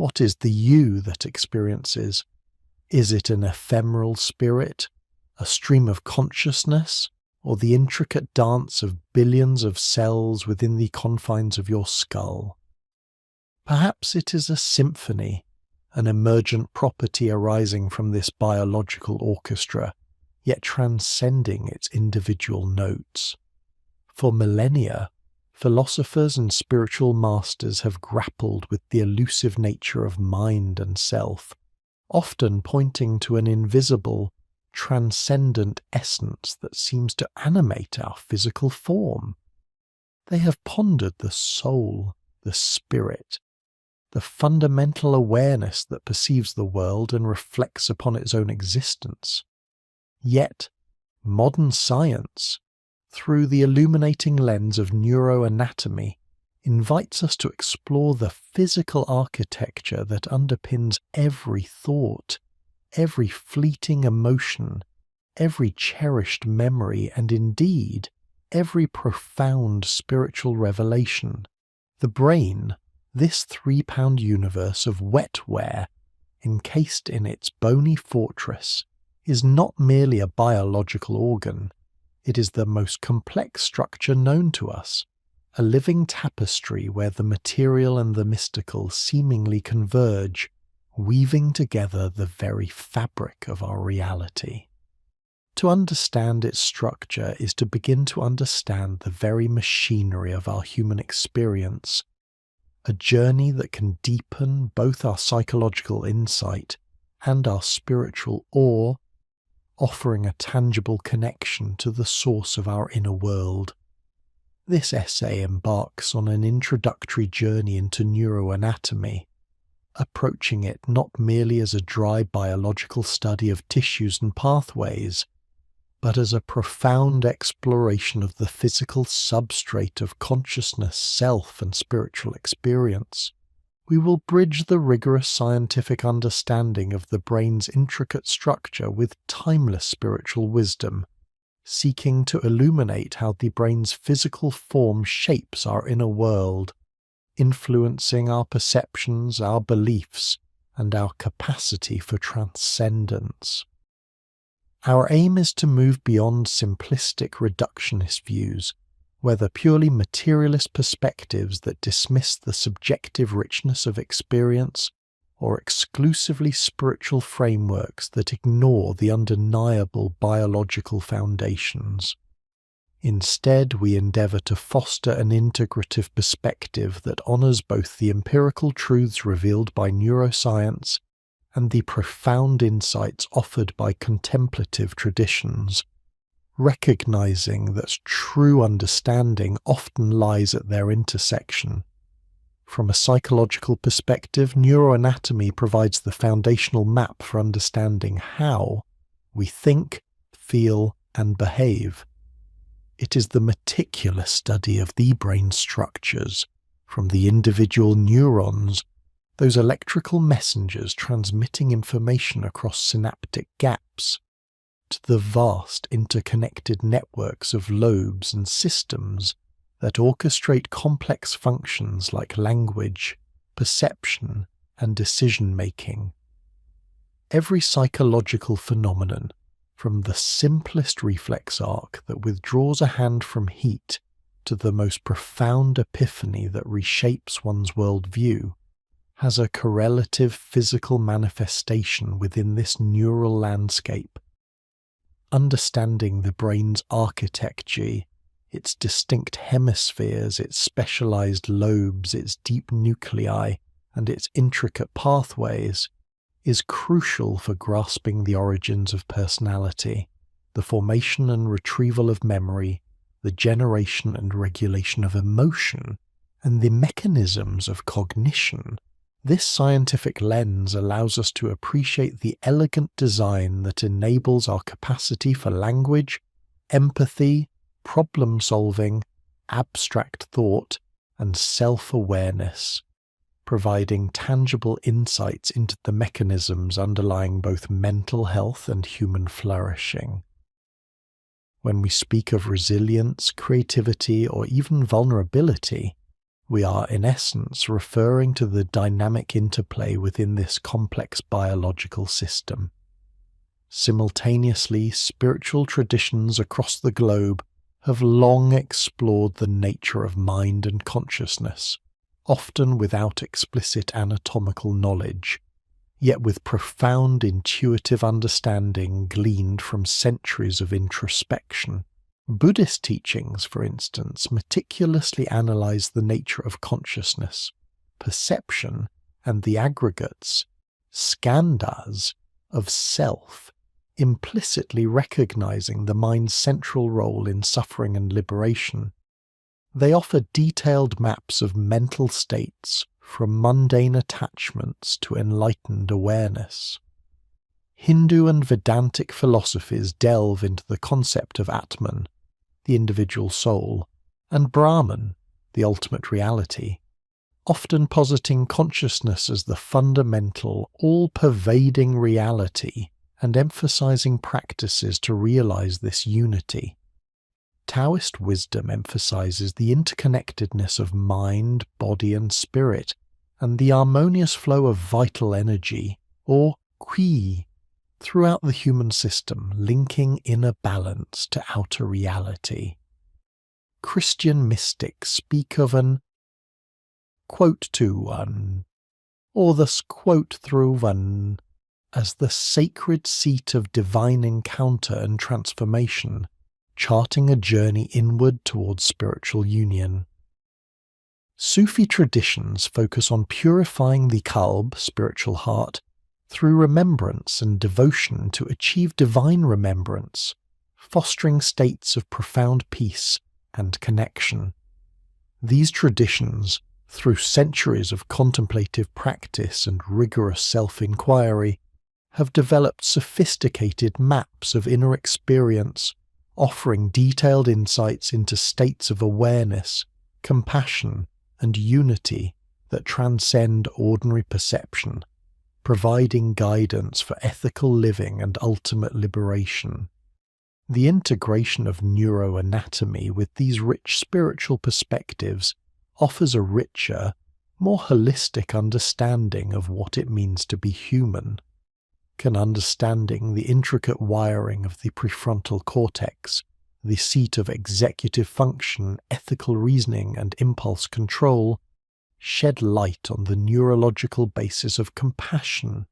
What is the you that experiences? Is it an ephemeral spirit, a stream of consciousness, or the intricate dance of billions of cells within the confines of your skull? Perhaps it is a symphony, an emergent property arising from this biological orchestra, yet transcending its individual notes. For millennia, philosophers and spiritual masters have grappled with the elusive nature of mind and self, often pointing to an invisible, transcendent essence that seems to animate our physical form. They have pondered the soul, the spirit, the fundamental awareness that perceives the world and reflects upon its own existence. Yet, modern science, through the illuminating lens of neuroanatomy, invites us to explore the physical architecture that underpins every thought, every fleeting emotion, every cherished memory, and indeed, every profound spiritual revelation. The brain, this 3-pound universe of wetware, encased in its bony fortress, is not merely a biological organ. It is the most complex structure known to us, a living tapestry where the material and the mystical seemingly converge, weaving together the very fabric of our reality. To understand its structure is to begin to understand the very machinery of our human experience, a journey that can deepen both our psychological insight and our spiritual awe, offering a tangible connection to the source of our inner world. This essay embarks on an introductory journey into neuroanatomy, approaching it not merely as a dry biological study of tissues and pathways, but as a profound exploration of the physical substrate of consciousness, self, and spiritual experience. We will bridge the rigorous scientific understanding of the brain's intricate structure with timeless spiritual wisdom, seeking to illuminate how the brain's physical form shapes our inner world, influencing our perceptions, our beliefs, and our capacity for transcendence. Our aim is to move beyond simplistic reductionist views, whether purely materialist perspectives that dismiss the subjective richness of experience, or exclusively spiritual frameworks that ignore the undeniable biological foundations. Instead, we endeavour to foster an integrative perspective that honours both the empirical truths revealed by neuroscience and the profound insights offered by contemplative traditions, recognizing that true understanding often lies at their intersection. From a psychological perspective, neuroanatomy provides the foundational map for understanding how we think, feel, and behave. It is the meticulous study of the brain structures, from the individual neurons, those electrical messengers transmitting information across synaptic gaps, to the vast interconnected networks of lobes and systems that orchestrate complex functions like language, perception, and decision-making. Every psychological phenomenon, from the simplest reflex arc that withdraws a hand from heat to the most profound epiphany that reshapes one's worldview, has a correlative physical manifestation within this neural landscape. Understanding the brain's architecture, its distinct hemispheres, its specialized lobes, its deep nuclei, and its intricate pathways, is crucial for grasping the origins of personality, the formation and retrieval of memory, the generation and regulation of emotion, and the mechanisms of cognition. This scientific lens allows us to appreciate the elegant design that enables our capacity for language, empathy, problem-solving, abstract thought, and self-awareness, providing tangible insights into the mechanisms underlying both mental health and human flourishing. When we speak of resilience, creativity, or even vulnerability, We are in essence referring to the dynamic interplay within this complex biological system. Simultaneously, spiritual traditions across the globe have long explored the nature of mind and consciousness, often without explicit anatomical knowledge, yet with profound intuitive understanding gleaned from centuries of introspection. Buddhist teachings, for instance, meticulously analyze the nature of consciousness, perception, and the aggregates, skandhas, of self, implicitly recognizing the mind's central role in suffering and liberation. They offer detailed maps of mental states, from mundane attachments to enlightened awareness. Hindu and Vedantic philosophies delve into the concept of Atman, the individual soul, and Brahman, the ultimate reality, often positing consciousness as the fundamental, all-pervading reality and emphasizing practices to realize this unity. Taoist wisdom emphasizes the interconnectedness of mind, body, and spirit, and the harmonious flow of vital energy, or qi, throughout the human system, linking inner balance to outer reality. Christian mystics speak of an quote to one, or thus quote through one, as the sacred seat of divine encounter and transformation, charting a journey inward towards spiritual union. Sufi traditions focus on purifying the qalb, spiritual heart, through remembrance and devotion to achieve divine remembrance, fostering states of profound peace and connection. These traditions, through centuries of contemplative practice and rigorous self-inquiry, have developed sophisticated maps of inner experience, offering detailed insights into states of awareness, compassion, and unity that transcend ordinary perception, providing guidance for ethical living and ultimate liberation. The integration of neuroanatomy with these rich spiritual perspectives offers a richer, more holistic understanding of what it means to be human. Can understanding the intricate wiring of the prefrontal cortex, the seat of executive function, ethical reasoning, and impulse control, shed light on the neurological basis of compassion,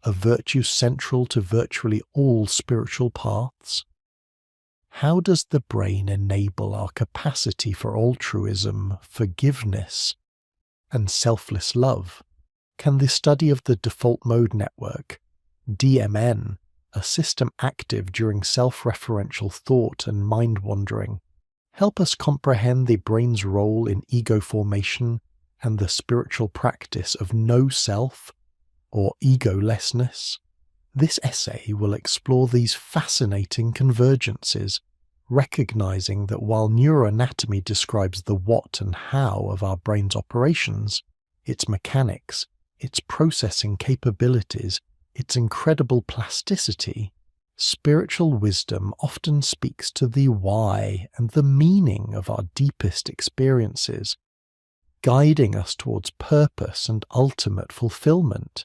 a virtue central to virtually all spiritual paths? How does the brain enable our capacity for altruism, forgiveness, and selfless love? Can the study of the default mode network, DMN, a system active during self-referential thought and mind-wandering, help us comprehend the brain's role in ego formation and the spiritual practice of no-self, or egolessness? This essay will explore these fascinating convergences, recognizing that while neuroanatomy describes the what and how of our brain's operations, its mechanics, its processing capabilities, its incredible plasticity, spiritual wisdom often speaks to the why and the meaning of our deepest experiences, guiding us towards purpose and ultimate fulfillment.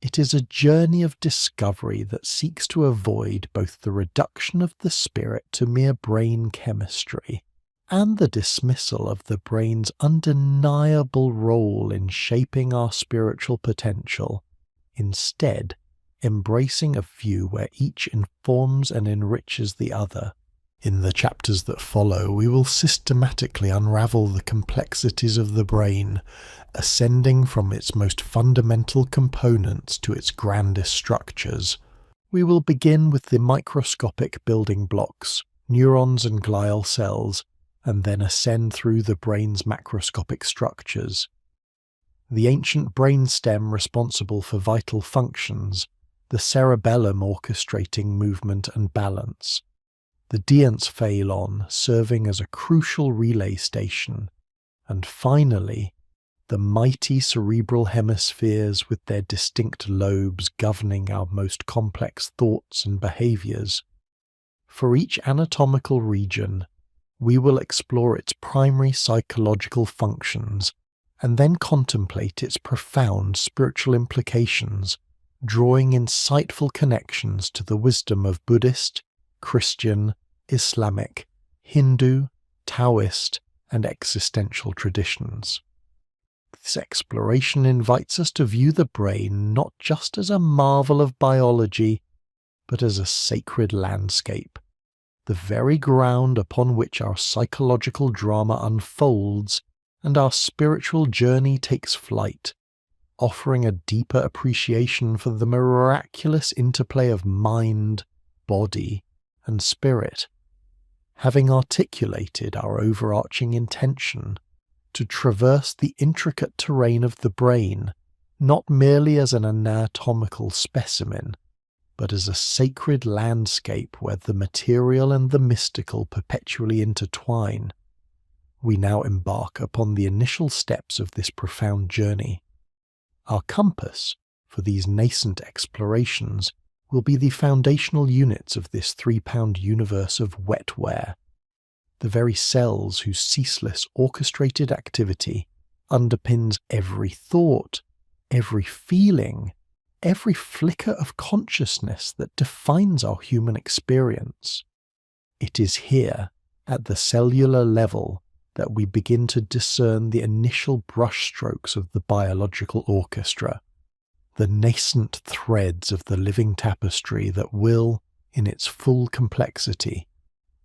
It is a journey of discovery that seeks to avoid both the reduction of the spirit to mere brain chemistry and the dismissal of the brain's undeniable role in shaping our spiritual potential, instead embracing a view where each informs and enriches the other. In the chapters that follow, we will systematically unravel the complexities of the brain, ascending from its most fundamental components to its grandest structures. We will begin with the microscopic building blocks, neurons and glial cells, and then ascend through the brain's macroscopic structures. The ancient brainstem responsible for vital functions, the cerebellum orchestrating movement and balance, the diens phalon serving as a crucial relay station, and finally, the mighty cerebral hemispheres with their distinct lobes governing our most complex thoughts and behaviors. For each anatomical region, we will explore its primary psychological functions and then contemplate its profound spiritual implications, drawing insightful connections to the wisdom of Buddhist, Christian, Islamic, Hindu, Taoist, and existential traditions. This exploration invites us to view the brain not just as a marvel of biology, but as a sacred landscape, the very ground upon which our psychological drama unfolds and our spiritual journey takes flight, offering a deeper appreciation for the miraculous interplay of mind, body, and spirit. Having articulated our overarching intention to traverse the intricate terrain of the brain, not merely as an anatomical specimen, but as a sacred landscape where the material and the mystical perpetually intertwine, we now embark upon the initial steps of this profound journey. Our compass for these nascent explorations will be the foundational units of this 3-pound universe of wetware, the very cells whose ceaseless orchestrated activity underpins every thought, every feeling, every flicker of consciousness that defines our human experience. It is here, at the cellular level, that we begin to discern the initial brushstrokes of the biological orchestra, the nascent threads of the living tapestry that will, in its full complexity,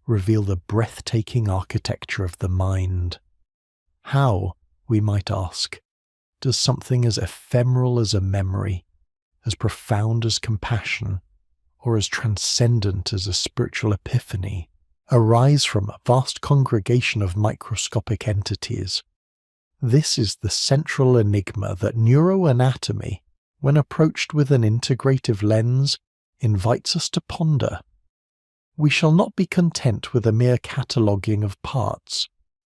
reveal the breathtaking architecture of the mind. How, we might ask, does something as ephemeral as a memory, as profound as compassion, or as transcendent as a spiritual epiphany, arise from a vast congregation of microscopic entities? This is the central enigma that neuroanatomy, when approached with an integrative lens, invites us to ponder. We shall not be content with a mere cataloguing of parts.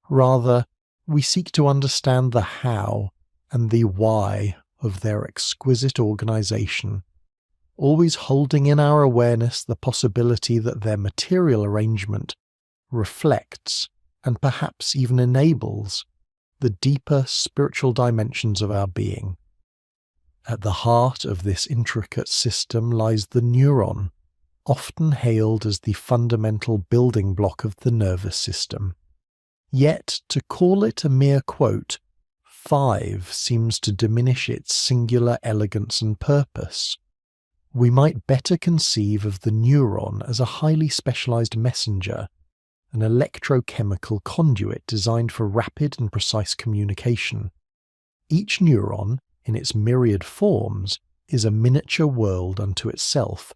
Rather, we seek to understand the how and the why of their exquisite organization, always holding in our awareness the possibility that their material arrangement reflects, and perhaps even enables, the deeper spiritual dimensions of our being. At the heart of this intricate system lies the neuron, often hailed as the fundamental building block of the nervous system. Yet, to call it a mere quote, 5 seems to diminish its singular elegance and purpose. We might better conceive of the neuron as a highly specialized messenger, an electrochemical conduit designed for rapid and precise communication. Each neuron, in its myriad forms, is a miniature world unto itself,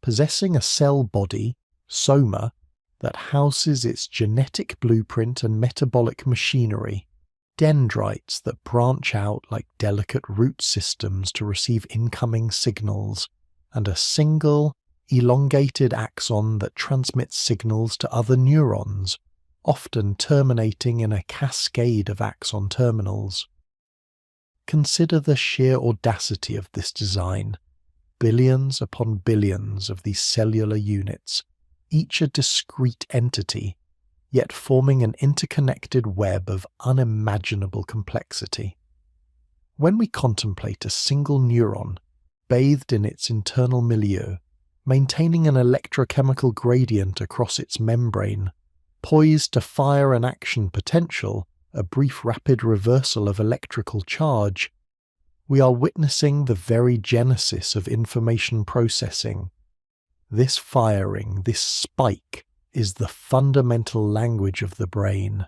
possessing a cell body, soma, that houses its genetic blueprint and metabolic machinery, dendrites that branch out like delicate root systems to receive incoming signals, and a single, elongated axon that transmits signals to other neurons, often terminating in a cascade of axon terminals. Consider the sheer audacity of this design. Billions upon billions of these cellular units, each a discrete entity, yet forming an interconnected web of unimaginable complexity. When we contemplate a single neuron, bathed in its internal milieu, maintaining an electrochemical gradient across its membrane, poised to fire an action potential, a brief rapid reversal of electrical charge, we are witnessing the very genesis of information processing. This firing, this spike, is the fundamental language of the brain.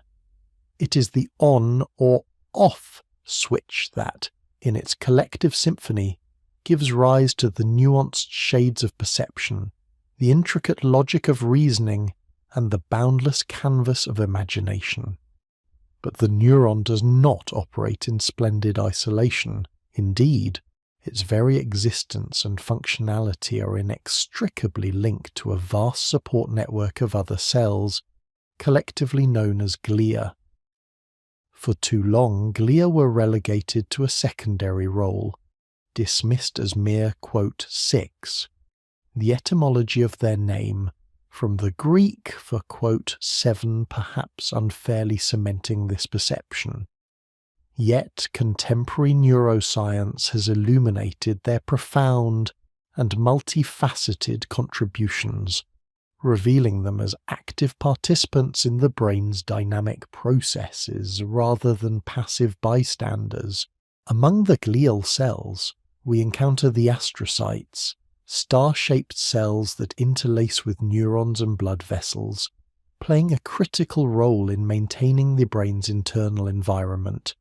It is the on or off switch that, in its collective symphony, gives rise to the nuanced shades of perception, the intricate logic of reasoning, and the boundless canvas of imagination. But the neuron does not operate in splendid isolation. Indeed, its very existence and functionality are inextricably linked to a vast support network of other cells, collectively known as glia. For too long, glia were relegated to a secondary role, dismissed as mere, quote, 6. The etymology of their name, from the Greek for, quote, 7 perhaps unfairly cementing this perception. Yet contemporary neuroscience has illuminated their profound and multifaceted contributions, revealing them as active participants in the brain's dynamic processes rather than passive bystanders. Among the glial cells, we encounter the astrocytes, star-shaped cells that interlace with neurons and blood vessels, playing a critical role in maintaining the brain's internal environment.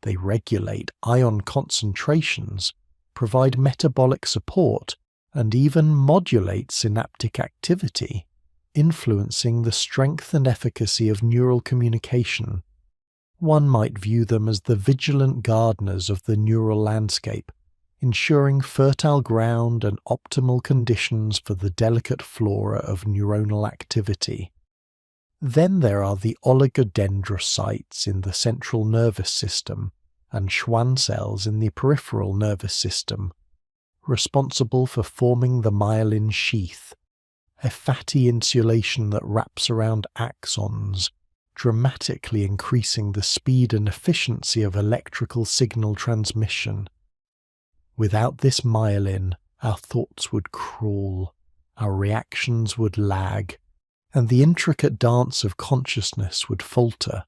They regulate ion concentrations, provide metabolic support, and even modulate synaptic activity, influencing the strength and efficacy of neural communication. One might view them as the vigilant gardeners of the neural landscape, ensuring fertile ground and optimal conditions for the delicate flora of neuronal activity. Then there are the oligodendrocytes in the central nervous system and Schwann cells in the peripheral nervous system, responsible for forming the myelin sheath, a fatty insulation that wraps around axons, dramatically increasing the speed and efficiency of electrical signal transmission. Without this myelin, our thoughts would crawl, our reactions would lag, and the intricate dance of consciousness would falter.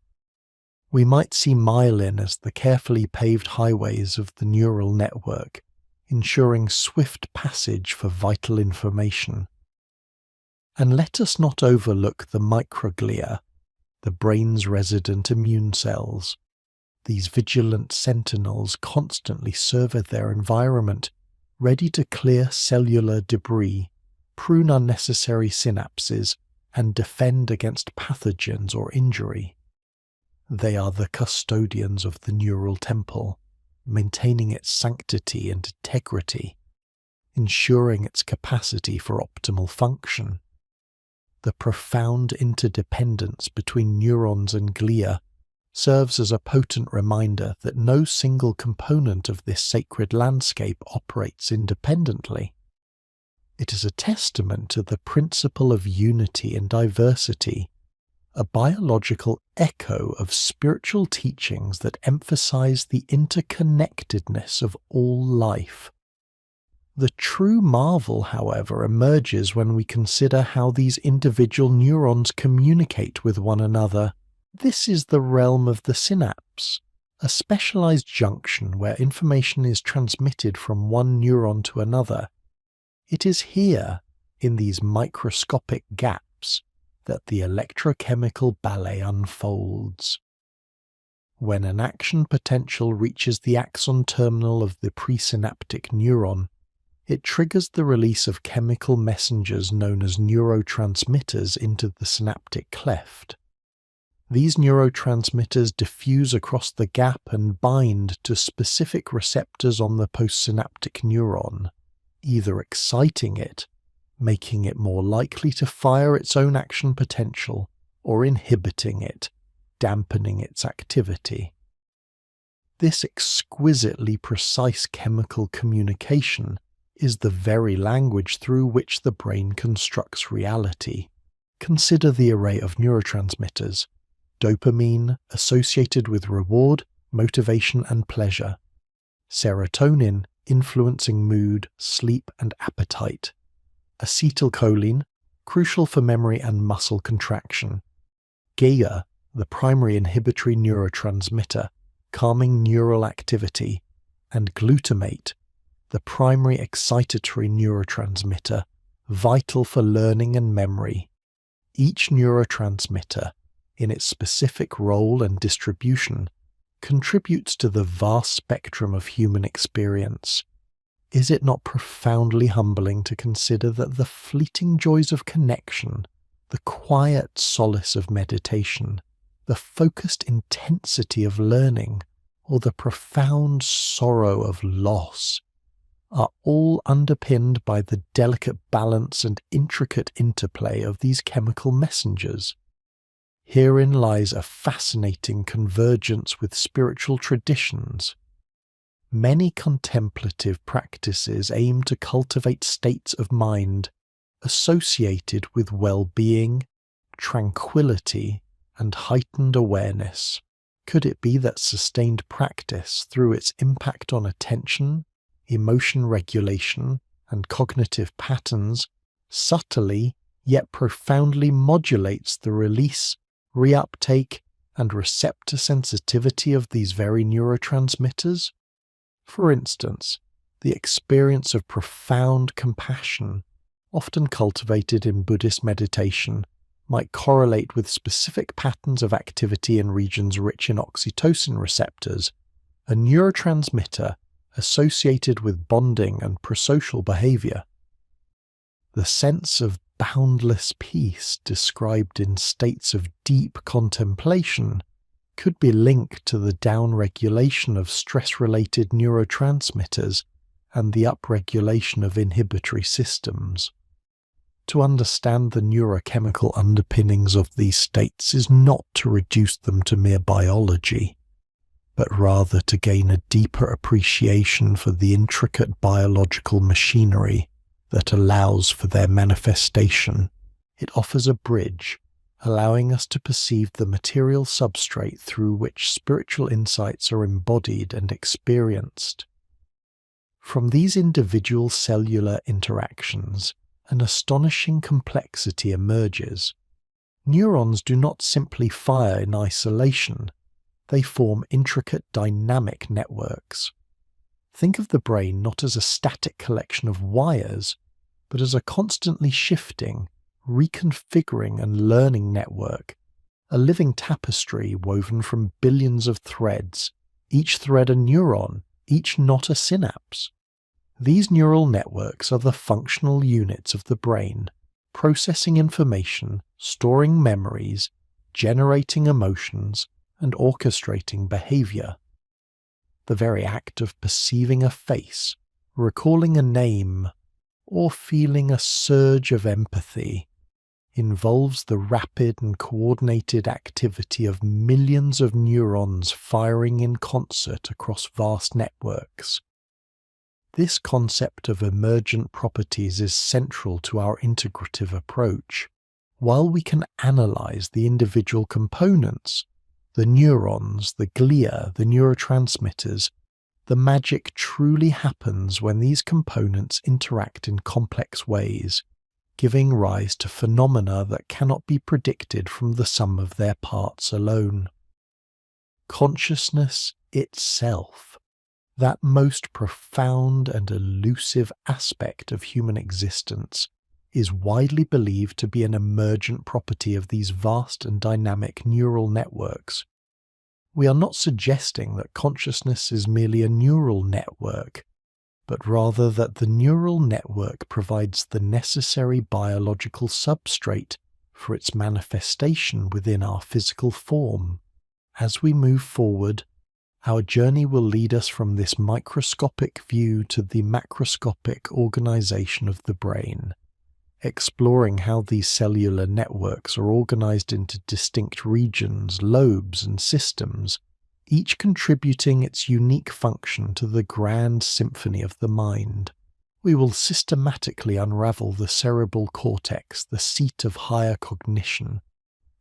We might see myelin as the carefully paved highways of the neural network, ensuring swift passage for vital information. And let us not overlook the microglia, the brain's resident immune cells. These vigilant sentinels constantly survey their environment, ready to clear cellular debris, prune unnecessary synapses, and defend against pathogens or injury. They are the custodians of the neural temple, maintaining its sanctity and integrity, ensuring its capacity for optimal function. The profound interdependence between neurons and glia serves as a potent reminder that no single component of this sacred landscape operates independently. It is a testament to the principle of unity and diversity, a biological echo of spiritual teachings that emphasize the interconnectedness of all life. The true marvel, however, emerges when we consider how these individual neurons communicate with one another. This is the realm of the synapse, a specialized junction where information is transmitted from one neuron to another. It is here, in these microscopic gaps, that the electrochemical ballet unfolds. When an action potential reaches the axon terminal of the presynaptic neuron, it triggers the release of chemical messengers known as neurotransmitters into the synaptic cleft. These neurotransmitters diffuse across the gap and bind to specific receptors on the postsynaptic neuron, either exciting it, making it more likely to fire its own action potential, or inhibiting it, dampening its activity. This exquisitely precise chemical communication is the very language through which the brain constructs reality. Consider the array of neurotransmitters: dopamine, associated with reward, motivation, and pleasure; serotonin, influencing mood, sleep, and appetite; acetylcholine, crucial for memory and muscle contraction; GABA, the primary inhibitory neurotransmitter, calming neural activity; and glutamate, the primary excitatory neurotransmitter, vital for learning and memory. Each neurotransmitter, in its specific role and distribution, contributes to the vast spectrum of human experience. Is it not profoundly humbling to consider that the fleeting joys of connection, the quiet solace of meditation, the focused intensity of learning, or the profound sorrow of loss, are all underpinned by the delicate balance and intricate interplay of these chemical messengers? Herein lies a fascinating convergence with spiritual traditions. Many contemplative practices aim to cultivate states of mind, associated with well-being, tranquility, and heightened awareness. Could it be that sustained practice, through its impact on attention, emotion regulation, and cognitive patterns, subtly yet profoundly modulates the release, reuptake, and receptor sensitivity of these very neurotransmitters? For instance, the experience of profound compassion, often cultivated in Buddhist meditation, might correlate with specific patterns of activity in regions rich in oxytocin receptors, a neurotransmitter associated with bonding and prosocial behavior. The sense of boundless peace described in states of deep contemplation could be linked to the downregulation of stress-related neurotransmitters and the upregulation of inhibitory systems. To understand the neurochemical underpinnings of these states is not to reduce them to mere biology, but rather to gain a deeper appreciation for the intricate biological machinery that allows for their manifestation. It offers a bridge, allowing us to perceive the material substrate through which spiritual insights are embodied and experienced. From these individual cellular interactions, an astonishing complexity emerges. Neurons do not simply fire in isolation, they form intricate dynamic networks. Think of the brain not as a static collection of wires, but as a constantly shifting, reconfiguring and learning network, a living tapestry woven from billions of threads, each thread a neuron, each knot a synapse. These neural networks are the functional units of the brain, processing information, storing memories, generating emotions, and orchestrating behavior. The very act of perceiving a face, recalling a name, or feeling a surge of empathy involves the rapid and coordinated activity of millions of neurons firing in concert across vast networks. This concept of emergent properties is central to our integrative approach. While we can analyze the individual components, the neurons, the glia, the neurotransmitters, the magic truly happens when these components interact in complex ways, giving rise to phenomena that cannot be predicted from the sum of their parts alone. Consciousness itself, that most profound and elusive aspect of human existence, is widely believed to be an emergent property of these vast and dynamic neural networks. We are not suggesting that consciousness is merely a neural network, but rather that the neural network provides the necessary biological substrate for its manifestation within our physical form. As we move forward, our journey will lead us from this microscopic view to the macroscopic organization of the brain, exploring how these cellular networks are organized into distinct regions, lobes, and systems, each contributing its unique function to the grand symphony of the mind. We will systematically unravel the cerebral cortex, the seat of higher cognition,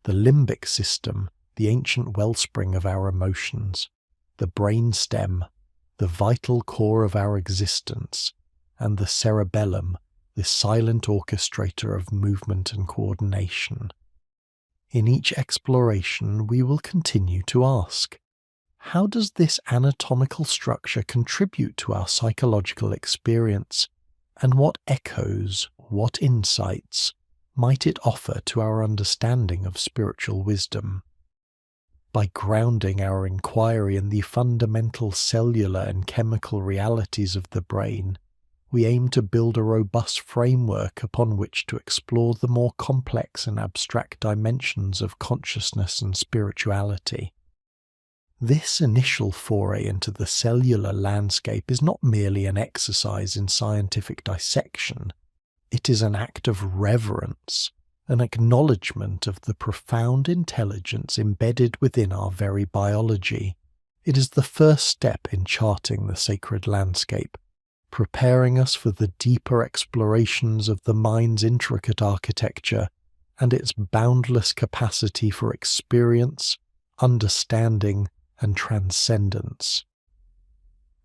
the limbic system, the ancient wellspring of our emotions, the brainstem, the vital core of our existence, and the cerebellum, the silent orchestrator of movement and coordination. In each exploration, we will continue to ask, how does this anatomical structure contribute to our psychological experience, and what echoes, what insights might it offer to our understanding of spiritual wisdom? By grounding our inquiry in the fundamental cellular and chemical realities of the brain, we aim to build a robust framework upon which to explore the more complex and abstract dimensions of consciousness and spirituality. This initial foray into the cellular landscape is not merely an exercise in scientific dissection. It is an act of reverence, an acknowledgement of the profound intelligence embedded within our very biology. It is the first step in charting the sacred landscape, preparing us for the deeper explorations of the mind's intricate architecture and its boundless capacity for experience, understanding, and transcendence.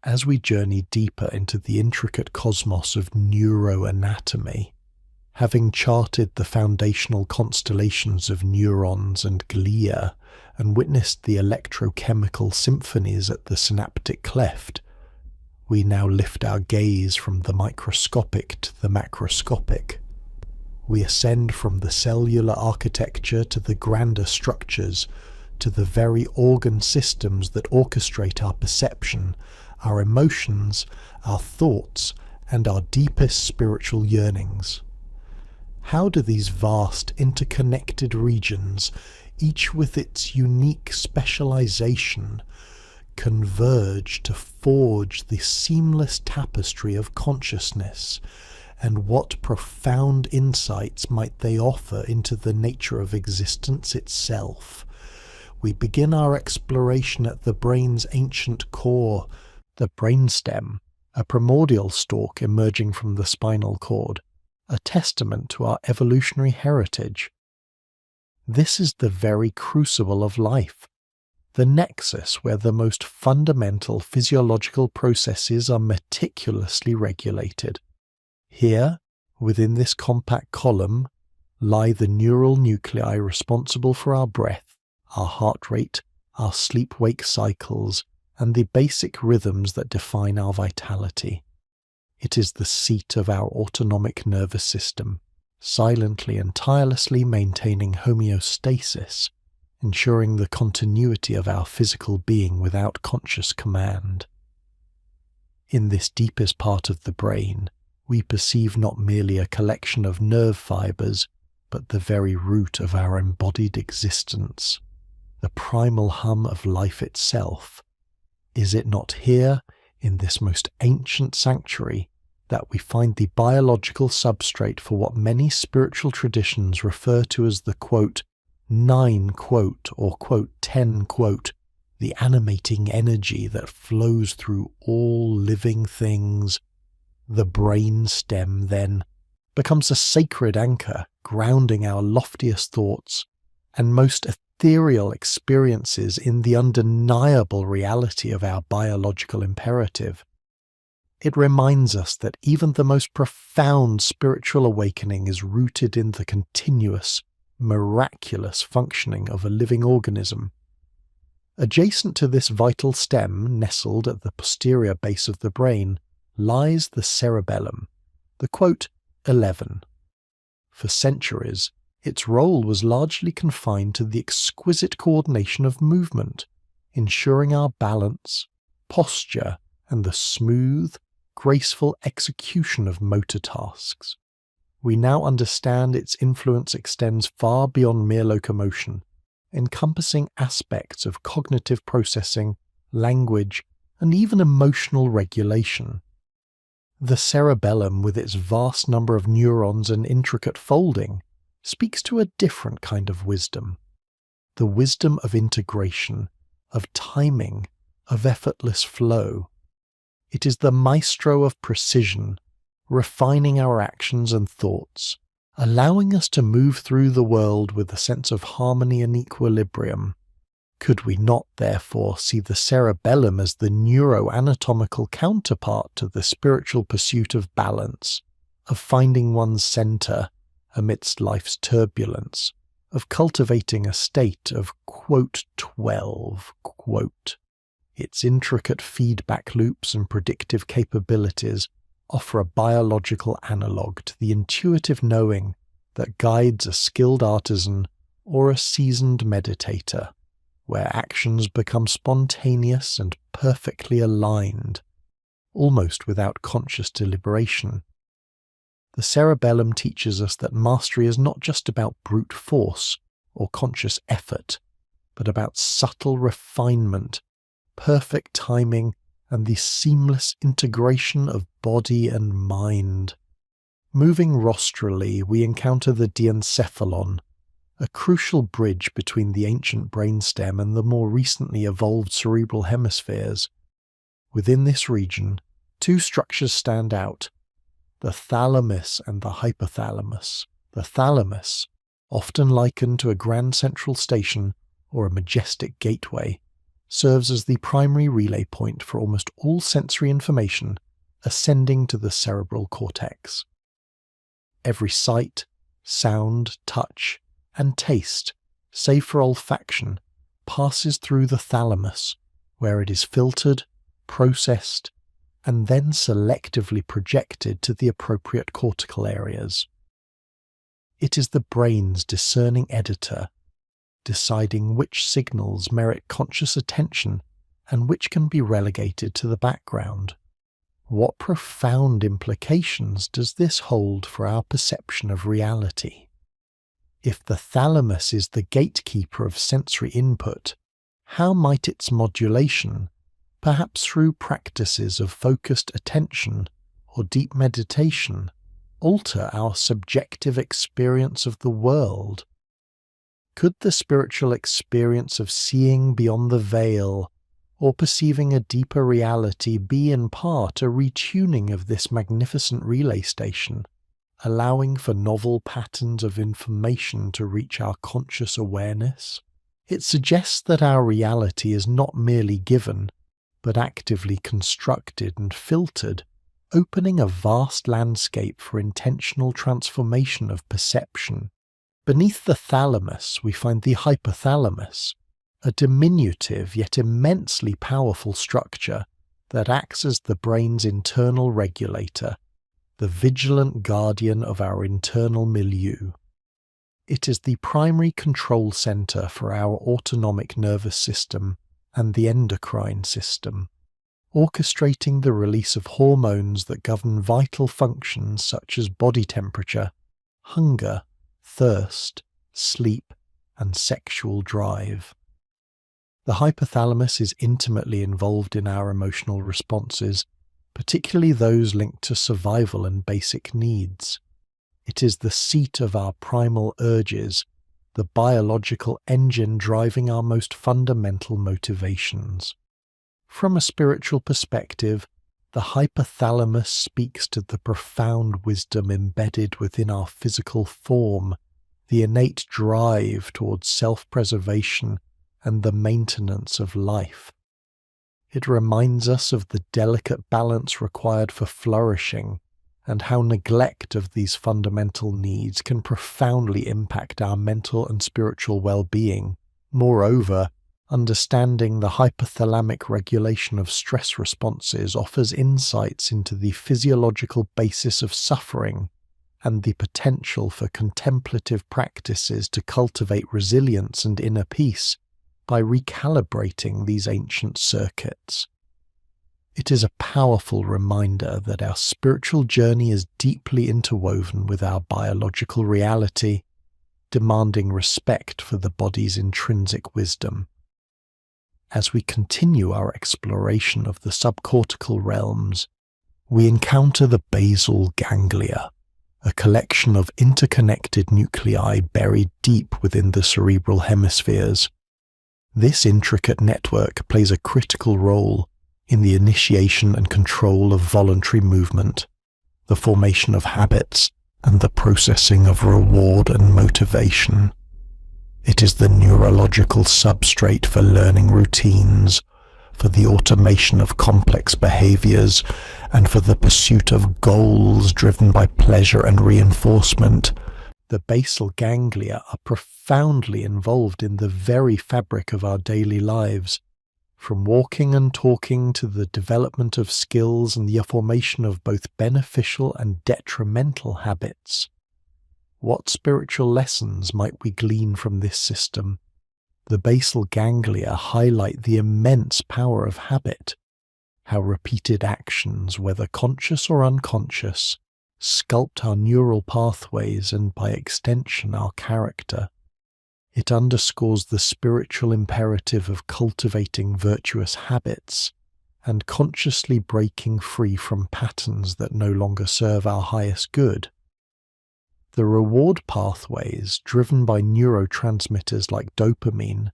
As we journey deeper into the intricate cosmos of neuroanatomy, having charted the foundational constellations of neurons and glia and witnessed the electrochemical symphonies at the synaptic cleft, we now lift our gaze from the microscopic to the macroscopic. We ascend from the cellular architecture to the grander structures, to the very organ systems that orchestrate our perception, our emotions, our thoughts, and our deepest spiritual yearnings. How do these vast interconnected regions, each with its unique specialization, converge to forge the seamless tapestry of consciousness, and what profound insights might they offer into the nature of existence itself? We begin our exploration at the brain's ancient core, the brainstem, a primordial stalk emerging from the spinal cord, a testament to our evolutionary heritage. This is the very crucible of life, the nexus where the most fundamental physiological processes are meticulously regulated. Here, within this compact column, lie the neural nuclei responsible for our breath, our heart rate, our sleep-wake cycles, and the basic rhythms that define our vitality. It is the seat of our autonomic nervous system, silently and tirelessly maintaining homeostasis, ensuring the continuity of our physical being without conscious command. In this deepest part of the brain, we perceive not merely a collection of nerve fibers, but the very root of our embodied existence, the primal hum of life itself. Is it not here, in this most ancient sanctuary, that we find the biological substrate for what many spiritual traditions refer to as the quote, 9 quote, or quote, 10 quote, the animating energy that flows through all living things? The brainstem, then, becomes a sacred anchor, grounding our loftiest thoughts and most ethereal experiences in the undeniable reality of our biological imperative. It reminds us that even the most profound spiritual awakening is rooted in the continuous, miraculous functioning of a living organism. Adjacent to this vital stem, nestled at the posterior base of the brain, lies the cerebellum, the quote, 11. For centuries, its role was largely confined to the exquisite coordination of movement, ensuring our balance, posture, and the smooth, graceful execution of motor tasks. We now understand its influence extends far beyond mere locomotion, encompassing aspects of cognitive processing, language, and even emotional regulation. The cerebellum, with its vast number of neurons and intricate folding, speaks to a different kind of wisdom. The wisdom of integration, of timing, of effortless flow. It is the maestro of precision, refining our actions and thoughts, allowing us to move through the world with a sense of harmony and equilibrium. Could we not, therefore, see the cerebellum as the neuroanatomical counterpart to the spiritual pursuit of balance, of finding one's center amidst life's turbulence, of cultivating a state of, quote, 12, quote. Its intricate feedback loops and predictive capabilities offer a biological analogue to the intuitive knowing that guides a skilled artisan or a seasoned meditator, where actions become spontaneous and perfectly aligned, almost without conscious deliberation. The cerebellum teaches us that mastery is not just about brute force or conscious effort, but about subtle refinement, perfect timing, and the seamless integration of body and mind. Moving rostrally, we encounter the diencephalon, a crucial bridge between the ancient brainstem and the more recently evolved cerebral hemispheres. Within this region, Two structures stand out: the thalamus and the hypothalamus. The thalamus, often likened to a grand central station or a majestic gateway, serves as the primary relay point for almost all sensory information ascending to the cerebral cortex. Every sight, sound, touch, and taste, save for olfaction, passes through the thalamus, where it is filtered, processed, and then selectively projected to the appropriate cortical areas. It is the brain's discerning editor, deciding which signals merit conscious attention and which can be relegated to the background. What profound implications does this hold for our perception of reality? If the thalamus is the gatekeeper of sensory input, how might its modulation, perhaps through practices of focused attention or deep meditation, alter our subjective experience of the world? Could the spiritual experience of seeing beyond the veil or perceiving a deeper reality be in part a retuning of this magnificent relay station, allowing for novel patterns of information to reach our conscious awareness? It suggests that our reality is not merely given, but actively constructed and filtered, opening a vast landscape for intentional transformation of perception. Beneath the thalamus we find the hypothalamus, a diminutive yet immensely powerful structure that acts as the brain's internal regulator, the vigilant guardian of our internal milieu. It is the primary control center for our autonomic nervous system and the endocrine system, orchestrating the release of hormones that govern vital functions such as body temperature, hunger, thirst, sleep, and sexual drive. The hypothalamus is intimately involved in our emotional responses, particularly those linked to survival and basic needs. It is the seat of our primal urges, the biological engine driving our most fundamental motivations. From a spiritual perspective, the hypothalamus speaks to the profound wisdom embedded within our physical form, the innate drive towards self-preservation and the maintenance of life. It reminds us of the delicate balance required for flourishing and how neglect of these fundamental needs can profoundly impact our mental and spiritual well-being. Moreover, understanding the hypothalamic regulation of stress responses offers insights into the physiological basis of suffering and the potential for contemplative practices to cultivate resilience and inner peace by recalibrating these ancient circuits. It is a powerful reminder that our spiritual journey is deeply interwoven with our biological reality, demanding respect for the body's intrinsic wisdom. As we continue our exploration of the subcortical realms, we encounter the basal ganglia, a collection of interconnected nuclei buried deep within the cerebral hemispheres. This intricate network plays a critical role in the initiation and control of voluntary movement, the formation of habits, and the processing of reward and motivation. It is the neurological substrate for learning routines, for the automation of complex behaviors, and for the pursuit of goals driven by pleasure and reinforcement. The basal ganglia are profoundly involved in the very fabric of our daily lives, from walking and talking to the development of skills and the formation of both beneficial and detrimental habits. What spiritual lessons might we glean from this system? The basal ganglia highlight the immense power of habit, how repeated actions, whether conscious or unconscious, sculpt our neural pathways and, by extension, our character. It underscores the spiritual imperative of cultivating virtuous habits and consciously breaking free from patterns that no longer serve our highest good. The reward pathways, driven by neurotransmitters like dopamine,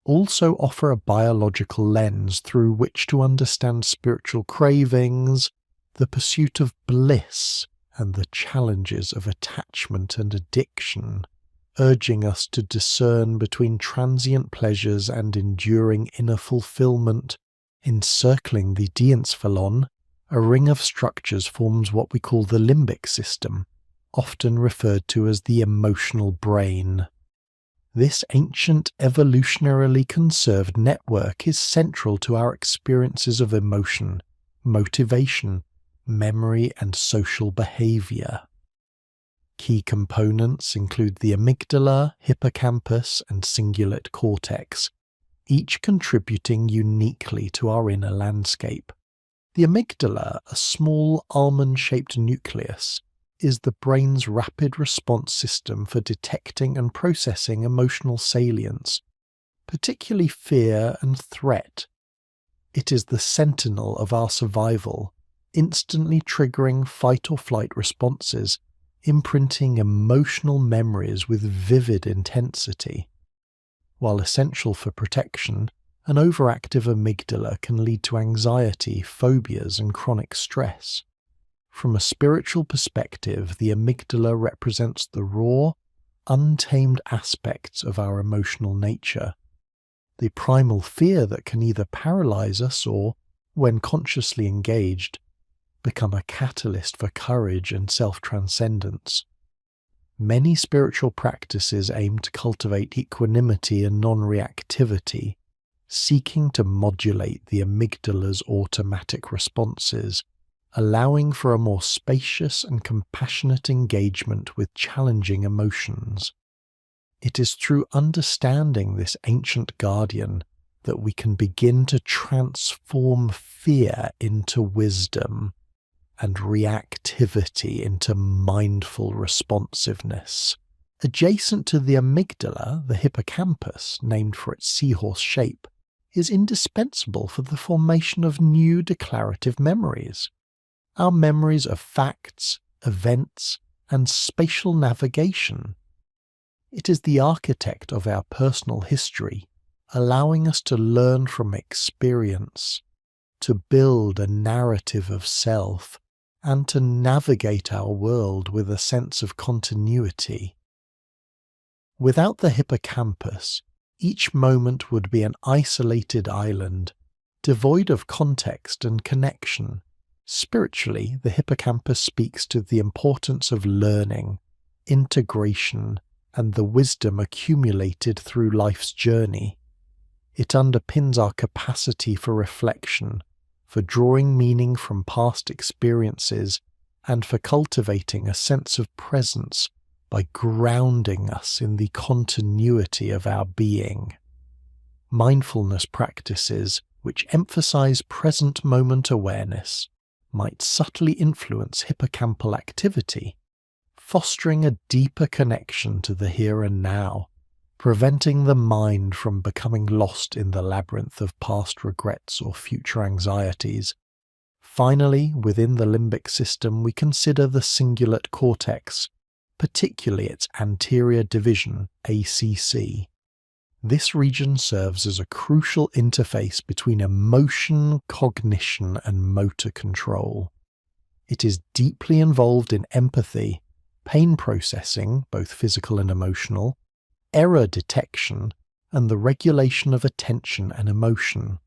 also offer a biological lens through which to understand spiritual cravings, the pursuit of bliss, and the challenges of attachment and addiction, urging us to discern between transient pleasures and enduring inner fulfillment. Encircling the diensphalon, a ring of structures forms what we call the limbic system, often referred to as the emotional brain. This ancient, evolutionarily conserved network is central to our experiences of emotion, motivation, memory, and social behavior. Key components include the amygdala, hippocampus, and cingulate cortex, each contributing uniquely to our inner landscape. The amygdala, a small almond-shaped nucleus, is the brain's rapid response system for detecting and processing emotional salience, particularly fear and threat. It is the sentinel of our survival, instantly triggering fight or flight responses, imprinting emotional memories with vivid intensity. While essential for protection, an overactive amygdala can lead to anxiety, phobias, and chronic stress. From a spiritual perspective, the amygdala represents the raw, untamed aspects of our emotional nature, the primal fear that can either paralyze us or, when consciously engaged, become a catalyst for courage and self-transcendence. Many spiritual practices aim to cultivate equanimity and non-reactivity, seeking to modulate the amygdala's automatic responses, allowing for a more spacious and compassionate engagement with challenging emotions. It is through understanding this ancient guardian that we can begin to transform fear into wisdom and reactivity into mindful responsiveness. Adjacent to the amygdala, the hippocampus, named for its seahorse shape, is indispensable for the formation of new declarative memories. Our memories of facts, events, and spatial navigation. It is the architect of our personal history, allowing us to learn from experience, to build a narrative of self, and to navigate our world with a sense of continuity. Without the hippocampus, each moment would be an isolated island, devoid of context and connection. Spiritually, the hippocampus speaks to the importance of learning, integration, and the wisdom accumulated through life's journey. It underpins our capacity for reflection, for drawing meaning from past experiences, and for cultivating a sense of presence by grounding us in the continuity of our being. Mindfulness practices, which emphasize present moment awareness, might subtly influence hippocampal activity, fostering a deeper connection to the here and now, preventing the mind from becoming lost in the labyrinth of past regrets or future anxieties. Finally, within the limbic system, we consider the cingulate cortex, particularly its anterior division, ACC. This region serves as a crucial interface between emotion, cognition, and motor control. It is deeply involved in empathy, pain processing, both physical and emotional, error detection, and the regulation of attention and emotion.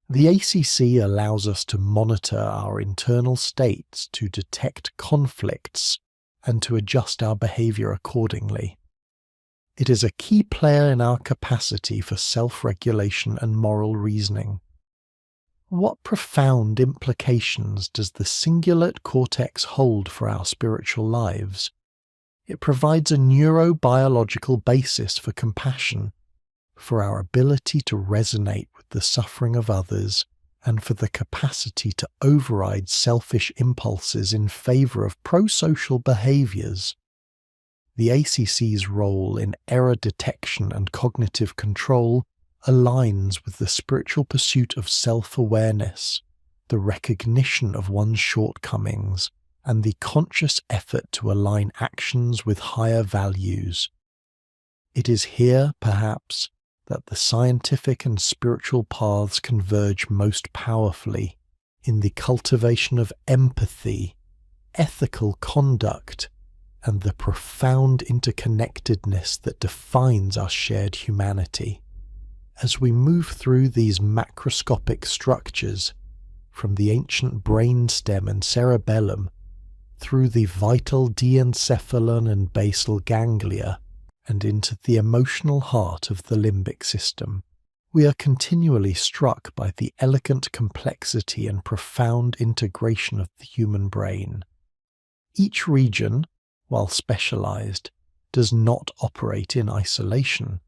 The ACC allows us to monitor our internal states, to detect conflicts, and to adjust our behavior accordingly. It is a key player in our capacity for self-regulation and moral reasoning. What profound implications does the cingulate cortex hold for our spiritual lives? It provides a neurobiological basis for compassion, for our ability to resonate with the suffering of others, and for the capacity to override selfish impulses in favor of pro-social behaviors. The ACC's role in error detection and cognitive control aligns with the spiritual pursuit of self-awareness, the recognition of one's shortcomings, and the conscious effort to align actions with higher values. It is here, perhaps, that the scientific and spiritual paths converge most powerfully in the cultivation of empathy, ethical conduct, and the profound interconnectedness that defines our shared humanity. As we move through these macroscopic structures, from the ancient brainstem and cerebellum, through the vital diencephalon and basal ganglia, and into the emotional heart of the limbic system, we are continually struck by the elegant complexity and profound integration of the human brain. Each region, while specialized, does not operate in isolation.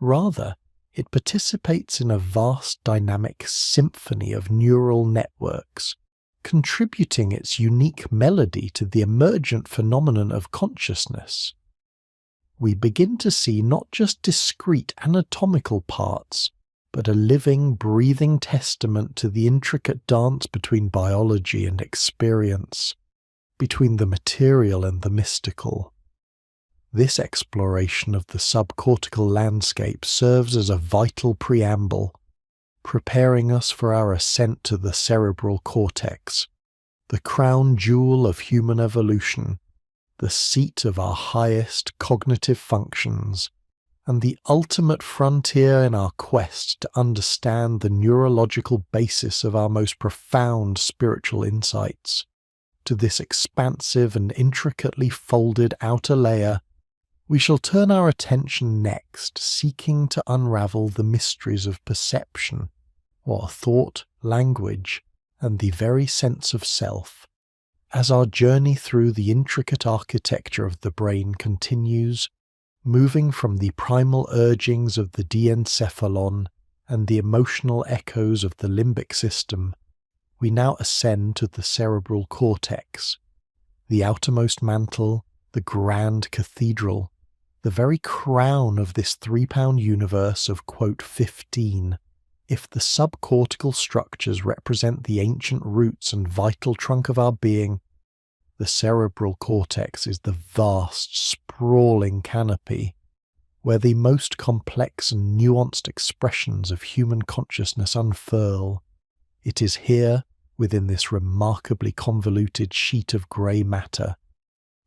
Rather, it participates in a vast dynamic symphony of neural networks, contributing its unique melody to the emergent phenomenon of consciousness. We begin to see not just discrete anatomical parts, but a living, breathing testament to the intricate dance between biology and experience, between the material and the mystical. This exploration of the subcortical landscape serves as a vital preamble, preparing us for our ascent to the cerebral cortex, the crown jewel of human evolution, the seat of our highest cognitive functions, and the ultimate frontier in our quest to understand the neurological basis of our most profound spiritual insights. To this expansive and intricately folded outer layer, we shall turn our attention next, seeking to unravel the mysteries of perception, or thought, language, and the very sense of self. As our journey through the intricate architecture of the brain continues, moving from the primal urgings of the diencephalon and the emotional echoes of the limbic system, we now ascend to the cerebral cortex, the outermost mantle, the grand cathedral, the very crown of this 3-pound universe of, quote, 15. If the subcortical structures represent the ancient roots and vital trunk of our being, the cerebral cortex is the vast, sprawling canopy, where the most complex and nuanced expressions of human consciousness unfurl. It is here, within this remarkably convoluted sheet of grey matter,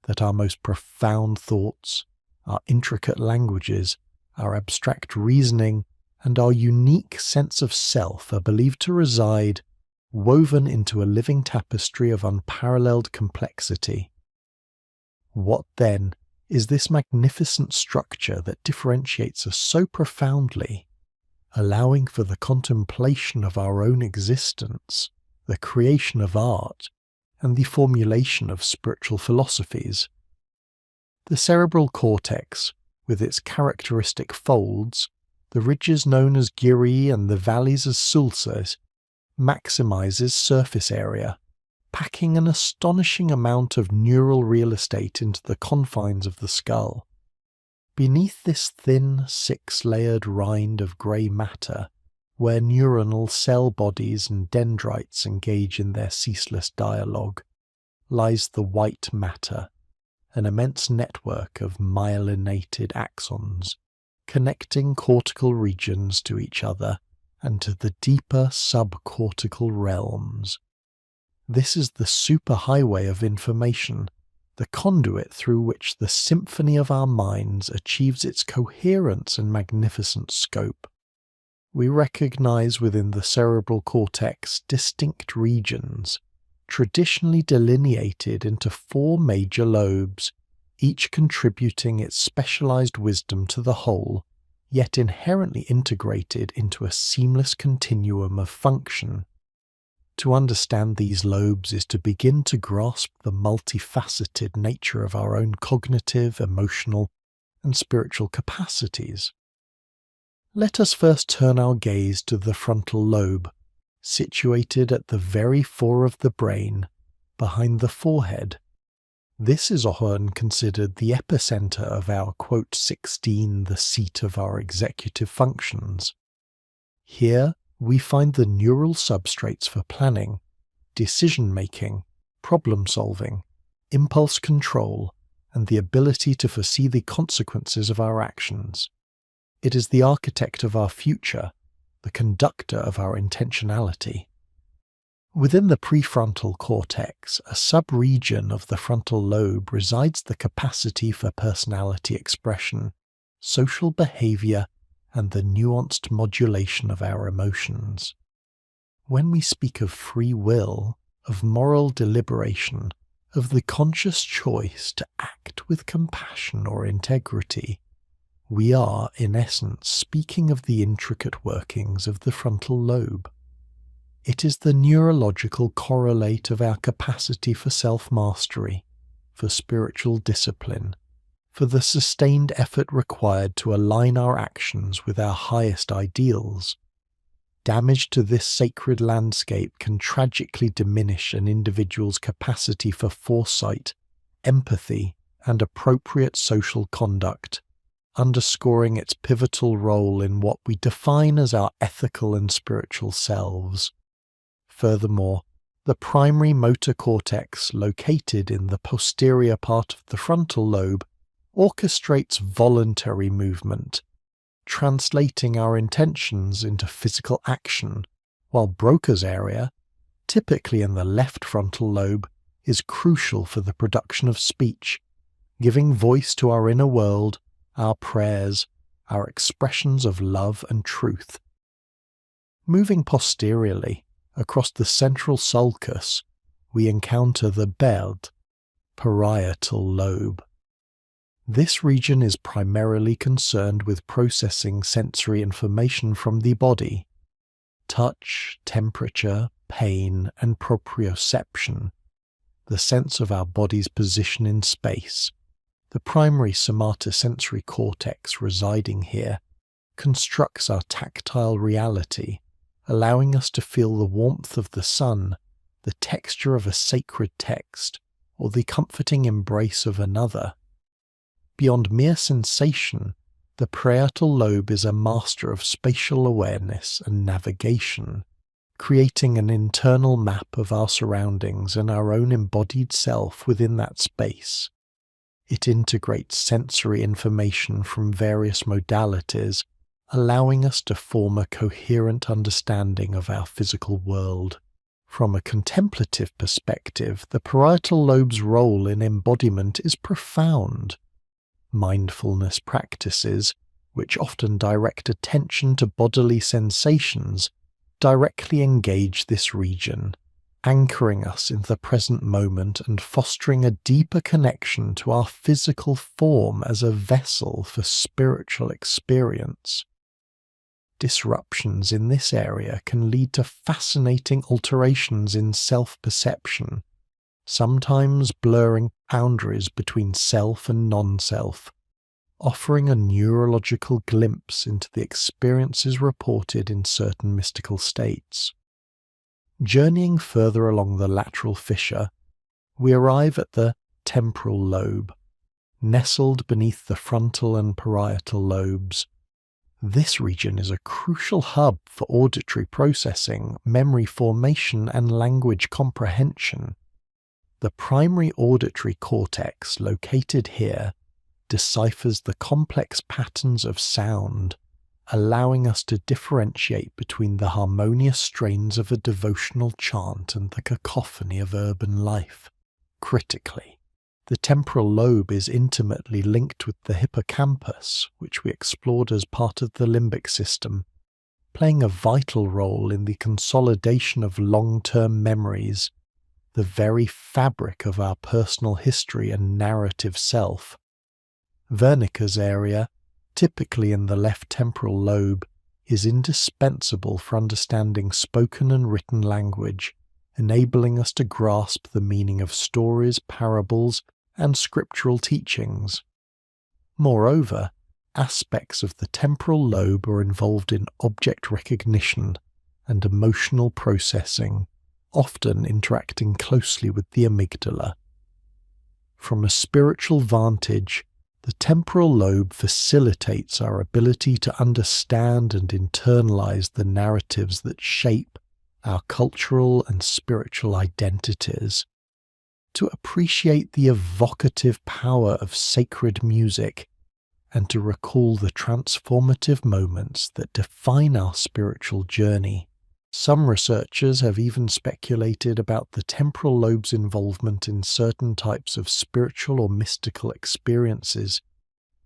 that our most profound thoughts, our intricate languages, our abstract reasoning, and our unique sense of self are believed to reside, woven into a living tapestry of unparalleled complexity. What, then, is this magnificent structure that differentiates us so profoundly, allowing for the contemplation of our own existence, the creation of art, and the formulation of spiritual philosophies? The cerebral cortex, with its characteristic folds, the ridges known as gyri and the valleys as sulcers, maximizes surface area, packing an astonishing amount of neural real estate into the confines of the skull. Beneath this thin, 6-layered rind of grey matter, where neuronal cell bodies and dendrites engage in their ceaseless dialogue, lies the white matter, an immense network of myelinated axons, connecting cortical regions to each other and to the deeper subcortical realms. This is the superhighway of information, the conduit through which the symphony of our minds achieves its coherence and magnificent scope. We recognize within the cerebral cortex distinct regions, traditionally delineated into 4 major lobes, each contributing its specialized wisdom to the whole, yet inherently integrated into a seamless continuum of function. To understand these lobes is to begin to grasp the multifaceted nature of our own cognitive, emotional, and spiritual capacities. Let us first turn our gaze to the frontal lobe, situated at the very fore of the brain, behind the forehead. This is often considered the epicenter of our, quote, 16, the seat of our executive functions. Here we find the neural substrates for planning, decision-making, problem-solving, impulse control, and the ability to foresee the consequences of our actions. It is the architect of our future, the conductor of our intentionality. Within the prefrontal cortex, a sub-region of the frontal lobe, resides the capacity for personality expression, social behavior, and the nuanced modulation of our emotions. When we speak of free will, of moral deliberation, of the conscious choice to act with compassion or integrity, we are, in essence, speaking of the intricate workings of the frontal lobe. It is the neurological correlate of our capacity for self-mastery, for spiritual discipline, for the sustained effort required to align our actions with our highest ideals. Damage to this sacred landscape can tragically diminish an individual's capacity for foresight, empathy, and appropriate social conduct, underscoring its pivotal role in what we define as our ethical and spiritual selves. Furthermore, the primary motor cortex, located in the posterior part of the frontal lobe, orchestrates voluntary movement, translating our intentions into physical action, while Broca's area, typically in the left frontal lobe, is crucial for the production of speech, giving voice to our inner world, our prayers, our expressions of love and truth. Moving posteriorly, across the central sulcus, we encounter the BERD, parietal lobe. This region is primarily concerned with processing sensory information from the body. Touch, temperature, pain, and proprioception, the sense of our body's position in space. The primary somatosensory cortex residing here constructs our tactile reality, allowing us to feel the warmth of the sun, the texture of a sacred text, or the comforting embrace of another. Beyond mere sensation, the parietal lobe is a master of spatial awareness and navigation, creating an internal map of our surroundings and our own embodied self within that space. It integrates sensory information from various modalities, allowing us to form a coherent understanding of our physical world. From a contemplative perspective, the parietal lobe's role in embodiment is profound. Mindfulness practices, which often direct attention to bodily sensations, directly engage this region, anchoring us in the present moment and fostering a deeper connection to our physical form as a vessel for spiritual experience. Disruptions in this area can lead to fascinating alterations in self-perception, sometimes blurring boundaries between self and non-self, offering a neurological glimpse into the experiences reported in certain mystical states. Journeying further along the lateral fissure, we arrive at the temporal lobe, nestled beneath the frontal and parietal lobes. This region is a crucial hub for auditory processing, memory formation, and language comprehension. The primary auditory cortex, located here, deciphers the complex patterns of sound, allowing us to differentiate between the harmonious strains of a devotional chant and the cacophony of urban life. Critically, the temporal lobe is intimately linked with the hippocampus, which we explored as part of the limbic system, playing a vital role in the consolidation of long-term memories, the very fabric of our personal history and narrative self. Wernicke's area, typically in the left temporal lobe, is indispensable for understanding spoken and written language, enabling us to grasp the meaning of stories, parables, and scriptural teachings. Moreover, aspects of the temporal lobe are involved in object recognition and emotional processing, often interacting closely with the amygdala. From a spiritual vantage, the temporal lobe facilitates our ability to understand and internalize the narratives that shape our cultural and spiritual identities, to appreciate the evocative power of sacred music, and to recall the transformative moments that define our spiritual journey. Some researchers have even speculated about the temporal lobe's involvement in certain types of spiritual or mystical experiences,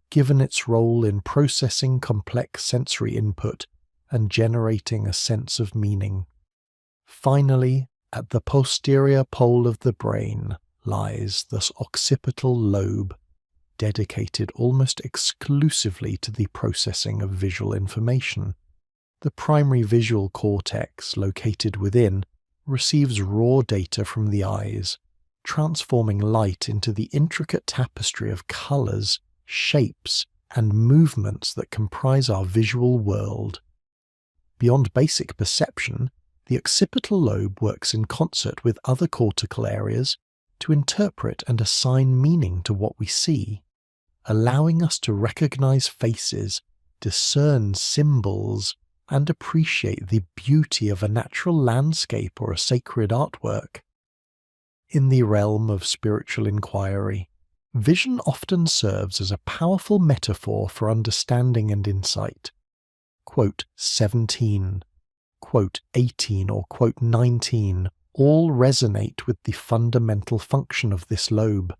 given its role in processing complex sensory input and generating a sense of meaning. Finally, at the posterior pole of the brain lies the occipital lobe, dedicated almost exclusively to the processing of visual information. The primary visual cortex, located within, receives raw data from the eyes, transforming light into the intricate tapestry of colours, shapes, and movements that comprise our visual world. Beyond basic perception, the occipital lobe works in concert with other cortical areas to interpret and assign meaning to what we see, allowing us to recognize faces, discern symbols, and appreciate the beauty of a natural landscape or a sacred artwork. In the realm of spiritual inquiry, vision often serves as a powerful metaphor for understanding and insight. Quote 17, quote 18, or quote 19 all resonate with the fundamental function of this lobe.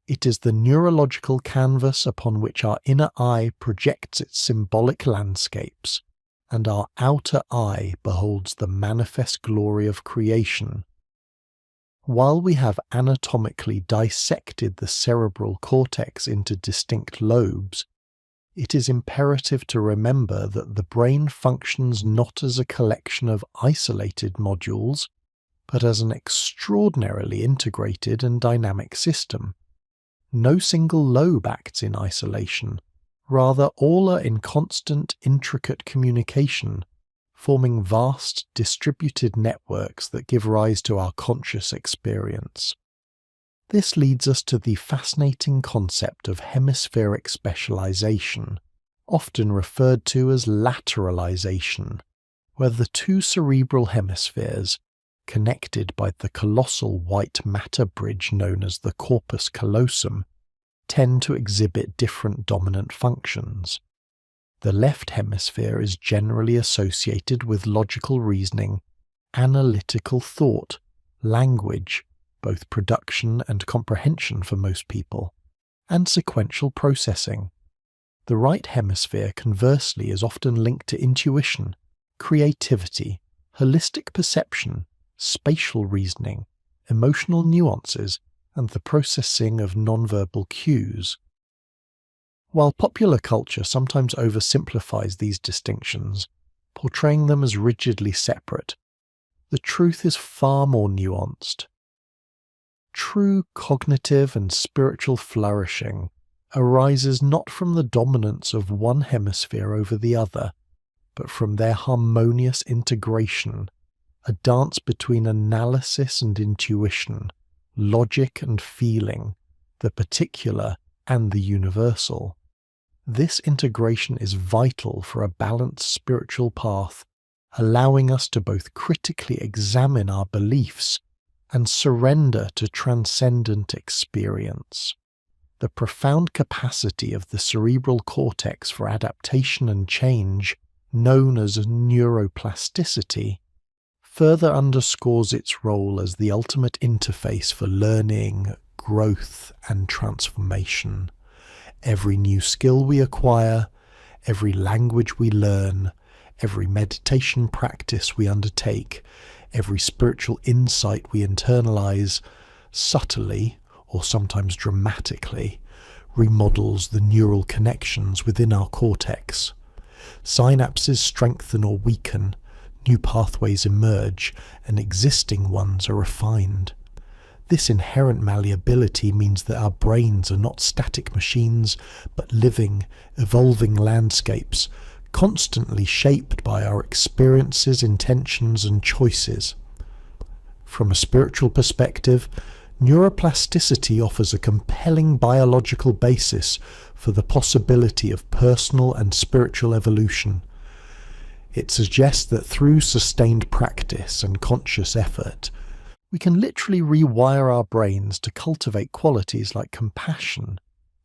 It is the neurological canvas upon which our inner eye projects its symbolic landscapes, and our outer eye beholds the manifest glory of creation. While we have anatomically dissected the cerebral cortex into distinct lobes, it is imperative to remember that the brain functions not as a collection of isolated modules, but as an extraordinarily integrated and dynamic system. No single lobe acts in isolation. Rather, all are in constant, intricate communication, forming vast, distributed networks that give rise to our conscious experience. This leads us to the fascinating concept of hemispheric specialization, often referred to as lateralization, where the two cerebral hemispheres, connected by the colossal white matter bridge known as the corpus callosum, tend to exhibit different dominant functions. The left hemisphere is generally associated with logical reasoning, analytical thought, language, both production and comprehension for most people, and sequential processing. The right hemisphere, conversely, is often linked to intuition, creativity, holistic perception, spatial reasoning, emotional nuances, and the processing of nonverbal cues. While popular culture sometimes oversimplifies these distinctions, portraying them as rigidly separate, the truth is far more nuanced. True cognitive and spiritual flourishing arises not from the dominance of one hemisphere over the other, but from their harmonious integration, a dance between analysis and intuition, logic and feeling, the particular and the universal. This integration is vital for a balanced spiritual path, allowing us to both critically examine our beliefs and surrender to transcendent experience. The profound capacity of the cerebral cortex for adaptation and change, known as neuroplasticity, further underscores its role as the ultimate interface for learning, growth, and transformation. Every new skill we acquire, every language we learn, every meditation practice we undertake, every spiritual insight we internalize, subtly, or sometimes dramatically, remodels the neural connections within our cortex. Synapses strengthen or weaken, new pathways emerge, and existing ones are refined. This inherent malleability means that our brains are not static machines, but living, evolving landscapes, constantly shaped by our experiences, intentions, and choices. From a spiritual perspective, neuroplasticity offers a compelling biological basis for the possibility of personal and spiritual evolution. It suggests that through sustained practice and conscious effort, we can literally rewire our brains to cultivate qualities like compassion,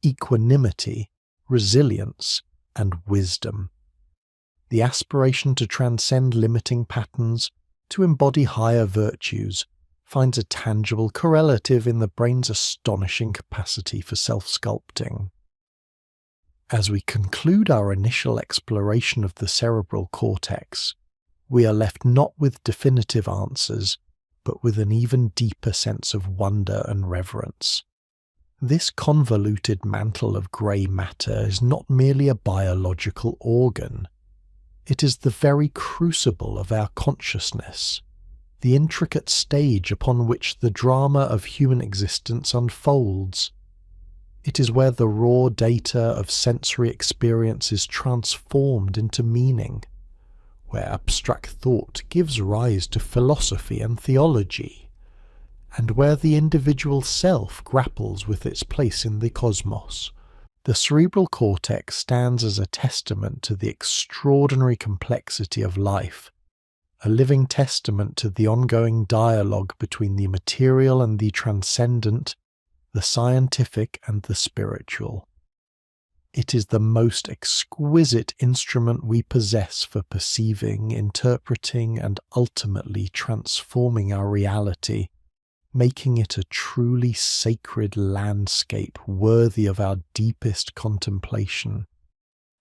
equanimity, resilience, and wisdom. The aspiration to transcend limiting patterns, to embody higher virtues, finds a tangible correlative in the brain's astonishing capacity for self-sculpting. As we conclude our initial exploration of the cerebral cortex, we are left not with definitive answers, but with an even deeper sense of wonder and reverence. This convoluted mantle of grey matter is not merely a biological organ. It is the very crucible of our consciousness, the intricate stage upon which the drama of human existence unfolds. It is where the raw data of sensory experience is transformed into meaning, where abstract thought gives rise to philosophy and theology, and where the individual self grapples with its place in the cosmos. The cerebral cortex stands as a testament to the extraordinary complexity of life, a living testament to the ongoing dialogue between the material and the transcendent, the scientific and the spiritual. It is the most exquisite instrument we possess for perceiving, interpreting, and ultimately transforming our reality, making it a truly sacred landscape worthy of our deepest contemplation.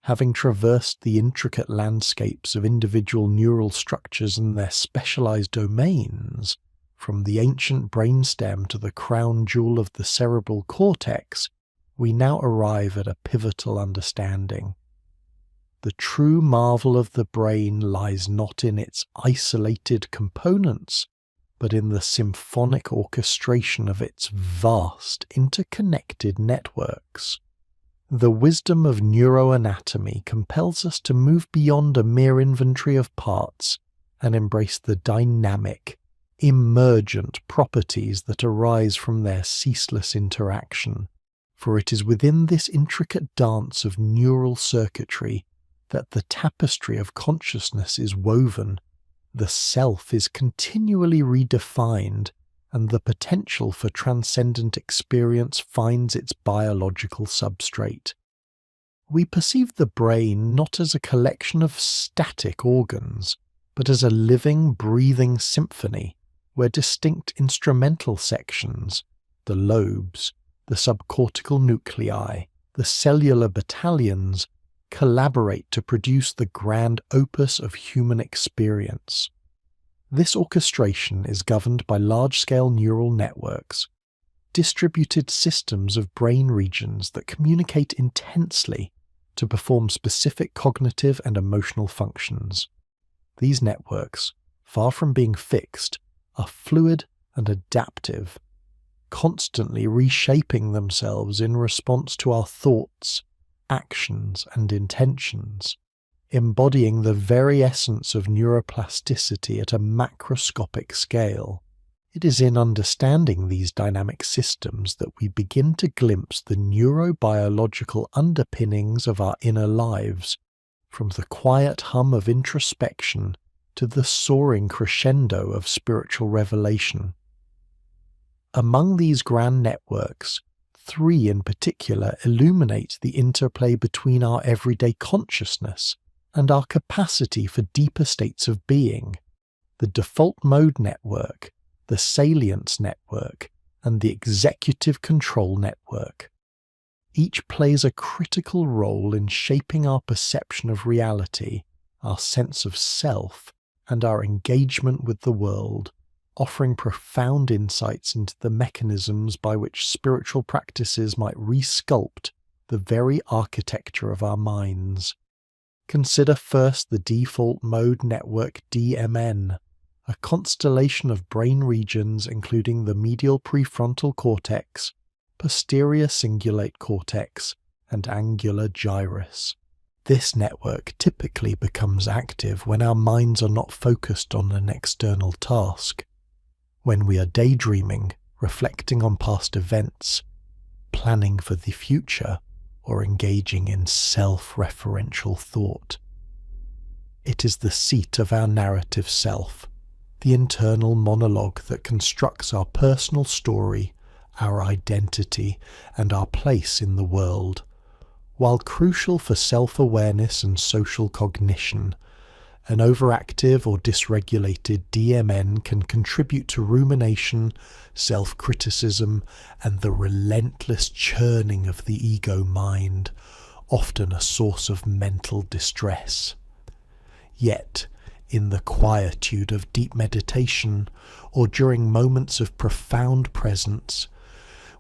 Having traversed the intricate landscapes of individual neural structures and their specialized domains, from the ancient brainstem to the crown jewel of the cerebral cortex, we now arrive at a pivotal understanding. The true marvel of the brain lies not in its isolated components, but in the symphonic orchestration of its vast, interconnected networks. The wisdom of neuroanatomy compels us to move beyond a mere inventory of parts and embrace the dynamic, emergent properties that arise from their ceaseless interaction, for it is within this intricate dance of neural circuitry that the tapestry of consciousness is woven. The self is continually redefined, and the potential for transcendent experience finds its biological substrate. We perceive the brain not as a collection of static organs, but as a living, breathing symphony, where distinct instrumental sections, the lobes, the subcortical nuclei, the cellular battalions, collaborate to produce the grand opus of human experience. This orchestration is governed by large-scale neural networks, distributed systems of brain regions that communicate intensely to perform specific cognitive and emotional functions. These networks, far from being fixed, are fluid and adaptive, constantly reshaping themselves in response to our thoughts, actions, and intentions, embodying the very essence of neuroplasticity at a macroscopic scale. It is in understanding these dynamic systems that we begin to glimpse the neurobiological underpinnings of our inner lives, from the quiet hum of introspection to the soaring crescendo of spiritual revelation. Among these grand networks, 3 in particular illuminate the interplay between our everyday consciousness and our capacity for deeper states of being: the default mode network, the salience network, and the executive control network. Each plays a critical role in shaping our perception of reality, our sense of self, and our engagement with the world, offering profound insights into the mechanisms by which spiritual practices might resculpt the very architecture of our minds. Consider first the default mode network DMN, a constellation of brain regions including the medial prefrontal cortex, posterior cingulate cortex, and angular gyrus. This network typically becomes active when our minds are not focused on an external task, when we are daydreaming, reflecting on past events, planning for the future, or engaging in self-referential thought. It is the seat of our narrative self, the internal monologue that constructs our personal story, our identity, and our place in the world. While crucial for self-awareness and social cognition, an overactive or dysregulated DMN can contribute to rumination, self-criticism, and the relentless churning of the ego mind, often a source of mental distress. Yet, in the quietude of deep meditation, or during moments of profound presence,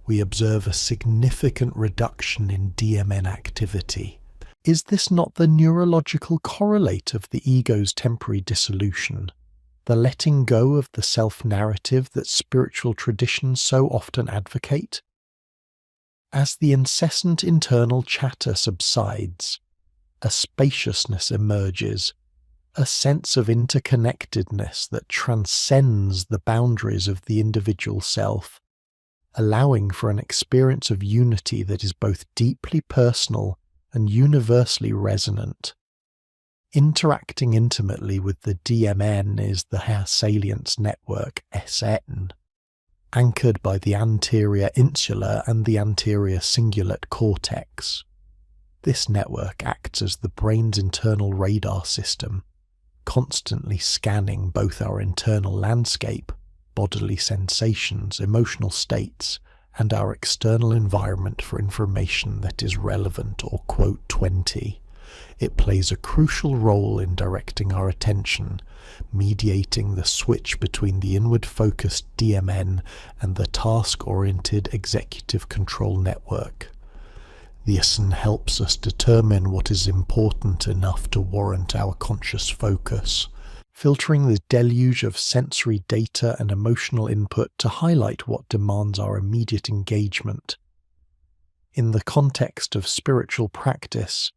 we observe a significant reduction in DMN activity. Is this not the neurological correlate of the ego's temporary dissolution, the letting go of the self-narrative that spiritual traditions so often advocate? As the incessant internal chatter subsides, a spaciousness emerges, a sense of interconnectedness that transcends the boundaries of the individual self, allowing for an experience of unity that is both deeply personal and universally resonant. Interacting intimately with the DMN is the hair salience network SN, anchored by the anterior insular and the anterior cingulate cortex. This network acts as the brain's internal radar system, constantly scanning both our internal landscape, bodily sensations, emotional states, and our external environment for information that is relevant or quote 20. It plays a crucial role in directing our attention, mediating the switch between the inward-focused DMN and the task-oriented executive control network. The SN helps us determine what is important enough to warrant our conscious focus, filtering the deluge of sensory data and emotional input to highlight what demands our immediate engagement. In the context of spiritual practice,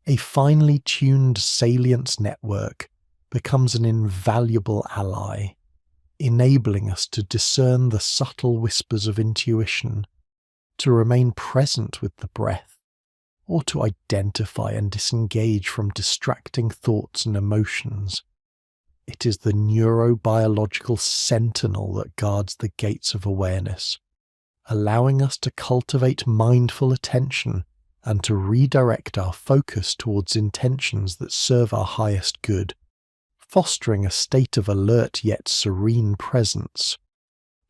a finely tuned salience network becomes an invaluable ally, enabling us to discern the subtle whispers of intuition, to remain present with the breath, or to identify and disengage from distracting thoughts and emotions. It is the neurobiological sentinel that guards the gates of awareness, allowing us to cultivate mindful attention and to redirect our focus towards intentions that serve our highest good, fostering a state of alert yet serene presence.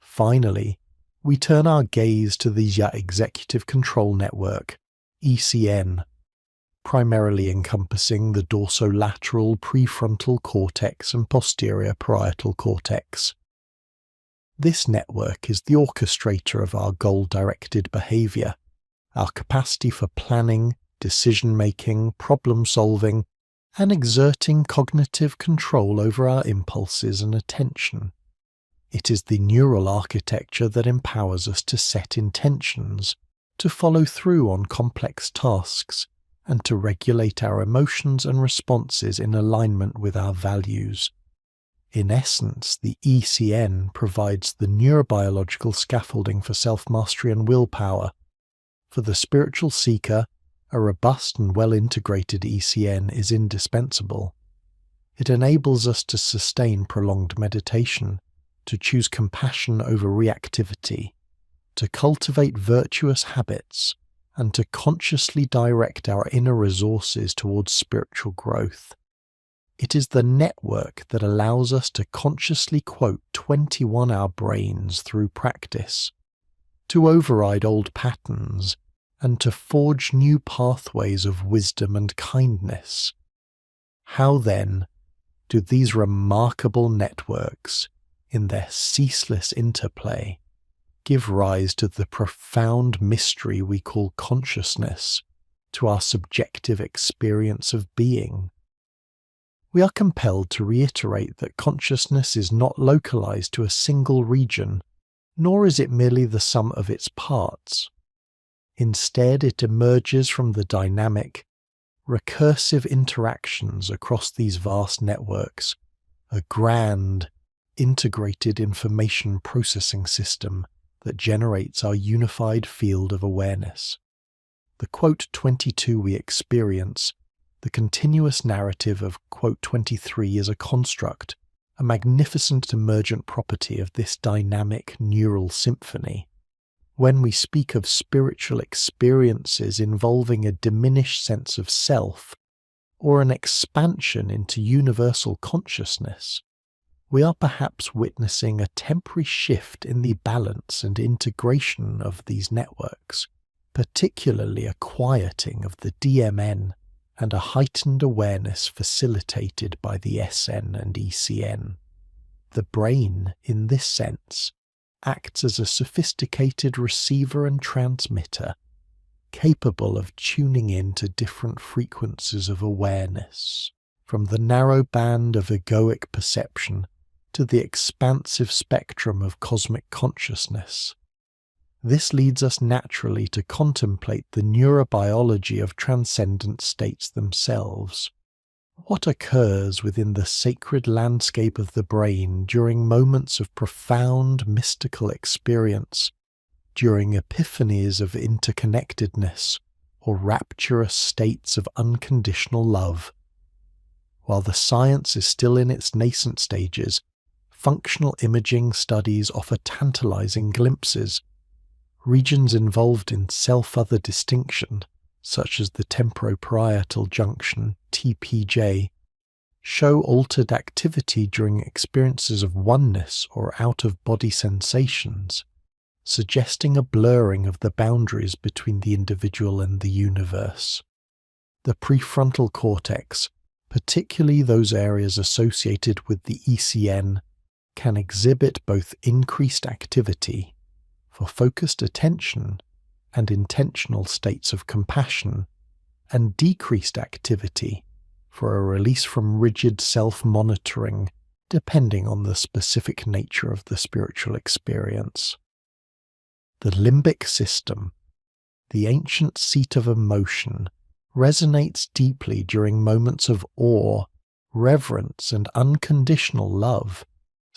Finally, we turn our gaze to the executive control network, ECN, primarily encompassing the dorsolateral prefrontal cortex and posterior parietal cortex. This network is the orchestrator of our goal-directed behavior, our capacity for planning, decision-making, problem-solving, and exerting cognitive control over our impulses and attention. It is the neural architecture that empowers us to set intentions, to follow through on complex tasks, and to regulate our emotions and responses in alignment with our values. In essence, the ECN provides the neurobiological scaffolding for self-mastery and willpower. For the spiritual seeker, a robust and well-integrated ECN is indispensable. It enables us to sustain prolonged meditation, to choose compassion over reactivity, to cultivate virtuous habits, and to consciously direct our inner resources towards spiritual growth. It is the network that allows us to consciously quote 21 our brains through practice, to override old patterns, and to forge new pathways of wisdom and kindness. How then do these remarkable networks, in their ceaseless interplay, give rise to the profound mystery we call consciousness, to our subjective experience of being? We are compelled to reiterate that consciousness is not localized to a single region, nor is it merely the sum of its parts. Instead, it emerges from the dynamic, recursive interactions across these vast networks, a grand, integrated information processing system that generates our unified field of awareness. The quote 22 we experience, the continuous narrative of quote 23, is a construct, a magnificent emergent property of this dynamic neural symphony. When we speak of spiritual experiences involving a diminished sense of self, or an expansion into universal consciousness, we are perhaps witnessing a temporary shift in the balance and integration of these networks, particularly a quieting of the DMN and a heightened awareness facilitated by the SN and ECN. The brain, in this sense, acts as a sophisticated receiver and transmitter, capable of tuning in to different frequencies of awareness, from the narrow band of egoic perception to the expansive spectrum of cosmic consciousness. This leads us naturally to contemplate the neurobiology of transcendent states themselves. What occurs within the sacred landscape of the brain during moments of profound mystical experience, during epiphanies of interconnectedness, or rapturous states of unconditional love? While the science is still in its nascent stages, functional imaging studies offer tantalizing glimpses. Regions involved in self-other distinction, such as the temporoparietal junction, TPJ, show altered activity during experiences of oneness or out-of-body sensations, suggesting a blurring of the boundaries between the individual and the universe. The prefrontal cortex, particularly those areas associated with the ECN, can exhibit both increased activity for focused attention and intentional states of compassion, and decreased activity for a release from rigid self-monitoring, depending on the specific nature of the spiritual experience. The limbic system, the ancient seat of emotion, resonates deeply during moments of awe, reverence, and unconditional love,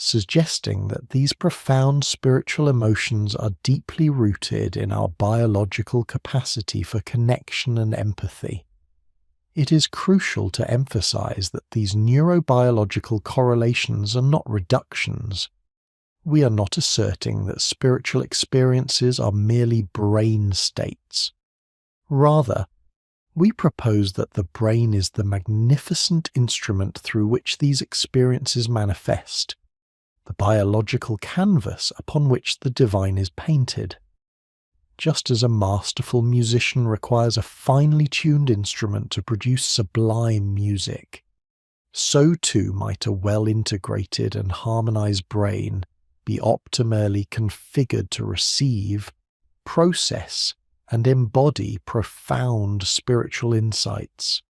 suggesting that these profound spiritual emotions are deeply rooted in our biological capacity for connection and empathy. It is crucial to emphasize that these neurobiological correlations are not reductions. We are not asserting that spiritual experiences are merely brain states. Rather, we propose that the brain is the magnificent instrument through which these experiences manifest, the biological canvas upon which the divine is painted. Just as a masterful musician requires a finely tuned instrument to produce sublime music, so too might a well-integrated and harmonized brain be optimally configured to receive, process, and embody profound spiritual insights.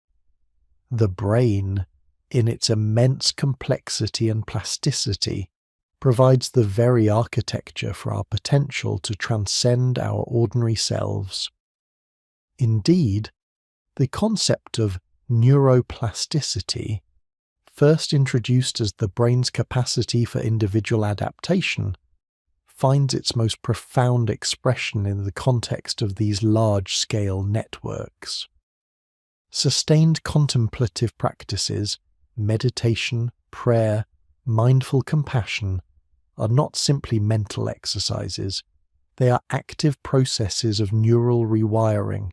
The brain, in its immense complexity and plasticity, provides the very architecture for our potential to transcend our ordinary selves. Indeed, the concept of neuroplasticity, first introduced as the brain's capacity for individual adaptation, finds its most profound expression in the context of these large-scale networks. Sustained contemplative practices, meditation, prayer, mindful compassion, are not simply mental exercises. They are active processes of neural rewiring.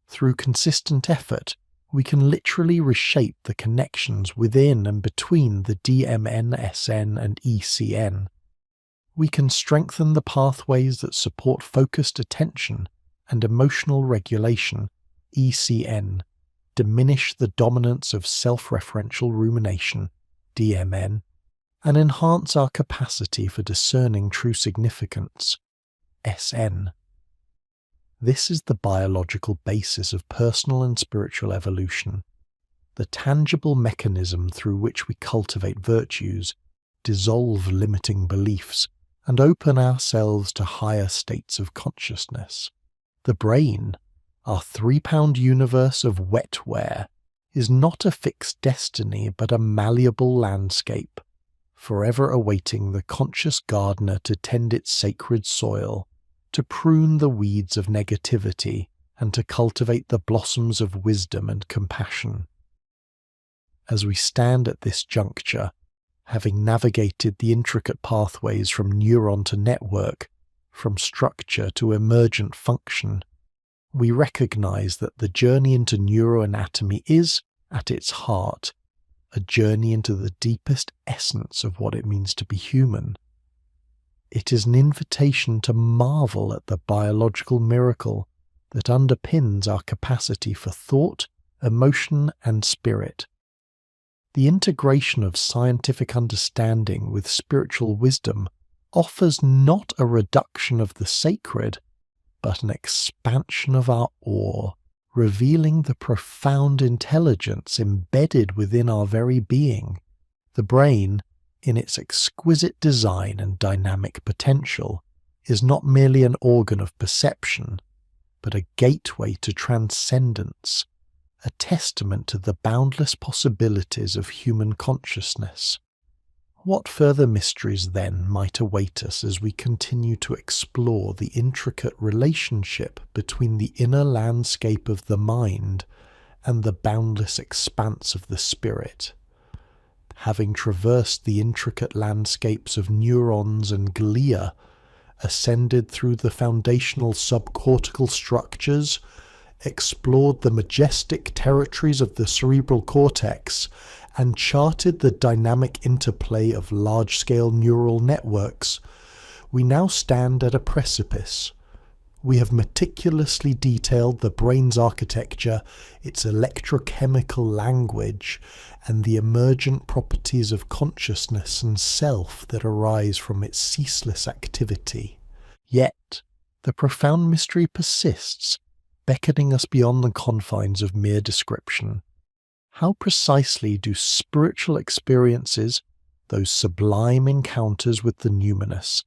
Through consistent effort, we can literally reshape the connections within and between the DMN, SN, and ECN. We can strengthen the pathways that support focused attention and emotional regulation, ECN, diminish the dominance of self-referential rumination, DMN, and enhance our capacity for discerning true significance, SN. This is the biological basis of personal and spiritual evolution, the tangible mechanism through which we cultivate virtues, dissolve limiting beliefs, and open ourselves to higher states of consciousness. The brain, our 3-pound universe of wetware, is not a fixed destiny but a malleable landscape, forever awaiting the conscious gardener to tend its sacred soil, to prune the weeds of negativity, and to cultivate the blossoms of wisdom and compassion. As we stand at this juncture, having navigated the intricate pathways from neuron to network, from structure to emergent function, we recognize that the journey into neuroanatomy is, at its heart, a journey into the deepest essence of what it means to be human. It is an invitation to marvel at the biological miracle that underpins our capacity for thought, emotion, and spirit. The integration of scientific understanding with spiritual wisdom offers not a reduction of the sacred, but an expansion of our awe, revealing the profound intelligence embedded within our very being. The brain, in its exquisite design and dynamic potential, is not merely an organ of perception, but a gateway to transcendence, a testament to the boundless possibilities of human consciousness. What further mysteries, then, might await us as we continue to explore the intricate relationship between the inner landscape of the mind and the boundless expanse of the spirit? Having traversed the intricate landscapes of neurons and glia, ascended through the foundational subcortical structures, explored the majestic territories of the cerebral cortex, and charted the dynamic interplay of large-scale neural networks, we now stand at a precipice. We have meticulously detailed the brain's architecture, its electrochemical language, and the emergent properties of consciousness and self that arise from its ceaseless activity. Yet, the profound mystery persists, beckoning us beyond the confines of mere description. How precisely do spiritual experiences, those sublime encounters with the numinous,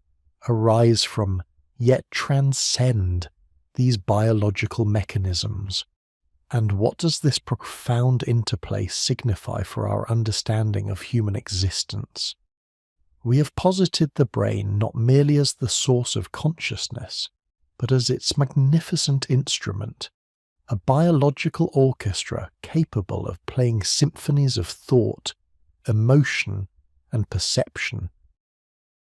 arise from, yet transcend, these biological mechanisms? And what does this profound interplay signify for our understanding of human existence? We have posited the brain not merely as the source of consciousness, but as its magnificent instrument, a biological orchestra capable of playing symphonies of thought, emotion, and perception.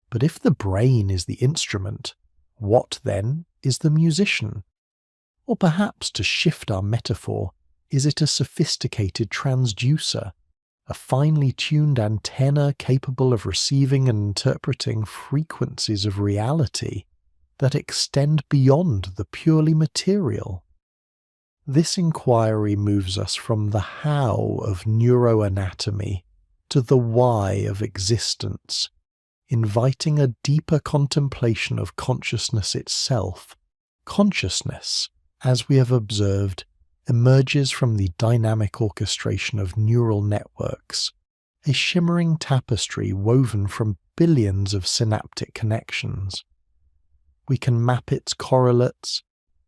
But if the brain is the instrument, what then is the musician? Or perhaps, to shift our metaphor, is it a sophisticated transducer, a finely tuned antenna capable of receiving and interpreting frequencies of reality that extend beyond the purely material? This inquiry moves us from the how of neuroanatomy to the why of existence, inviting a deeper contemplation of consciousness itself. Consciousness, as we have observed, emerges from the dynamic orchestration of neural networks, a shimmering tapestry woven from billions of synaptic connections. We can map its correlates,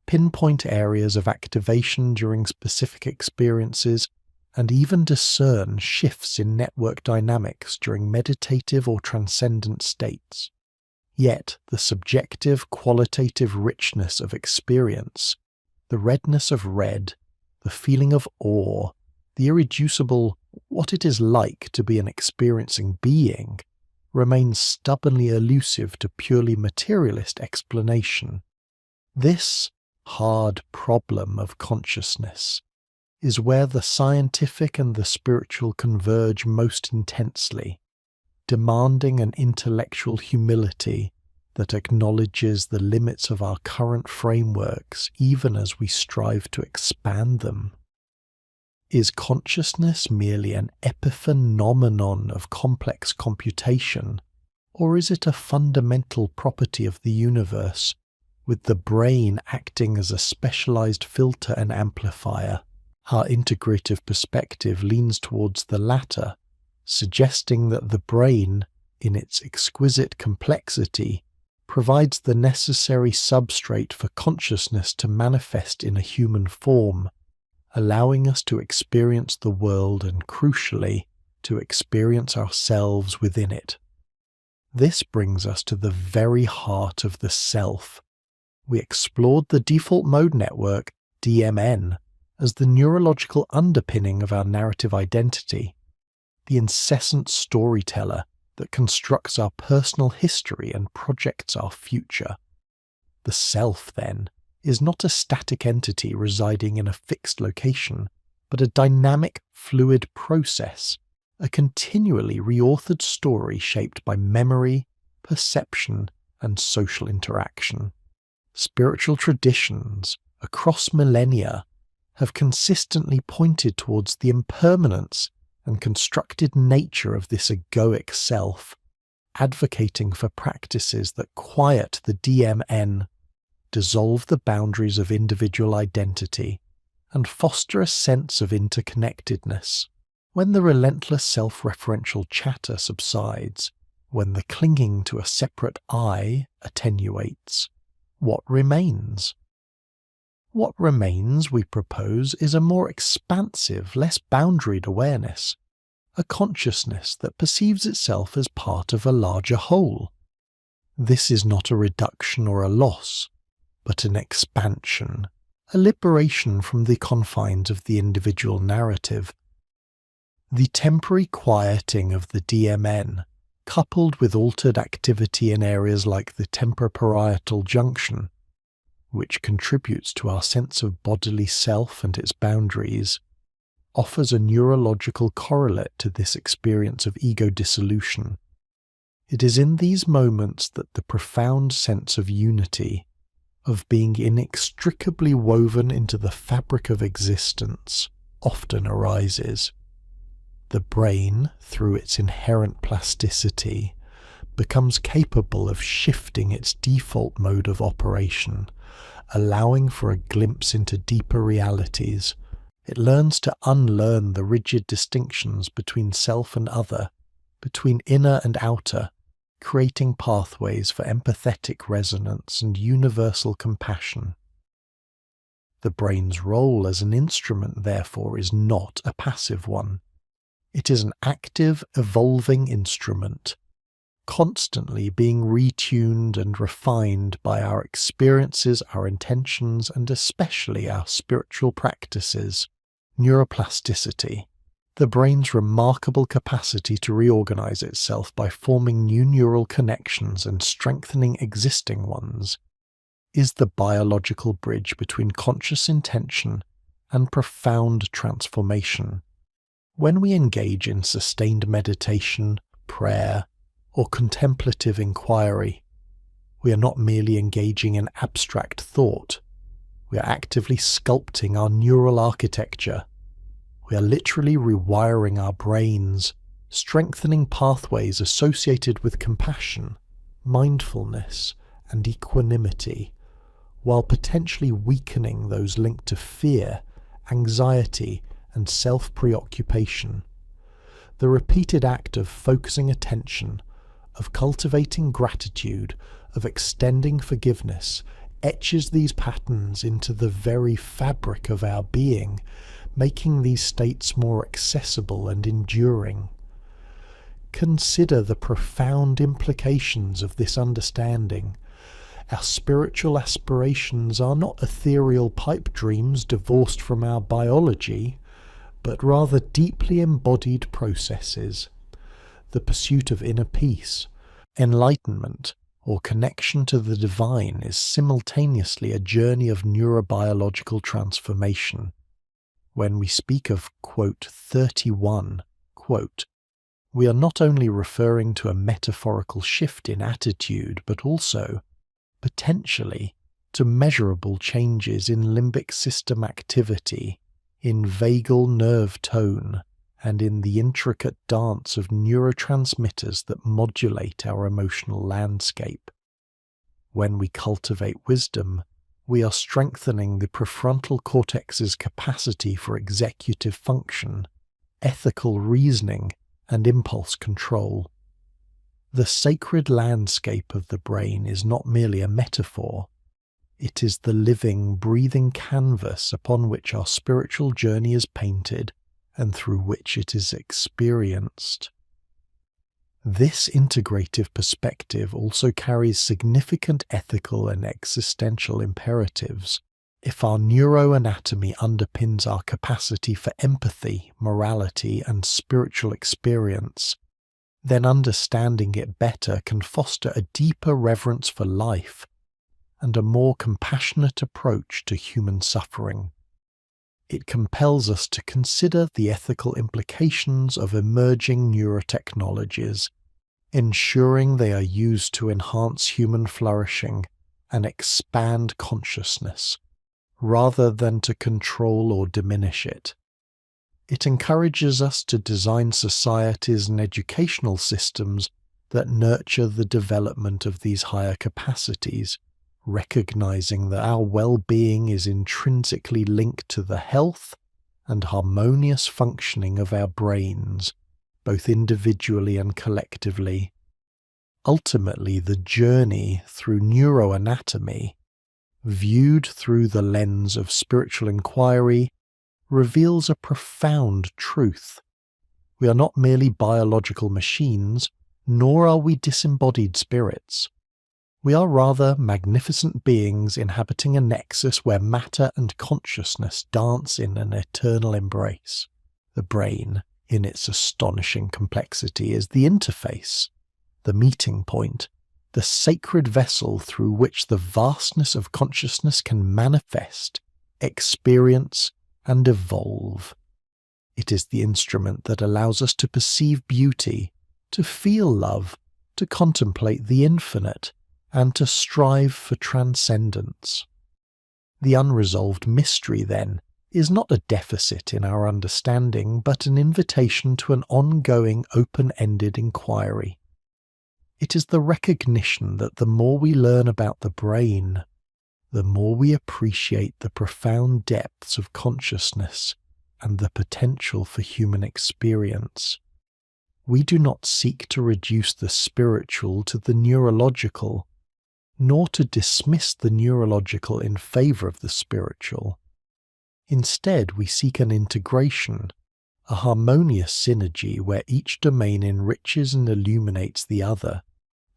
pinpoint areas of activation during specific experiences, and even discern shifts in network dynamics during meditative or transcendent states. Yet the subjective qualitative richness of experience, the redness of red, the feeling of awe, the irreducible what it is like to be an experiencing being, remains stubbornly elusive to purely materialist explanation. This hard problem of consciousness is where the scientific and the spiritual converge most intensely, demanding an intellectual humility that acknowledges the limits of our current frameworks even as we strive to expand them. Is consciousness merely an epiphenomenon of complex computation, or is it a fundamental property of the universe, with the brain acting as a specialized filter and amplifier? Our integrative perspective leans towards the latter, suggesting that the brain, in its exquisite complexity, provides the necessary substrate for consciousness to manifest in a human form, allowing us to experience the world and, crucially, to experience ourselves within it. This brings us to the very heart of the self. We explored the default mode network, DMN, as the neurological underpinning of our narrative identity, the incessant storyteller that constructs our personal history and projects our future. The self, then, is not a static entity residing in a fixed location, but a dynamic, fluid process, a continually reauthored story shaped by memory, perception, and social interaction. Spiritual traditions, across millennia, have consistently pointed towards the impermanence and constructed nature of this egoic self, advocating for practices that quiet the DMN, dissolve the boundaries of individual identity, and foster a sense of interconnectedness. When the relentless self-referential chatter subsides, when the clinging to a separate I attenuates, what remains? What remains, we propose, is a more expansive, less boundaried awareness, a consciousness that perceives itself as part of a larger whole. This is not a reduction or a loss, but an expansion, a liberation from the confines of the individual narrative. The temporary quieting of the DMN, coupled with altered activity in areas like the temporoparietal junction, which contributes to our sense of bodily self and its boundaries, offers a neurological correlate to this experience of ego dissolution. It is in these moments that the profound sense of unity, of being inextricably woven into the fabric of existence, often arises. The brain, through its inherent plasticity, becomes capable of shifting its default mode of operation, allowing for a glimpse into deeper realities. It learns to unlearn the rigid distinctions between self and other, between inner and outer, creating pathways for empathetic resonance and universal compassion. The brain's role as an instrument, therefore, is not a passive one. It is an active, evolving instrument, constantly being retuned and refined by our experiences, our intentions, and especially our spiritual practices. Neuroplasticity, the brain's remarkable capacity to reorganize itself by forming new neural connections and strengthening existing ones, is the biological bridge between conscious intention and profound transformation. When we engage in sustained meditation, prayer, or contemplative inquiry, we are not merely engaging in abstract thought. We are actively sculpting our neural architecture. We are literally rewiring our brains, strengthening pathways associated with compassion, mindfulness, and equanimity, while potentially weakening those linked to fear, anxiety, and self-preoccupation. The repeated act of focusing attention, of cultivating gratitude, of extending forgiveness, etches these patterns into the very fabric of our being, making these states more accessible and enduring. Consider the profound implications of this understanding. Our spiritual aspirations are not ethereal pipe dreams divorced from our biology, but rather deeply embodied processes. The pursuit of inner peace, enlightenment, or connection to the divine is simultaneously a journey of neurobiological transformation. When we speak of, quote, 31, quote, we are not only referring to a metaphorical shift in attitude, but also, potentially, to measurable changes in limbic system activity, in vagal nerve tone, and in the intricate dance of neurotransmitters that modulate our emotional landscape. When we cultivate wisdom, we are strengthening the prefrontal cortex's capacity for executive function, ethical reasoning, and impulse control. The sacred landscape of the brain is not merely a metaphor. It is the living, breathing canvas upon which our spiritual journey is painted and through which it is experienced. This integrative perspective also carries significant ethical and existential imperatives. If our neuroanatomy underpins our capacity for empathy, morality, and spiritual experience, then understanding it better can foster a deeper reverence for life, and a more compassionate approach to human suffering. It compels us to consider the ethical implications of emerging neurotechnologies, ensuring they are used to enhance human flourishing and expand consciousness, rather than to control or diminish it. It encourages us to design societies and educational systems that nurture the development of these higher capacities, recognizing that our well-being is intrinsically linked to the health and harmonious functioning of our brains, both individually and collectively. Ultimately, the journey through neuroanatomy, viewed through the lens of spiritual inquiry, reveals a profound truth. We are not merely biological machines, nor are we disembodied spirits. We are rather magnificent beings inhabiting a nexus where matter and consciousness dance in an eternal embrace. The brain, in its astonishing complexity, is the interface, the meeting point, the sacred vessel through which the vastness of consciousness can manifest, experience, and evolve. It is the instrument that allows us to perceive beauty, to feel love, to contemplate the infinite, and to strive for transcendence. The unresolved mystery, then, is not a deficit in our understanding, but an invitation to an ongoing open-ended inquiry. It is the recognition that the more we learn about the brain, the more we appreciate the profound depths of consciousness and the potential for human experience. We do not seek to reduce the spiritual to the neurological, nor to dismiss the neurological in favor of the spiritual. Instead, we seek an integration, a harmonious synergy where each domain enriches and illuminates the other.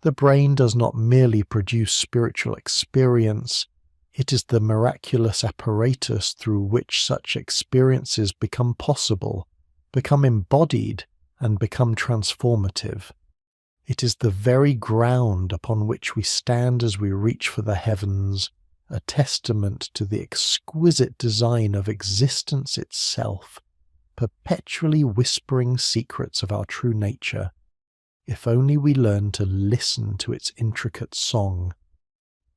The brain does not merely produce spiritual experience, it is the miraculous apparatus through which such experiences become possible, become embodied, and become transformative. It is the very ground upon which we stand as we reach for the heavens, a testament to the exquisite design of existence itself, perpetually whispering secrets of our true nature, if only we learn to listen to its intricate song.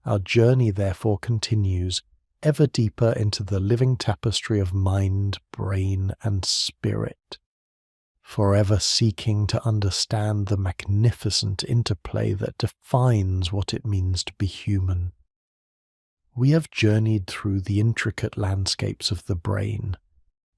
Our journey therefore continues, ever deeper into the living tapestry of mind, brain, and spirit, forever seeking to understand the magnificent interplay that defines what it means to be human. We have journeyed through the intricate landscapes of the brain,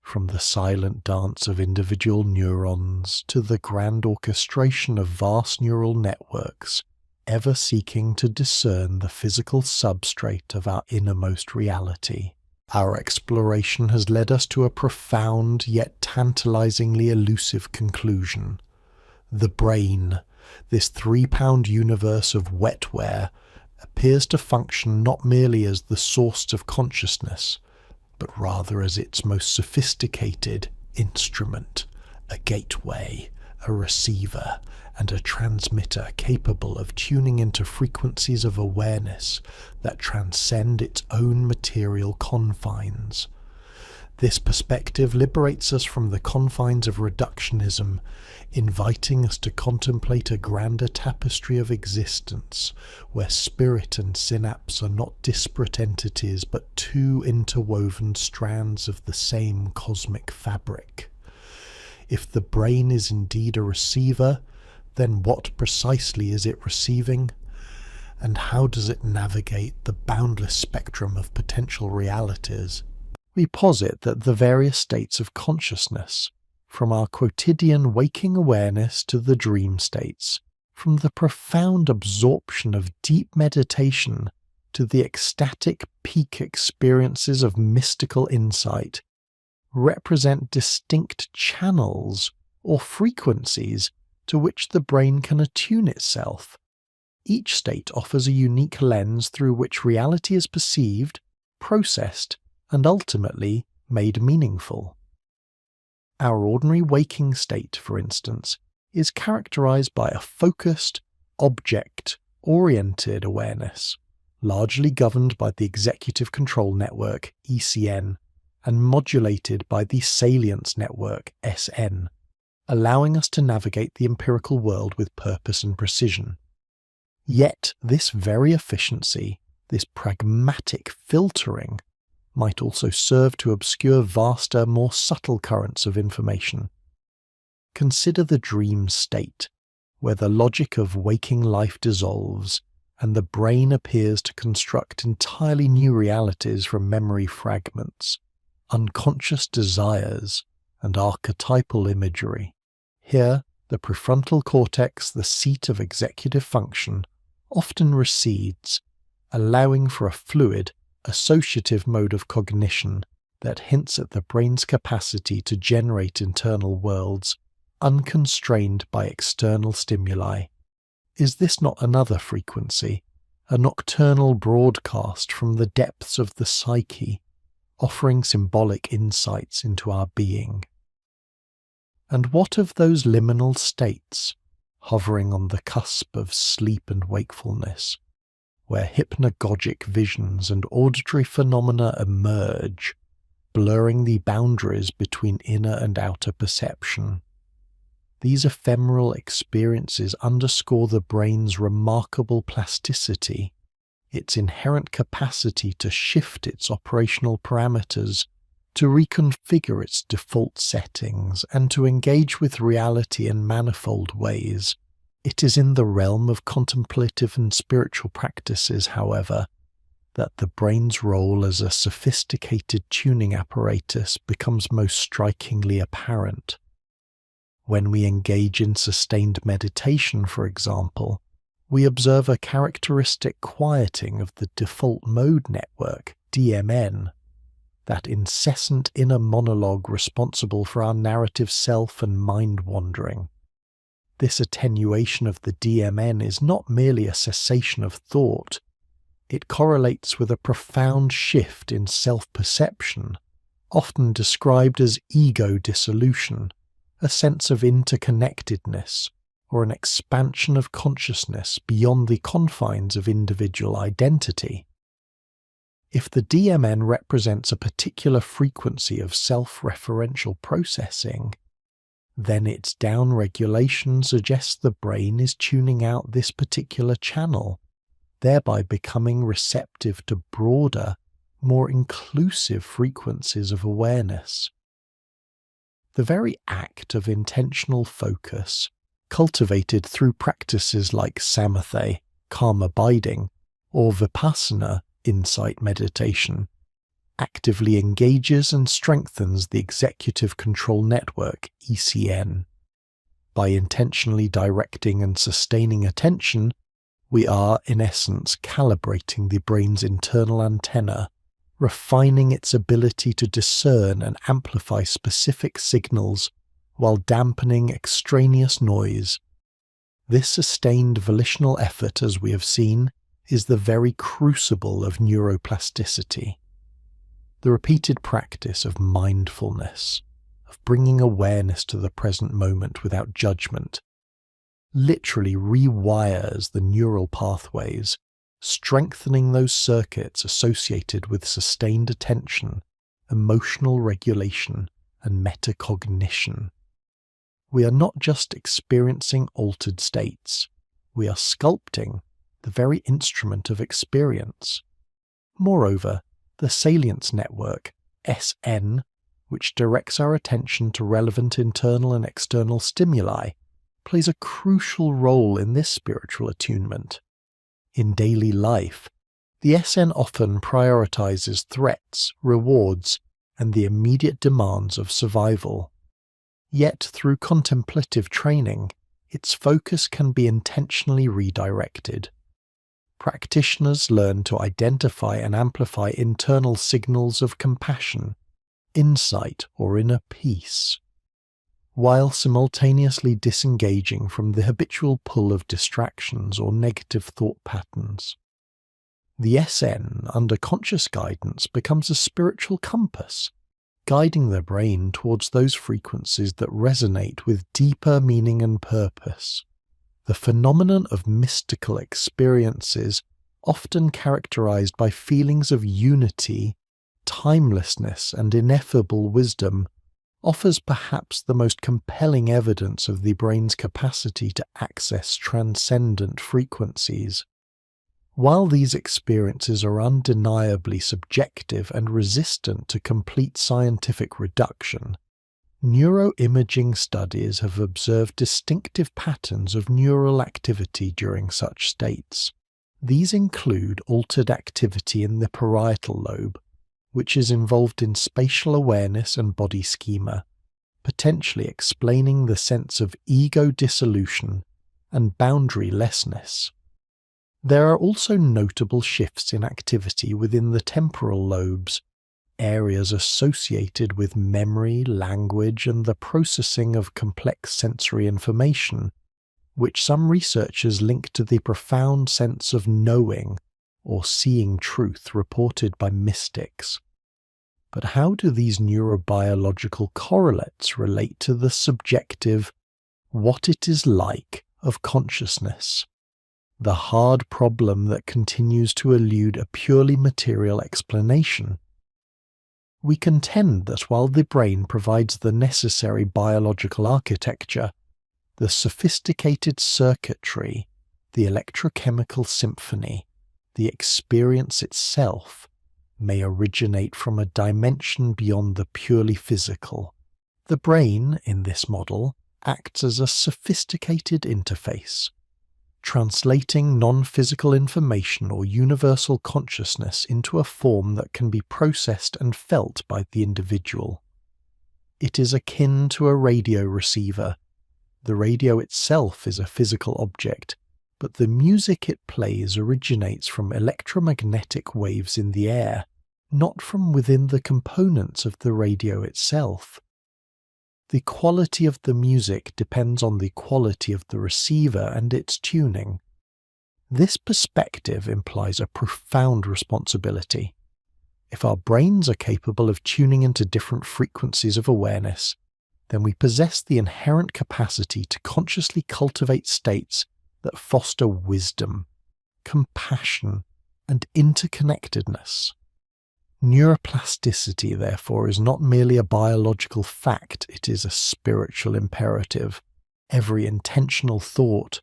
from the silent dance of individual neurons to the grand orchestration of vast neural networks, ever seeking to discern the physical substrate of our innermost reality. Our exploration has led us to a profound yet tantalizingly elusive conclusion. The brain, this 3-pound universe of wetware, appears to function not merely as the source of consciousness, but rather as its most sophisticated instrument, a gateway, a receiver, and a transmitter capable of tuning into frequencies of awareness that transcend its own material confines. This perspective liberates us from the confines of reductionism, inviting us to contemplate a grander tapestry of existence, where spirit and synapse are not disparate entities but two interwoven strands of the same cosmic fabric. If the brain is indeed a receiver, then what precisely is it receiving? And how does it navigate the boundless spectrum of potential realities? We posit that the various states of consciousness, from our quotidian waking awareness to the dream states, from the profound absorption of deep meditation to the ecstatic peak experiences of mystical insight, represent distinct channels or frequencies to which the brain can attune itself. Each state offers a unique lens through which reality is perceived, processed, and ultimately made meaningful. Our ordinary waking state, for instance, is characterized by a focused, object-oriented awareness, largely governed by the executive control network ECN and modulated by the salience network SN, allowing us to navigate the empirical world with purpose and precision. Yet this very efficiency, this pragmatic filtering, might also serve to obscure vaster, more subtle currents of information. Consider the dream state, where the logic of waking life dissolves and the brain appears to construct entirely new realities from memory fragments, unconscious desires, and archetypal imagery. Here, the prefrontal cortex, the seat of executive function, often recedes, allowing for a fluid, associative mode of cognition that hints at the brain's capacity to generate internal worlds, unconstrained by external stimuli. Is this not another frequency, a nocturnal broadcast from the depths of the psyche, offering symbolic insights into our being? And what of those liminal states, hovering on the cusp of sleep and wakefulness, where hypnagogic visions and auditory phenomena emerge, blurring the boundaries between inner and outer perception? These ephemeral experiences underscore the brain's remarkable plasticity, its inherent capacity to shift its operational parameters, to reconfigure its default settings, and to engage with reality in manifold ways. It is in the realm of contemplative and spiritual practices, however, that the brain's role as a sophisticated tuning apparatus becomes most strikingly apparent. When we engage in sustained meditation, for example, we observe a characteristic quieting of the default mode network, DMN, that incessant inner monologue responsible for our narrative self and mind wandering. This attenuation of the DMN is not merely a cessation of thought, it correlates with a profound shift in self-perception, often described as ego dissolution, a sense of interconnectedness, or an expansion of consciousness beyond the confines of individual identity. If the DMN represents a particular frequency of self-referential processing, then its downregulation suggests the brain is tuning out this particular channel, thereby becoming receptive to broader, more inclusive frequencies of awareness. The very act of intentional focus, cultivated through practices like samatha, calm abiding, or vipassana, insight meditation, actively engages and strengthens the executive control network, ECN. By intentionally directing and sustaining attention, we are, in essence, calibrating the brain's internal antenna, refining its ability to discern and amplify specific signals while dampening extraneous noise. This sustained volitional effort, as we have seen, is the very crucible of neuroplasticity. The repeated practice of mindfulness, of bringing awareness to the present moment without judgment, literally rewires the neural pathways, strengthening those circuits associated with sustained attention, emotional regulation, and metacognition. We are not just experiencing altered states, we are sculpting the very instrument of experience. Moreover, the salience network, SN, which directs our attention to relevant internal and external stimuli, plays a crucial role in this spiritual attunement. In daily life, the SN often prioritizes threats, rewards, and the immediate demands of survival. Yet through contemplative training, its focus can be intentionally redirected. Practitioners learn to identify and amplify internal signals of compassion, insight, or inner peace, while simultaneously disengaging from the habitual pull of distractions or negative thought patterns. The SN, under conscious guidance, becomes a spiritual compass, guiding the brain towards those frequencies that resonate with deeper meaning and purpose. The phenomenon of mystical experiences often characterized by feelings of unity, timelessness, and ineffable wisdom, offers perhaps the most compelling evidence of the brain's capacity to access transcendent frequencies. While these experiences are undeniably subjective and resistant to complete scientific reduction, neuroimaging studies have observed distinctive patterns of neural activity during such states. These include altered activity in the parietal lobe, which is involved in spatial awareness and body schema, potentially explaining the sense of ego dissolution and boundarylessness. There are also notable shifts in activity within the temporal lobes, areas associated with memory, language, and the processing of complex sensory information, which some researchers link to the profound sense of knowing or seeing truth reported by mystics. But how do these neurobiological correlates relate to the subjective what it is like of consciousness? The hard problem that continues to elude a purely material explanation. We contend that while the brain provides the necessary biological architecture, the sophisticated circuitry, the electrochemical symphony, the experience itself, may originate from a dimension beyond the purely physical. The brain, in this model, acts as a sophisticated interface, translating non-physical information or universal consciousness into a form that can be processed and felt by the individual. It is akin to a radio receiver. The radio itself is a physical object, but the music it plays originates from electromagnetic waves in the air, not from within the components of the radio itself. The quality of the music depends on the quality of the receiver and its tuning. This perspective implies a profound responsibility. If our brains are capable of tuning into different frequencies of awareness, then we possess the inherent capacity to consciously cultivate states that foster wisdom, compassion, and interconnectedness. Neuroplasticity, therefore, is not merely a biological fact, it is a spiritual imperative. Every intentional thought,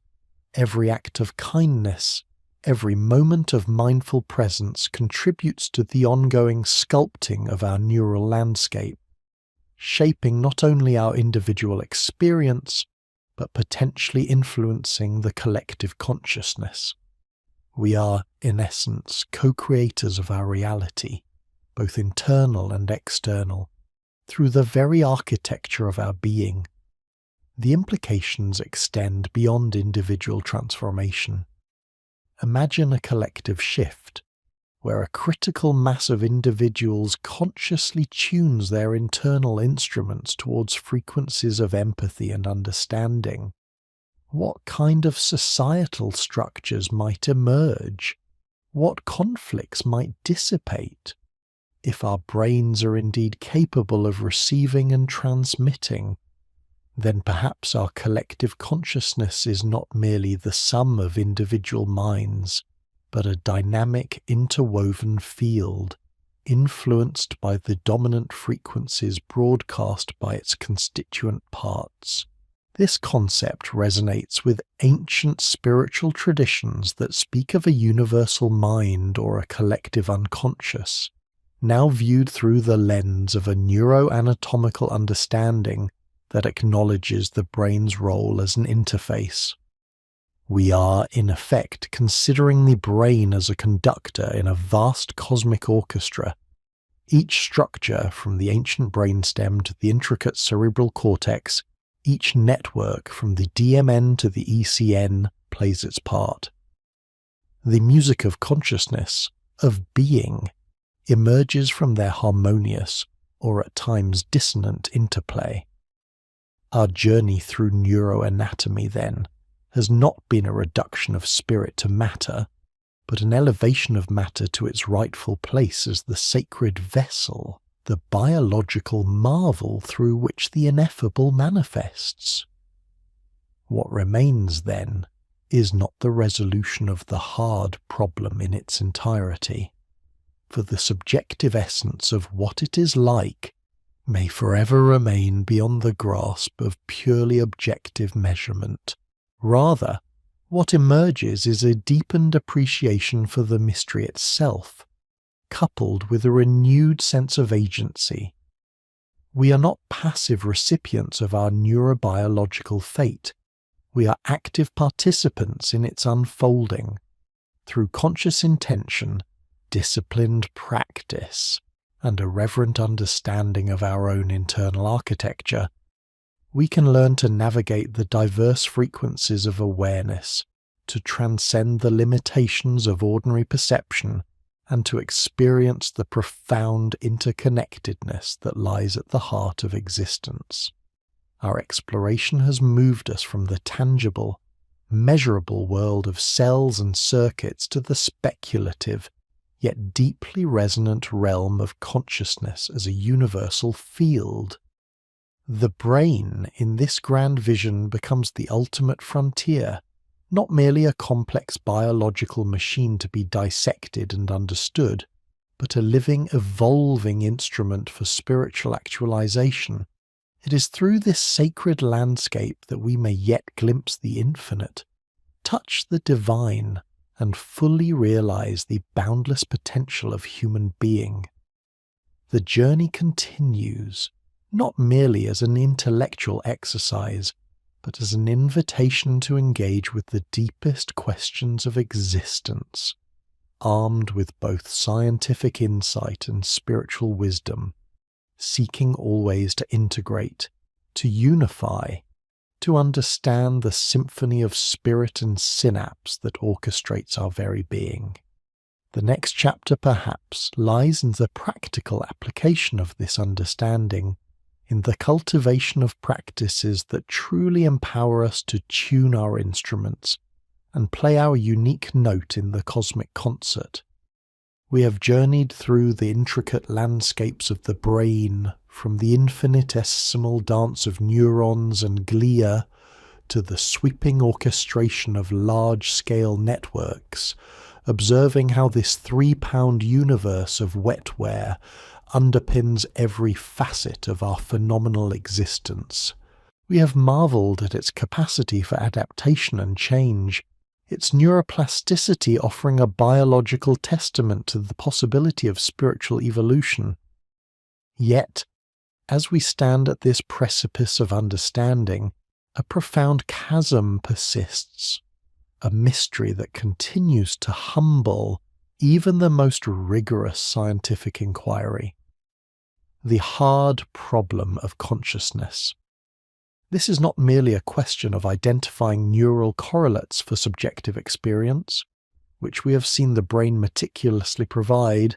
every act of kindness, every moment of mindful presence contributes to the ongoing sculpting of our neural landscape, shaping not only our individual experience, but potentially influencing the collective consciousness. We are, in essence, co-creators of our reality, both internal and external, through the very architecture of our being. The implications extend beyond individual transformation. Imagine a collective shift, where a critical mass of individuals consciously tunes their internal instruments towards frequencies of empathy and understanding. What kind of societal structures might emerge? What conflicts might dissipate? If our brains are indeed capable of receiving and transmitting, then perhaps our collective consciousness is not merely the sum of individual minds, but a dynamic interwoven field, influenced by the dominant frequencies broadcast by its constituent parts. This concept resonates with ancient spiritual traditions that speak of a universal mind or a collective unconscious, now viewed through the lens of a neuroanatomical understanding that acknowledges the brain's role as an interface. We are, in effect, considering the brain as a conductor in a vast cosmic orchestra. Each structure, from the ancient brainstem to the intricate cerebral cortex, each network, from the DMN to the ECN, plays its part. The music of consciousness, of being, emerges from their harmonious, or at times dissonant, interplay. Our journey through neuroanatomy, then, has not been a reduction of spirit to matter, but an elevation of matter to its rightful place as the sacred vessel, the biological marvel through which the ineffable manifests. What remains, then, is not the resolution of the hard problem in its entirety, for the subjective essence of what it is like may forever remain beyond the grasp of purely objective measurement. Rather, what emerges is a deepened appreciation for the mystery itself, coupled with a renewed sense of agency. We are not passive recipients of our neurobiological fate. We are active participants in its unfolding. Through conscious intention, disciplined practice, and a reverent understanding of our own internal architecture, we can learn to navigate the diverse frequencies of awareness, to transcend the limitations of ordinary perception, and to experience the profound interconnectedness that lies at the heart of existence. Our exploration has moved us from the tangible, measurable world of cells and circuits to the speculative, yet deeply resonant realm of consciousness as a universal field. The brain, in this grand vision, becomes the ultimate frontier, not merely a complex biological machine to be dissected and understood, but a living, evolving instrument for spiritual actualization. It is through this sacred landscape that we may yet glimpse the infinite, touch the divine, and fully realize the boundless potential of human being. The journey continues, not merely as an intellectual exercise, but as an invitation to engage with the deepest questions of existence, armed with both scientific insight and spiritual wisdom, seeking always to integrate, to unify, to understand the symphony of spirit and synapse that orchestrates our very being. The next chapter, perhaps, lies in the practical application of this understanding, in the cultivation of practices that truly empower us to tune our instruments and play our unique note in the cosmic concert. We have journeyed through the intricate landscapes of the brain, from the infinitesimal dance of neurons and glia to the sweeping orchestration of large-scale networks, observing how this 3-pound universe of wetware underpins every facet of our phenomenal existence. We have marvelled at its capacity for adaptation and change, its neuroplasticity offering a biological testament to the possibility of spiritual evolution. Yet, as we stand at this precipice of understanding, a profound chasm persists, a mystery that continues to humble even the most rigorous scientific inquiry. The hard problem of consciousness. This is not merely a question of identifying neural correlates for subjective experience, which we have seen the brain meticulously provide,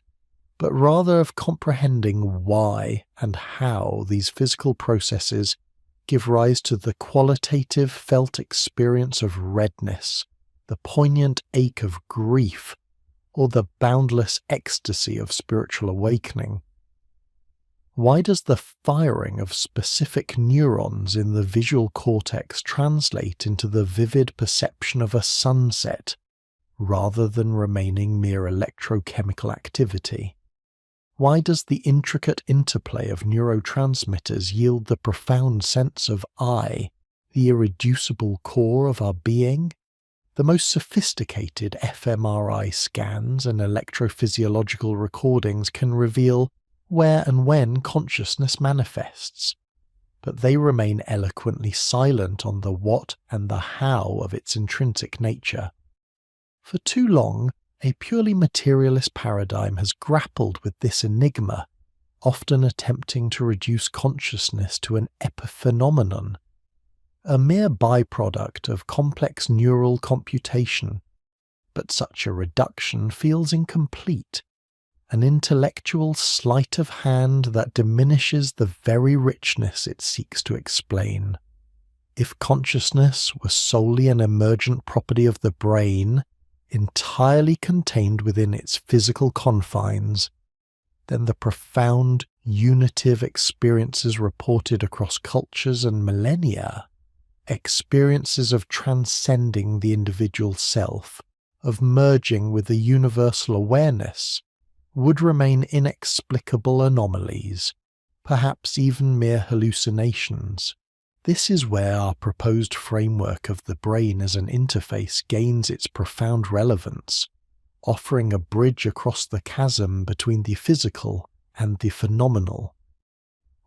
but rather of comprehending why and how these physical processes give rise to the qualitative felt experience of redness, the poignant ache of grief, or the boundless ecstasy of spiritual awakening. Why does the firing of specific neurons in the visual cortex translate into the vivid perception of a sunset, rather than remaining mere electrochemical activity? Why does the intricate interplay of neurotransmitters yield the profound sense of I, the irreducible core of our being? The most sophisticated fMRI scans and electrophysiological recordings can reveal where and when consciousness manifests, but they remain eloquently silent on the what and the how of its intrinsic nature. For too long, a purely materialist paradigm has grappled with this enigma, often attempting to reduce consciousness to an epiphenomenon, a mere byproduct of complex neural computation. But such a reduction feels incomplete, an intellectual sleight of hand that diminishes the very richness it seeks to explain. If consciousness were solely an emergent property of the brain, entirely contained within its physical confines, then the profound, unitive experiences reported across cultures and millennia experiences of transcending the individual self, of merging with a universal awareness, would remain inexplicable anomalies, perhaps even mere hallucinations. This is where our proposed framework of the brain as an interface gains its profound relevance, offering a bridge across the chasm between the physical and the phenomenal.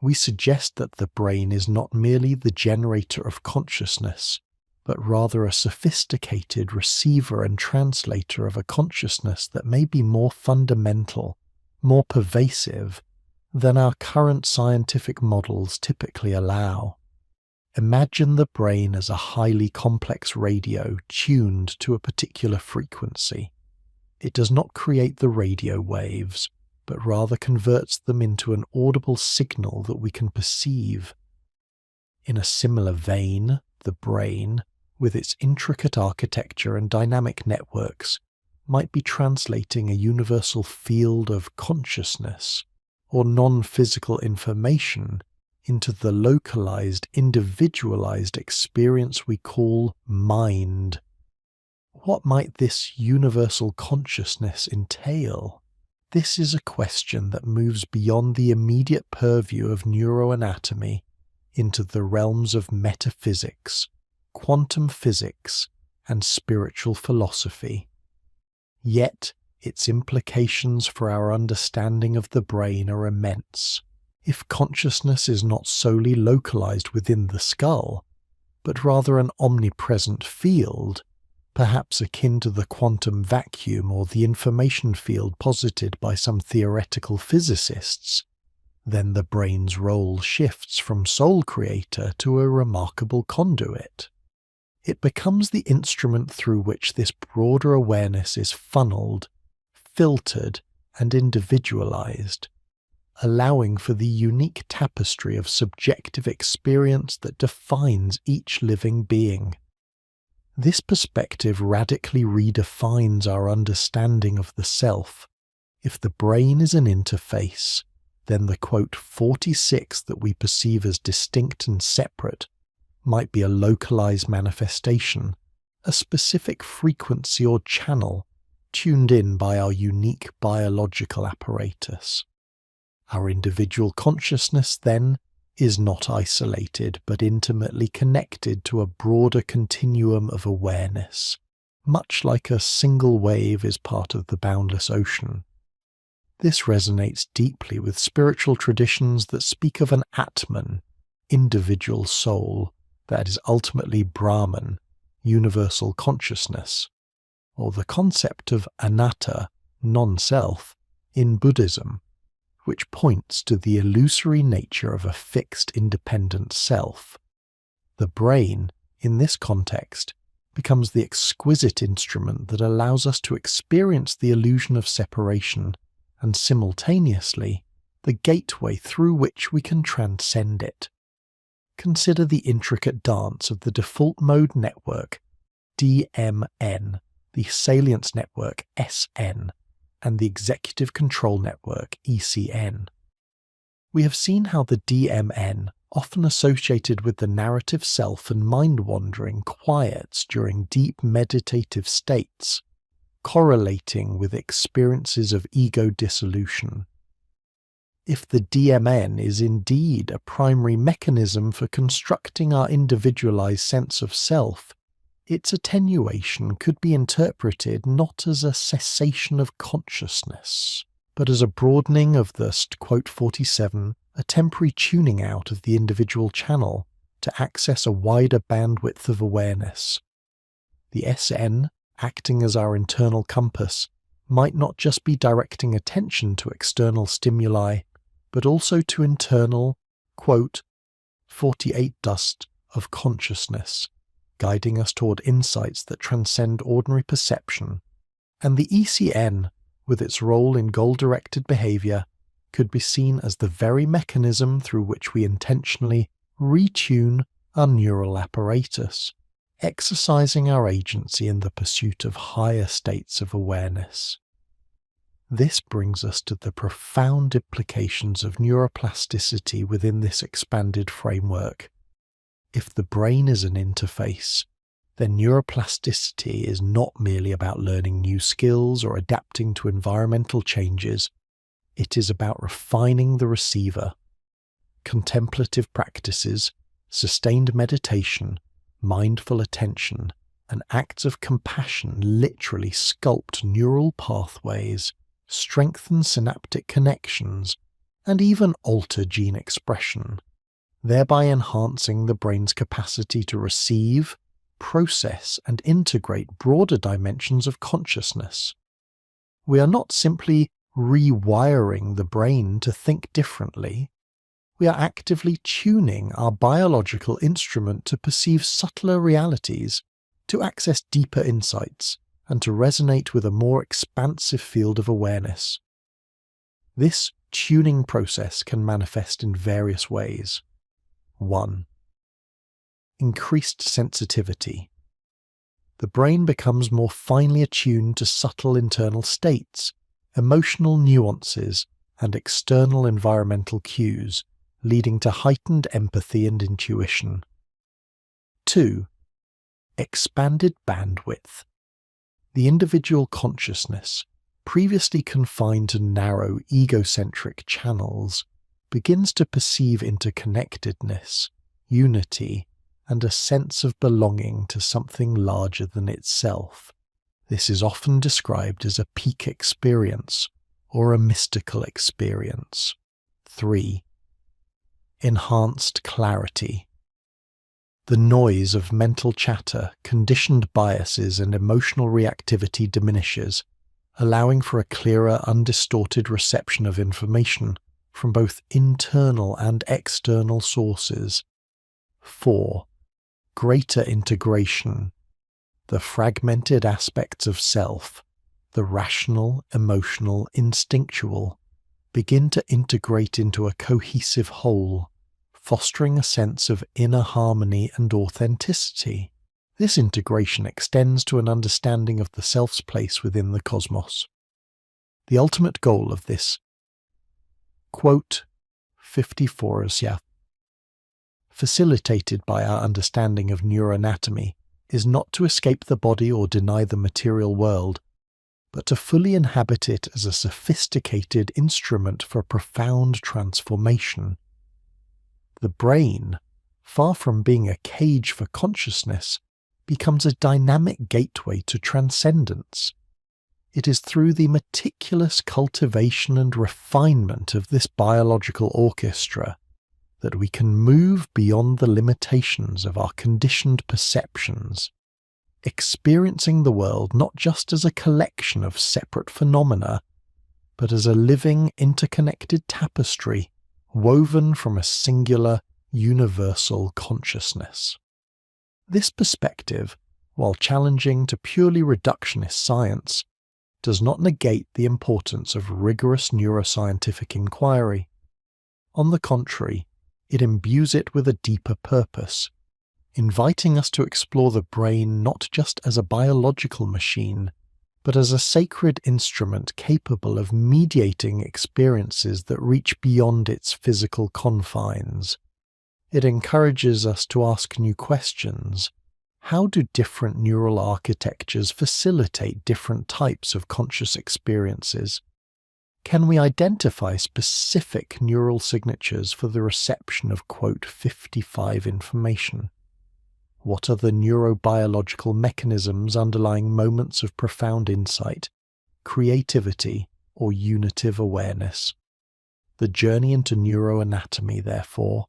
We suggest that the brain is not merely the generator of consciousness, but rather a sophisticated receiver and translator of a consciousness that may be more fundamental, more pervasive, than our current scientific models typically allow. Imagine the brain as a highly complex radio tuned to a particular frequency. It does not create the radio waves, but rather converts them into an audible signal that we can perceive. In a similar vein, the brain, with its intricate architecture and dynamic networks, might be translating a universal field of consciousness or non-physical information into the localized, individualized experience we call mind. What might this universal consciousness entail? This is a question that moves beyond the immediate purview of neuroanatomy into the realms of metaphysics, quantum physics, and spiritual philosophy. Yet, its implications for our understanding of the brain are immense. If consciousness is not solely localized within the skull, but rather an omnipresent field, perhaps akin to the quantum vacuum or the information field posited by some theoretical physicists, then the brain's role shifts from sole creator to a remarkable conduit. It becomes the instrument through which this broader awareness is funneled, filtered, and individualized, allowing for the unique tapestry of subjective experience that defines each living being. This perspective radically redefines our understanding of the self. If the brain is an interface, then the quote 46 that we perceive as distinct and separate might be a localized manifestation, a specific frequency or channel tuned in by our unique biological apparatus. Our individual consciousness, then, is not isolated but intimately connected to a broader continuum of awareness, much like a single wave is part of the boundless ocean. This resonates deeply with spiritual traditions that speak of an Atman, individual soul, that is ultimately Brahman, universal consciousness, or the concept of anatta, non-self, in Buddhism, which points to the illusory nature of a fixed independent self. The brain, in this context, becomes the exquisite instrument that allows us to experience the illusion of separation and simultaneously the gateway through which we can transcend it. Consider the intricate dance of the default mode network DMN, the salience network SN, and the executive control network ECN. We have seen how the DMN, often associated with the narrative self and mind-wandering, quiets during deep meditative states, correlating with experiences of ego dissolution. If the DMN is indeed a primary mechanism for constructing our individualized sense of self, its attenuation could be interpreted not as a cessation of consciousness, but as a broadening of the quote 47, a temporary tuning out of the individual channel to access a wider bandwidth of awareness. The SN, acting as our internal compass, might not just be directing attention to external stimuli, but also to internal, quote, 48 dust of consciousness, guiding us toward insights that transcend ordinary perception. And the ECN, with its role in goal-directed behavior, could be seen as the very mechanism through which we intentionally retune our neural apparatus, exercising our agency in the pursuit of higher states of awareness. This brings us to the profound implications of neuroplasticity within this expanded framework. If the brain is an interface, then neuroplasticity is not merely about learning new skills or adapting to environmental changes. It is about refining the receiver. Contemplative practices, sustained meditation, mindful attention, and acts of compassion literally sculpt neural pathways, strengthen synaptic connections, and even alter gene expression, thereby enhancing the brain's capacity to receive, process, and integrate broader dimensions of consciousness. We are not simply rewiring the brain to think differently. We are actively tuning our biological instrument to perceive subtler realities, to access deeper insights, and to resonate with a more expansive field of awareness. This tuning process can manifest in various ways. 1. Increased sensitivity. The brain becomes more finely attuned to subtle internal states, emotional nuances, and external environmental cues, leading to heightened empathy and intuition. 2. Expanded bandwidth. The individual consciousness, previously confined to narrow egocentric channels, begins to perceive interconnectedness, unity, and a sense of belonging to something larger than itself. This is often described as a peak experience or a mystical experience. 3. Enhanced clarity. The noise of mental chatter, conditioned biases, and emotional reactivity diminishes, allowing for a clearer, undistorted reception of information from both internal and external sources. 4. Greater integration. The fragmented aspects of self, the rational, emotional, instinctual, begin to integrate into a cohesive whole, fostering a sense of inner harmony and authenticity. This integration extends to an understanding of the self's place within the cosmos. The ultimate goal of this, quote, 54 facilitated by our understanding of neuroanatomy, is not to escape the body or deny the material world, but to fully inhabit it as a sophisticated instrument for profound transformation. The brain, far from being a cage for consciousness, becomes a dynamic gateway to transcendence. It is through the meticulous cultivation and refinement of this biological orchestra that we can move beyond the limitations of our conditioned perceptions, experiencing the world not just as a collection of separate phenomena, but as a living, interconnected tapestry woven from a singular, universal consciousness. This perspective, while challenging to purely reductionist science, does not negate the importance of rigorous neuroscientific inquiry. On the contrary, it imbues it with a deeper purpose, inviting us to explore the brain not just as a biological machine, but as a sacred instrument capable of mediating experiences that reach beyond its physical confines. It encourages us to ask new questions. How do different neural architectures facilitate different types of conscious experiences? Can we identify specific neural signatures for the reception of, quote, 55 information? What are the neurobiological mechanisms underlying moments of profound insight, creativity, or unitive awareness? The journey into neuroanatomy, therefore,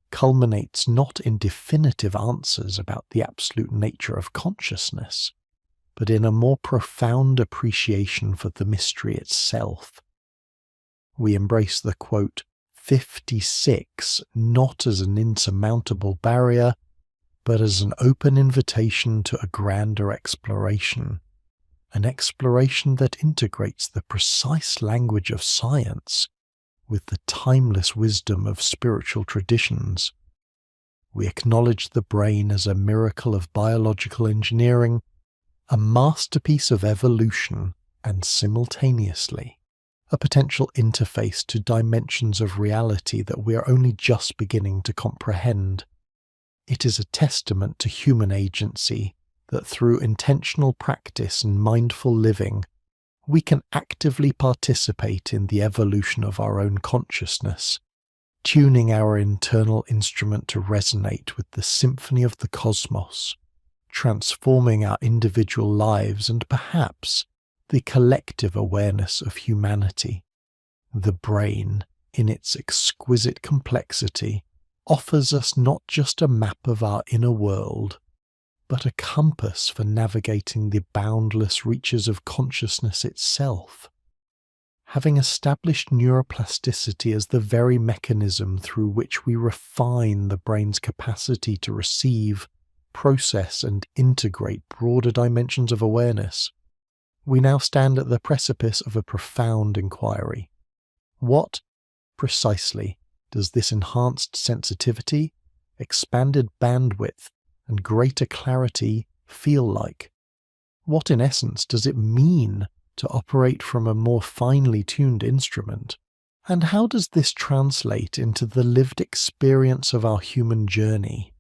culminates not in definitive answers about the absolute nature of consciousness, but in a more profound appreciation for the mystery itself. We embrace the, quote, 56 not as an insurmountable barrier, but as an open invitation to a grander exploration, an exploration that integrates the precise language of science with the timeless wisdom of spiritual traditions. We acknowledge the brain as a miracle of biological engineering, a masterpiece of evolution, and simultaneously, a potential interface to dimensions of reality that we are only just beginning to comprehend. It is a testament to human agency that through intentional practice and mindful living, we can actively participate in the evolution of our own consciousness, tuning our internal instrument to resonate with the symphony of the cosmos, transforming our individual lives and perhaps the collective awareness of humanity. The brain, in its exquisite complexity, offers us not just a map of our inner world, but a compass for navigating the boundless reaches of consciousness itself. Having established neuroplasticity as the very mechanism through which we refine the brain's capacity to receive, process, and integrate broader dimensions of awareness, we now stand at the precipice of a profound inquiry. What, precisely, does this enhanced sensitivity, expanded bandwidth, and greater clarity feel like? What, in essence, does it mean to operate from a more finely tuned instrument? And how does this translate into the lived experience of our human journey?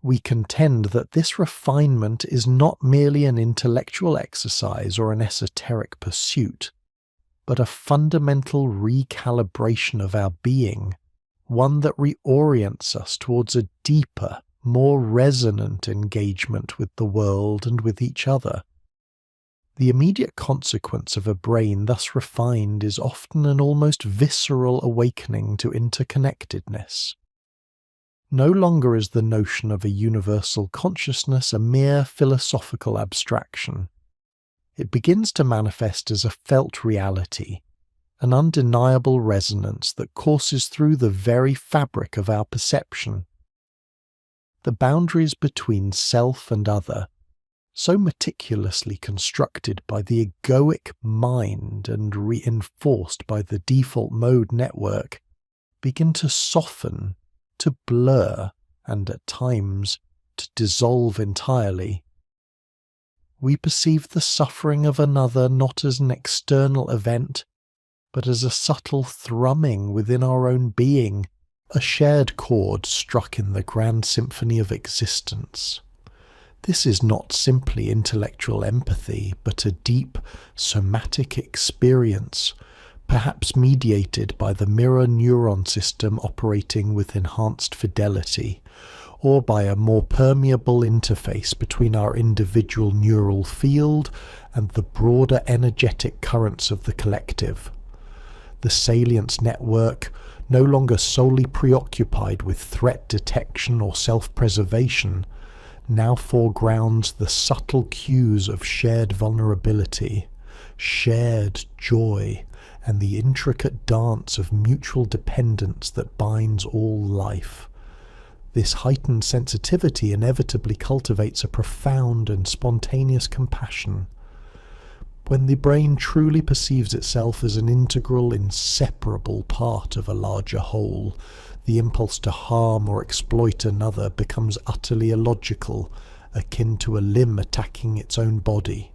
We contend that this refinement is not merely an intellectual exercise or an esoteric pursuit, but a fundamental recalibration of our being, one that reorients us towards a deeper, more resonant engagement with the world and with each other. The immediate consequence of a brain thus refined is often an almost visceral awakening to interconnectedness. No longer is the notion of a universal consciousness a mere philosophical abstraction. It begins to manifest as a felt reality, an undeniable resonance that courses through the very fabric of our perception. The boundaries between self and other, so meticulously constructed by the egoic mind and reinforced by the default mode network, begin to soften, to blur, and at times to dissolve entirely. We perceive the suffering of another not as an external event, but as a subtle thrumming within our own being, a shared chord struck in the grand symphony of existence. This is not simply intellectual empathy, but a deep, somatic experience, perhaps mediated by the mirror neuron system operating with enhanced fidelity, or by a more permeable interface between our individual neural field and the broader energetic currents of the collective. The salience network, no longer solely preoccupied with threat detection or self-preservation, now foregrounds the subtle cues of shared vulnerability, shared joy, and the intricate dance of mutual dependence that binds all life. This heightened sensitivity inevitably cultivates a profound and spontaneous compassion. When the brain truly perceives itself as an integral, inseparable part of a larger whole, the impulse to harm or exploit another becomes utterly illogical, akin to a limb attacking its own body.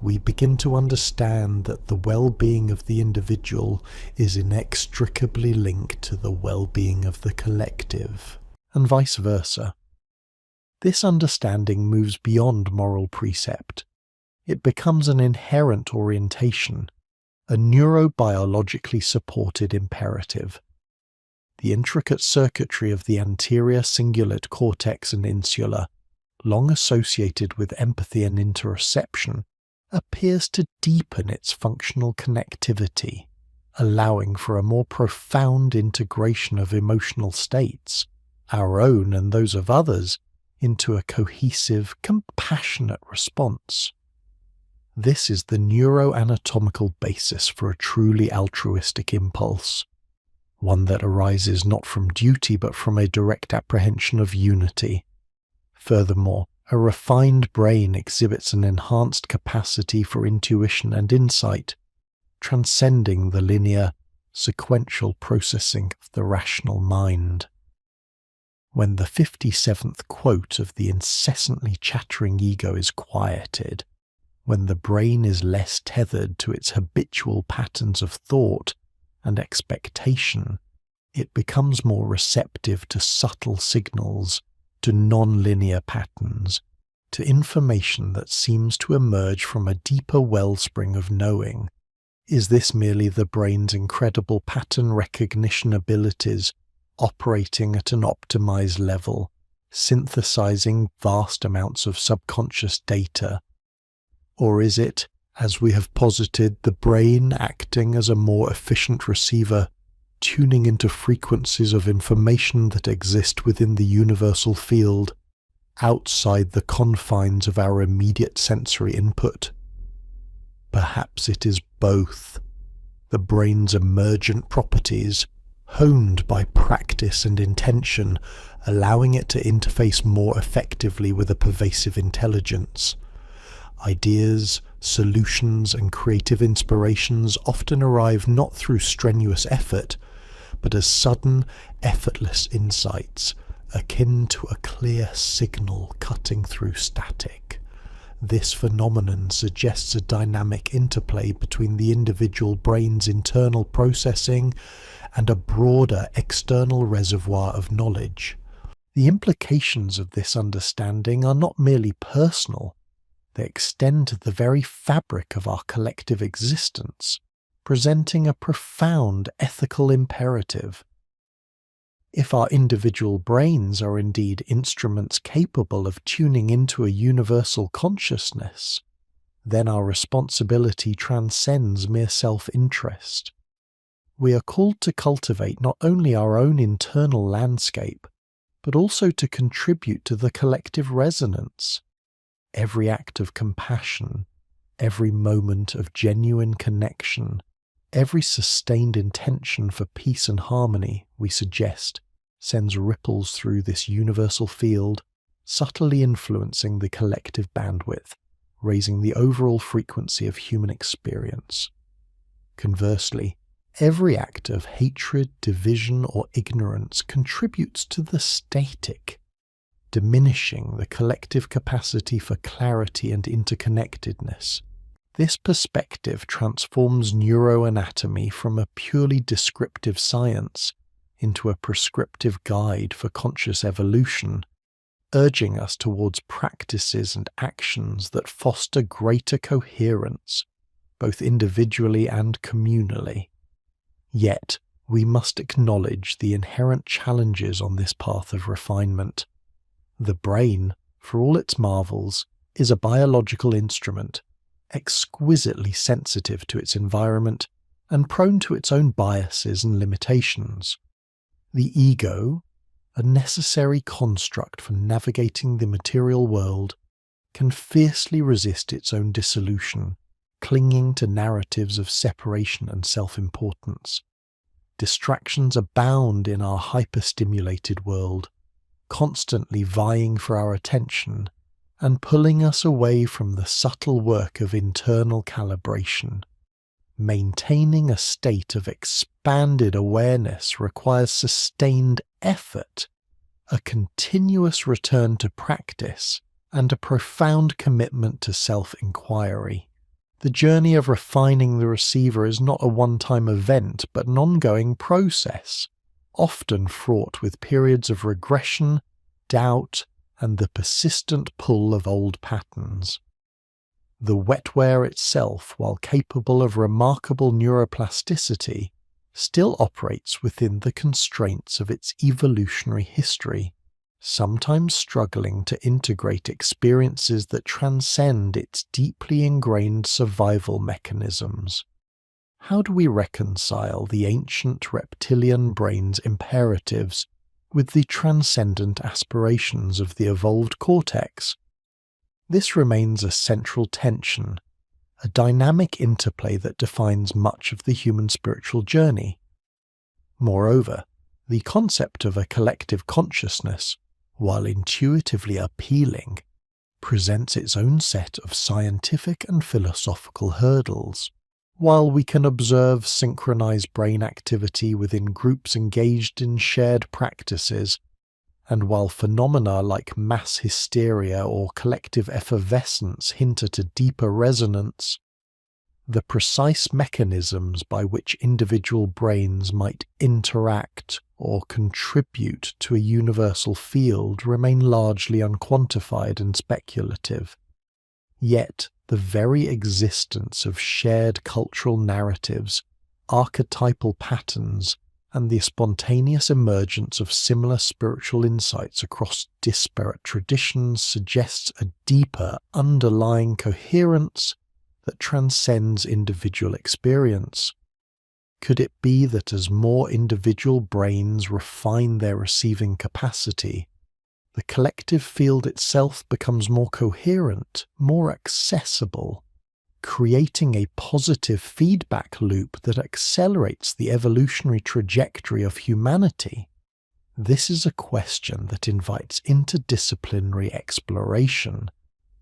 We begin to understand that the well-being of the individual is inextricably linked to the well-being of the collective, and vice versa. This understanding moves beyond moral precept. It becomes an inherent orientation, a neurobiologically supported imperative. The intricate circuitry of the anterior cingulate cortex and insula, long associated with empathy and interoception, appears to deepen its functional connectivity, allowing for a more profound integration of emotional states, our own and those of others, into a cohesive, compassionate response. This is the neuroanatomical basis for a truly altruistic impulse, one that arises not from duty but from a direct apprehension of unity. Furthermore, a refined brain exhibits an enhanced capacity for intuition and insight, transcending the linear, sequential processing of the rational mind. When the 57th quote of the incessantly chattering ego is quieted, when the brain is less tethered to its habitual patterns of thought and expectation, it becomes more receptive to subtle signals, to non-linear patterns, to information that seems to emerge from a deeper wellspring of knowing. Is this merely the brain's incredible pattern recognition abilities operating at an optimized level, synthesizing vast amounts of subconscious data? Or is it, as we have posited, the brain acting as a more efficient receiver, tuning into frequencies of information that exist within the universal field, outside the confines of our immediate sensory input? Perhaps it is both. The brain's emergent properties, honed by practice and intention, allowing it to interface more effectively with a pervasive intelligence. Ideas, solutions, and creative inspirations often arrive not through strenuous effort, but as sudden, effortless insights, akin to a clear signal cutting through static. This phenomenon suggests a dynamic interplay between the individual brain's internal processing and a broader external reservoir of knowledge. The implications of this understanding are not merely personal, they extend to the very fabric of our collective existence, presenting a profound ethical imperative. If our individual brains are indeed instruments capable of tuning into a universal consciousness, then our responsibility transcends mere self-interest. We are called to cultivate not only our own internal landscape, but also to contribute to the collective resonance. Every act of compassion, every moment of genuine connection, every sustained intention for peace and harmony, we suggest, sends ripples through this universal field, subtly influencing the collective bandwidth, raising the overall frequency of human experience. Conversely, every act of hatred, division, or ignorance contributes to the static, diminishing the collective capacity for clarity and interconnectedness. This perspective transforms neuroanatomy from a purely descriptive science into a prescriptive guide for conscious evolution, urging us towards practices and actions that foster greater coherence, both individually and communally. Yet, we must acknowledge the inherent challenges on this path of refinement. The brain, for all its marvels, is a biological instrument, exquisitely sensitive to its environment and prone to its own biases and limitations. The ego, a necessary construct for navigating the material world, can fiercely resist its own dissolution, clinging to narratives of separation and self-importance. Distractions abound in our hyperstimulated world, constantly vying for our attention and pulling us away from the subtle work of internal calibration. Maintaining a state of expanded awareness requires sustained effort, a continuous return to practice, and a profound commitment to self-inquiry. The journey of refining the receiver is not a one-time event, but an ongoing process, often fraught with periods of regression, doubt, and the persistent pull of old patterns. The wetware itself, while capable of remarkable neuroplasticity, still operates within the constraints of its evolutionary history, sometimes struggling to integrate experiences that transcend its deeply ingrained survival mechanisms. How do we reconcile the ancient reptilian brain's imperatives with the transcendent aspirations of the evolved cortex? This remains a central tension, a dynamic interplay that defines much of the human spiritual journey. Moreover, the concept of a collective consciousness, while intuitively appealing, presents its own set of scientific and philosophical hurdles. While we can observe synchronized brain activity within groups engaged in shared practices, and while phenomena like mass hysteria or collective effervescence hint at a deeper resonance, The precise mechanisms by which individual brains might interact or contribute to a universal field remain largely unquantified and speculative. Yet, the very existence of shared cultural narratives, archetypal patterns, and the spontaneous emergence of similar spiritual insights across disparate traditions suggests a deeper underlying coherence that transcends individual experience. Could it be that as more individual brains refine their receiving capacity, the collective field itself becomes more coherent, more accessible, creating a positive feedback loop that accelerates the evolutionary trajectory of humanity? This is a question that invites interdisciplinary exploration,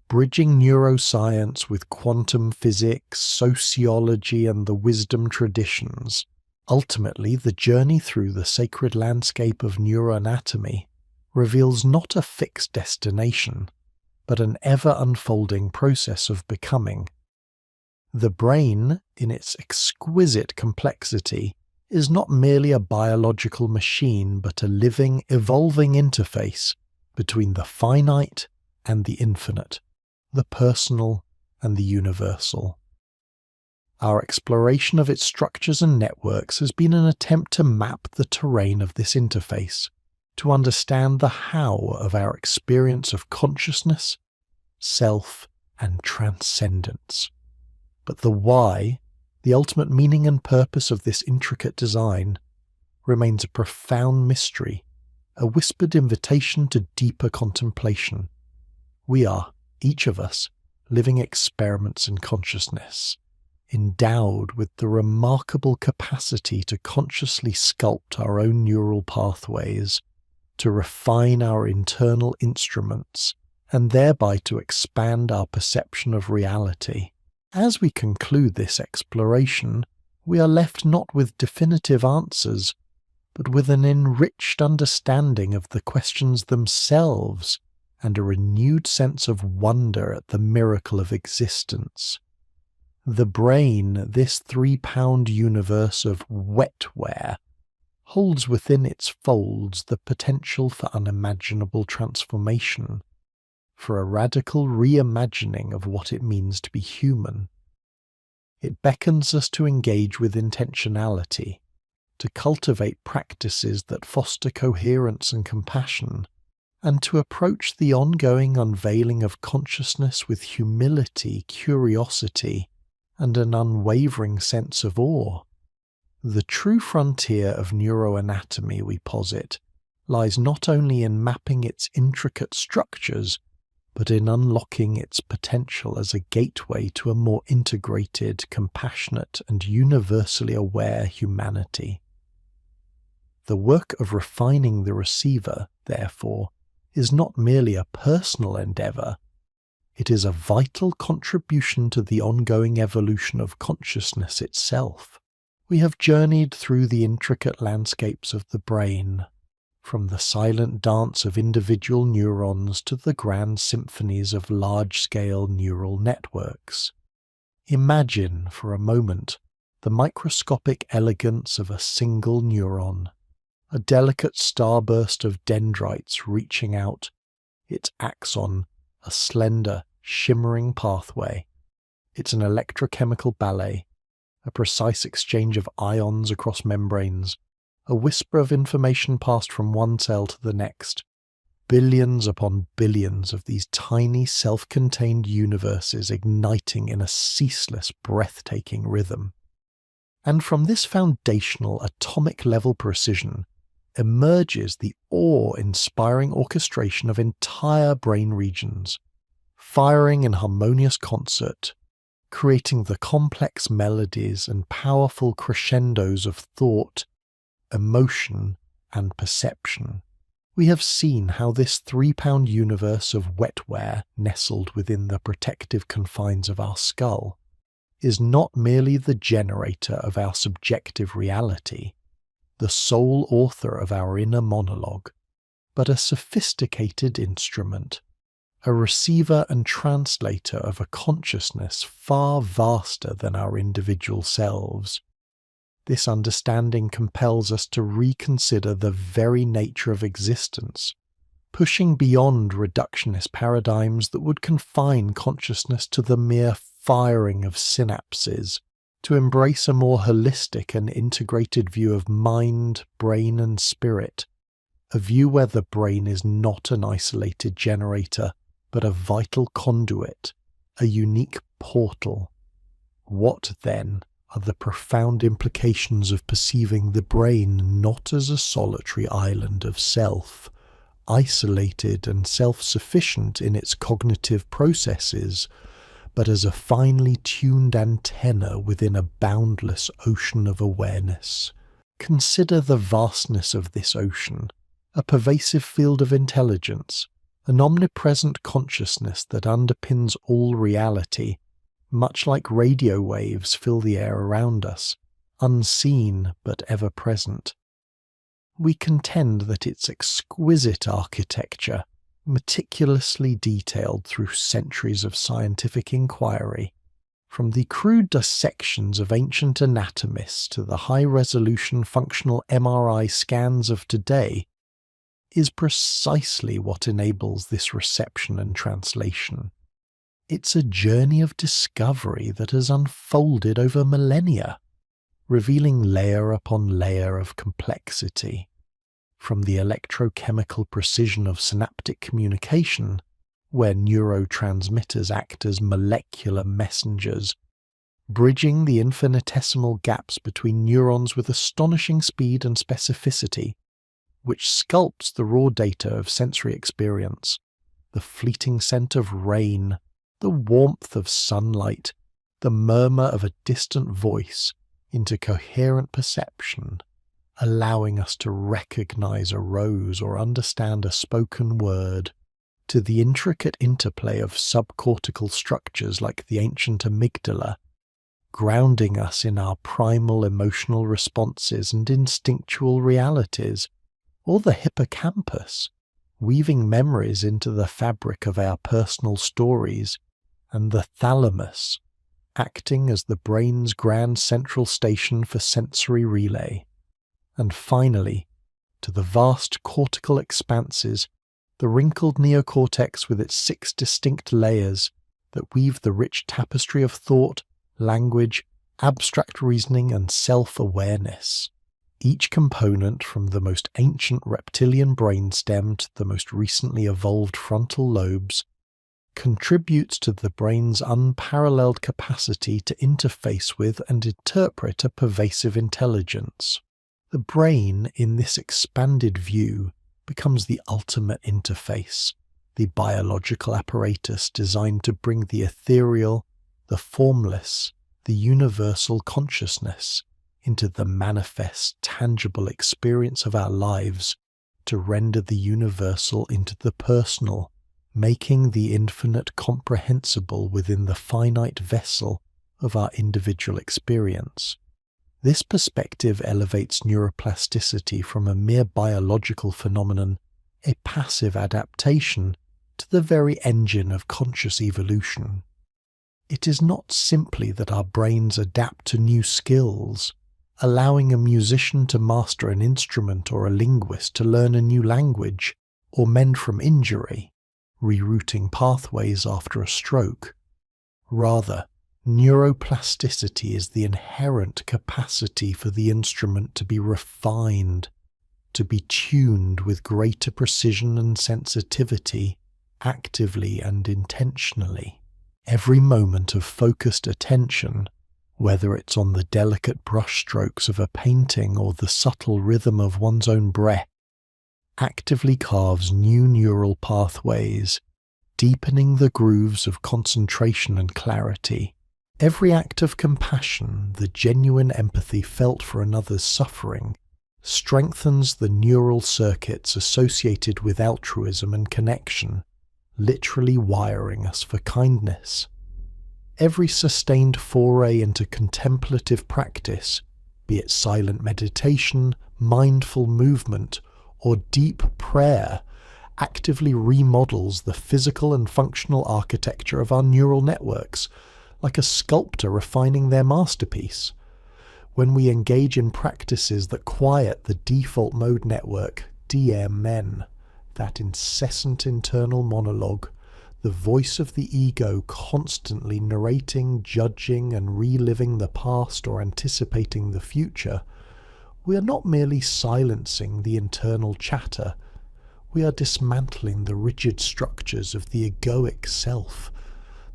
bridging neuroscience with quantum physics, sociology, and the wisdom traditions. Ultimately, the journey through the sacred landscape of neuroanatomy reveals not a fixed destination, but an ever-unfolding process of becoming. The brain, in its exquisite complexity, is not merely a biological machine, but a living, evolving interface between the finite and the infinite, the personal and the universal. Our exploration of its structures and networks has been an attempt to map the terrain of this interface, to understand the how of our experience of consciousness, self, and transcendence. But the why, the ultimate meaning and purpose of this intricate design, remains a profound mystery, a whispered invitation to deeper contemplation. We are, each of us, living experiments in consciousness, endowed with the remarkable capacity to consciously sculpt our own neural pathways, to refine our internal instruments, and thereby to expand our perception of reality. As we conclude this exploration, we are left not with definitive answers, but with an enriched understanding of the questions themselves and a renewed sense of wonder at the miracle of existence. The brain, this 3-pound universe of wetware, holds within its folds the potential for unimaginable transformation, for a radical reimagining of what it means to be human. It beckons us to engage with intentionality, to cultivate practices that foster coherence and compassion, and to approach the ongoing unveiling of consciousness with humility, curiosity, and an unwavering sense of awe. The true frontier of neuroanatomy, we posit, lies not only in mapping its intricate structures, but in unlocking its potential as a gateway to a more integrated, compassionate, and universally aware humanity. The work of refining the receiver, therefore, is not merely a personal endeavour, it is a vital contribution to the ongoing evolution of consciousness itself. We have journeyed through the intricate landscapes of the brain, from the silent dance of individual neurons to the grand symphonies of large-scale neural networks. Imagine, for a moment, the microscopic elegance of a single neuron, a delicate starburst of dendrites reaching out, its axon a slender, shimmering pathway. It's an electrochemical ballet, a precise exchange of ions across membranes, a whisper of information passed from one cell to the next. Billions upon billions of these tiny self-contained universes igniting in a ceaseless, breathtaking rhythm. And from this foundational atomic-level precision emerges the awe-inspiring orchestration of entire brain regions, firing in harmonious concert, creating the complex melodies and powerful crescendos of thought, emotion, and perception. We have seen how this 3-pound universe of wetware nestled within the protective confines of our skull is not merely the generator of our subjective reality, the sole author of our inner monologue, but a sophisticated instrument, a receiver and translator of a consciousness far vaster than our individual selves. This understanding compels us to reconsider the very nature of existence, pushing beyond reductionist paradigms that would confine consciousness to the mere firing of synapses, to embrace a more holistic and integrated view of mind, brain, and spirit, a view where the brain is not an isolated generator, but a vital conduit, a unique portal. What, then, are the profound implications of perceiving the brain not as a solitary island of self, isolated and self-sufficient in its cognitive processes, but as a finely tuned antenna within a boundless ocean of awareness? Consider the vastness of this ocean, a pervasive field of intelligence, an omnipresent consciousness that underpins all reality, much like radio waves fill the air around us, unseen but ever present. We contend that its exquisite architecture, meticulously detailed through centuries of scientific inquiry, from the crude dissections of ancient anatomists to the high-resolution functional MRI scans of today, is precisely what enables this reception and translation. It's a journey of discovery that has unfolded over millennia, revealing layer upon layer of complexity, from the electrochemical precision of synaptic communication, where neurotransmitters act as molecular messengers, bridging the infinitesimal gaps between neurons with astonishing speed and specificity, which sculpts the raw data of sensory experience, the fleeting scent of rain, the warmth of sunlight, the murmur of a distant voice, into coherent perception, allowing us to recognize a rose or understand a spoken word, to the intricate interplay of subcortical structures like the ancient amygdala, grounding us in our primal emotional responses and instinctual realities, or the hippocampus, weaving memories into the fabric of our personal stories, and the thalamus, acting as the brain's grand central station for sensory relay. And finally, to the vast cortical expanses, the wrinkled neocortex with its 6 distinct layers that weave the rich tapestry of thought, language, abstract reasoning, and self-awareness. Each component, from the most ancient reptilian brainstem to the most recently evolved frontal lobes, contributes to the brain's unparalleled capacity to interface with and interpret a pervasive intelligence. The brain, in this expanded view, becomes the ultimate interface, the biological apparatus designed to bring the ethereal, the formless, the universal consciousness into the manifest, tangible experience of our lives, to render the universal into the personal, making the infinite comprehensible within the finite vessel of our individual experience. This perspective elevates neuroplasticity from a mere biological phenomenon, a passive adaptation, to the very engine of conscious evolution. It is not simply that our brains adapt to new skills, allowing a musician to master an instrument or a linguist to learn a new language, or mend from injury, rerouting pathways after a stroke. Rather, neuroplasticity is the inherent capacity for the instrument to be refined, to be tuned with greater precision and sensitivity, actively and intentionally. Every moment of focused attention, whether it's on the delicate brushstrokes of a painting or the subtle rhythm of one's own breath, actively carves new neural pathways, deepening the grooves of concentration and clarity. Every act of compassion, the genuine empathy felt for another's suffering, strengthens the neural circuits associated with altruism and connection, literally wiring us for kindness. Every sustained foray into contemplative practice, be it silent meditation, mindful movement, or deep prayer, actively remodels the physical and functional architecture of our neural networks, like a sculptor refining their masterpiece. When we engage in practices that quiet the default mode network, DMN, that incessant internal monologue, the voice of the ego constantly narrating, judging, and reliving the past or anticipating the future, we are not merely silencing the internal chatter, we are dismantling the rigid structures of the egoic self,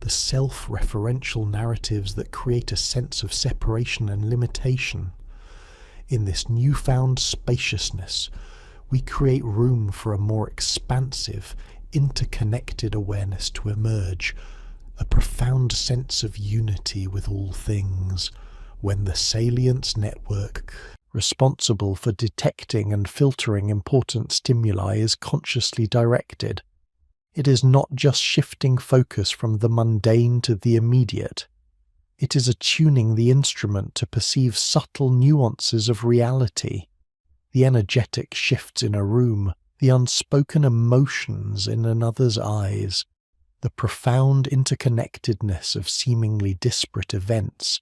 the self-referential narratives that create a sense of separation and limitation. In this newfound spaciousness, we create room for a more expansive, interconnected awareness to emerge, a profound sense of unity with all things, when the salience network responsible for detecting and filtering important stimuli is consciously directed. It is not just shifting focus from the mundane to the immediate. It is attuning the instrument to perceive subtle nuances of reality, the energetic shifts in a room, the unspoken emotions in another's eyes, the profound interconnectedness of seemingly disparate events,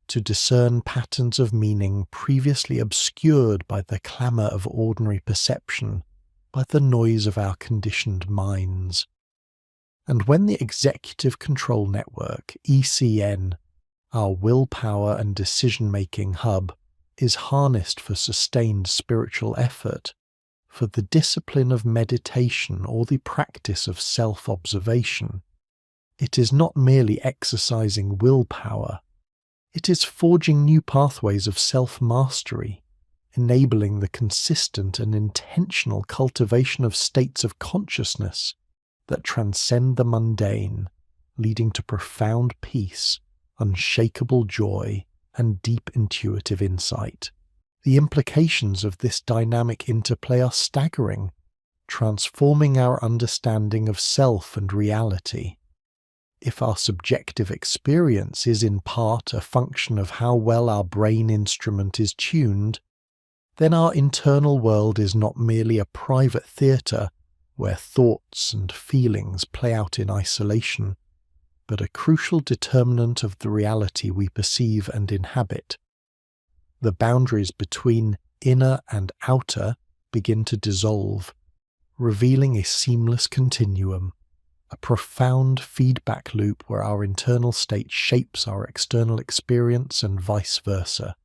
to discern patterns of meaning previously obscured by the clamour of ordinary perception, by the noise of our conditioned minds. And when the executive control network, ECN, our willpower and decision-making hub, is harnessed for sustained spiritual effort, for the discipline of meditation or the practice of self-observation, it is not merely exercising willpower, it is forging new pathways of self-mastery, enabling the consistent and intentional cultivation of states of consciousness that transcend the mundane, leading to profound peace, unshakable joy, and deep intuitive insight. The implications of this dynamic interplay are staggering, transforming our understanding of self and reality. If our subjective experience is in part a function of how well our brain instrument is tuned, then our internal world is not merely a private theatre where thoughts and feelings play out in isolation, but a crucial determinant of the reality we perceive and inhabit. The boundaries between inner and outer begin to dissolve, revealing a seamless continuum, a profound feedback loop where our internal state shapes our external experience and vice versa.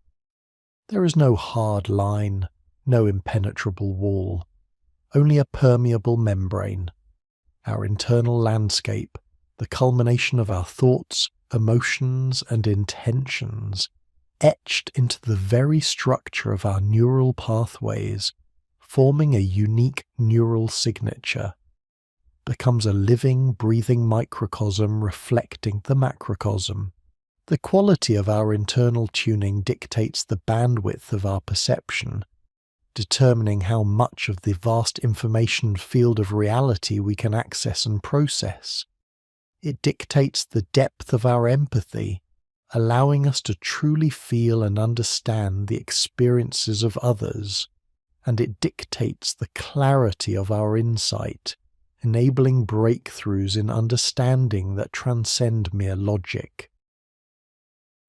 There is no hard line, no impenetrable wall, only a permeable membrane, our internal landscape, the culmination of our thoughts, emotions, and intentions, etched into the very structure of our neural pathways, forming a unique neural signature, becomes a living, breathing microcosm reflecting the macrocosm. The quality of our internal tuning dictates the bandwidth of our perception, determining how much of the vast information field of reality we can access and process. It dictates the depth of our empathy, allowing us to truly feel and understand the experiences of others, and it dictates the clarity of our insight, enabling breakthroughs in understanding that transcend mere logic.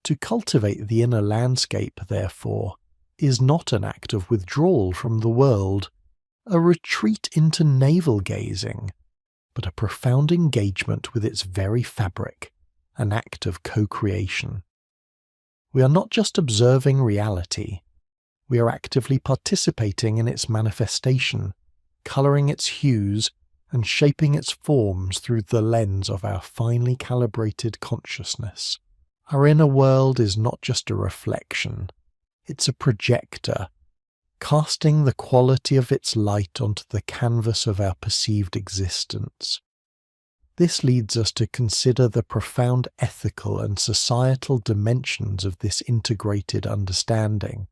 To cultivate the inner landscape, therefore, is not an act of withdrawal from the world, a retreat into navel-gazing, but a profound engagement with its very fabric, an act of co-creation. We are not just observing reality, we are actively participating in its manifestation, colouring its hues, and shaping its forms through the lens of our finely calibrated consciousness. Our inner world is not just a reflection, it's a projector, casting the quality of its light onto the canvas of our perceived existence. This leads us to consider the profound ethical and societal dimensions of this integrated understanding.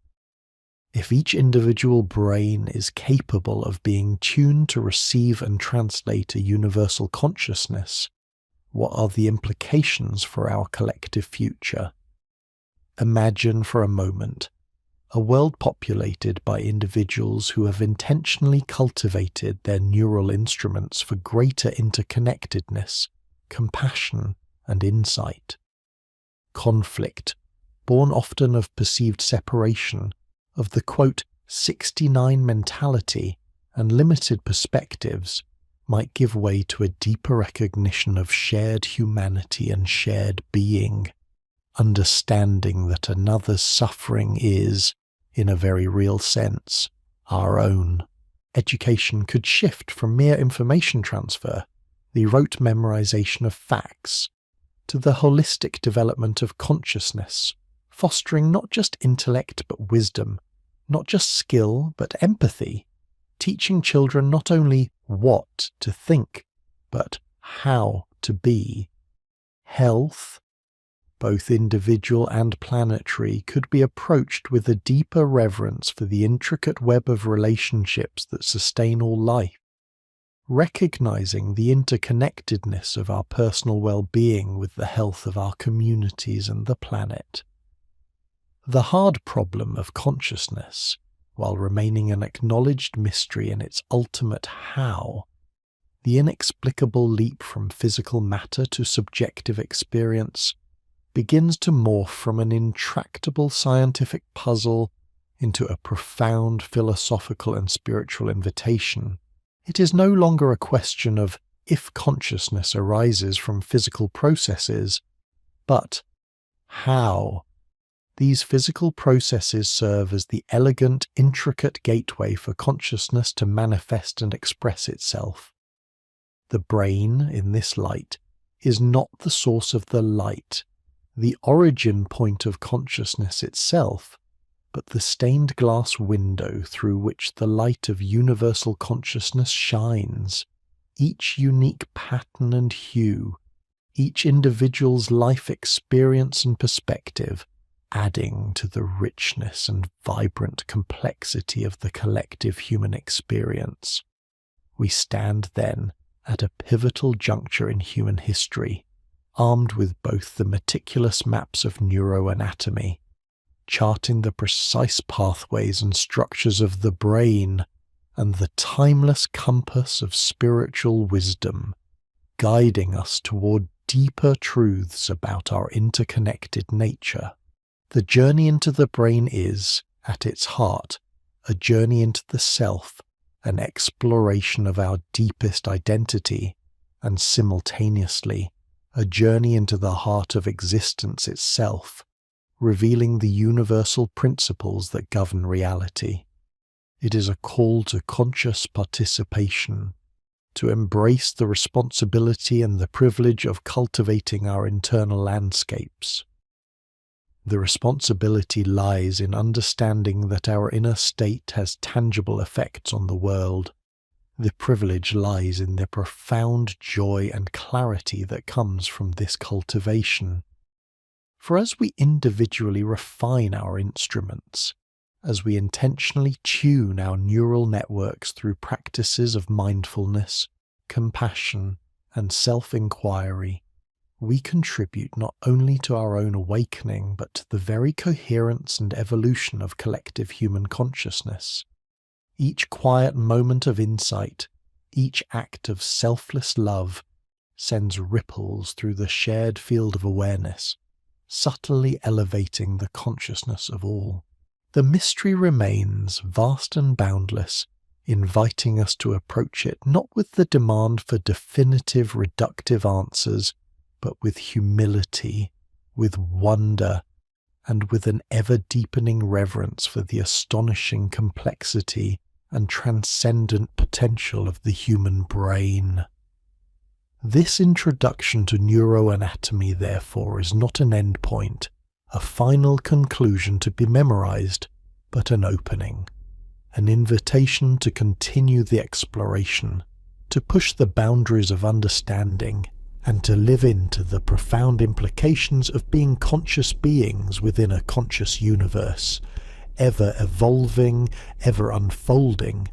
If each individual brain is capable of being tuned to receive and translate a universal consciousness, what are the implications for our collective future? Imagine for a moment a world populated by individuals who have intentionally cultivated their neural instruments for greater interconnectedness, compassion, and insight. Conflict, born often of perceived separation, of the quote, 69 mentality and limited perspectives, might give way to a deeper recognition of shared humanity and shared being, understanding that another's suffering is, in a very real sense, our own. Education could shift from mere information transfer, the rote memorization of facts, to the holistic development of consciousness, fostering not just intellect but wisdom, not just skill but empathy, teaching children not only what to think, but how to be. Health, both individual and planetary, could be approached with a deeper reverence for the intricate web of relationships that sustain all life, recognizing the interconnectedness of our personal well-being with the health of our communities and the planet. The hard problem of consciousness, while remaining an acknowledged mystery in its ultimate how, the inexplicable leap from physical matter to subjective experience, begins to morph from an intractable scientific puzzle into a profound philosophical and spiritual invitation. It is no longer a question of if consciousness arises from physical processes, but how. These physical processes serve as the elegant, intricate gateway for consciousness to manifest and express itself. The brain, in this light, is not the source of the light, the origin point of consciousness itself, but the stained glass window through which the light of universal consciousness shines, each unique pattern and hue, each individual's life experience and perspective, adding to the richness and vibrant complexity of the collective human experience. We stand then at a pivotal juncture in human history, armed with both the meticulous maps of neuroanatomy, charting the precise pathways and structures of the brain, and the timeless compass of spiritual wisdom, guiding us toward deeper truths about our interconnected nature. The journey into the brain is, at its heart, a journey into the self, an exploration of our deepest identity, and simultaneously, a journey into the heart of existence itself, revealing the universal principles that govern reality. It is a call to conscious participation, to embrace the responsibility and the privilege of cultivating our internal landscapes. The responsibility lies in understanding that our inner state has tangible effects on the world. The privilege lies in the profound joy and clarity that comes from this cultivation. For as we individually refine our instruments, as we intentionally tune our neural networks through practices of mindfulness, compassion, and self-inquiry, we contribute not only to our own awakening, but to the very coherence and evolution of collective human consciousness. Each quiet moment of insight, each act of selfless love, sends ripples through the shared field of awareness, subtly elevating the consciousness of all. The mystery remains vast and boundless, inviting us to approach it not with the demand for definitive, reductive answers, but with humility, with wonder, and with an ever-deepening reverence for the astonishing complexity and transcendent potential of the human brain. This introduction to neuroanatomy, therefore, is not an endpoint, a final conclusion to be memorized, but an opening, an invitation to continue the exploration, to push the boundaries of understanding, and to live into the profound implications of being conscious beings within a conscious universe, ever evolving, ever unfolding,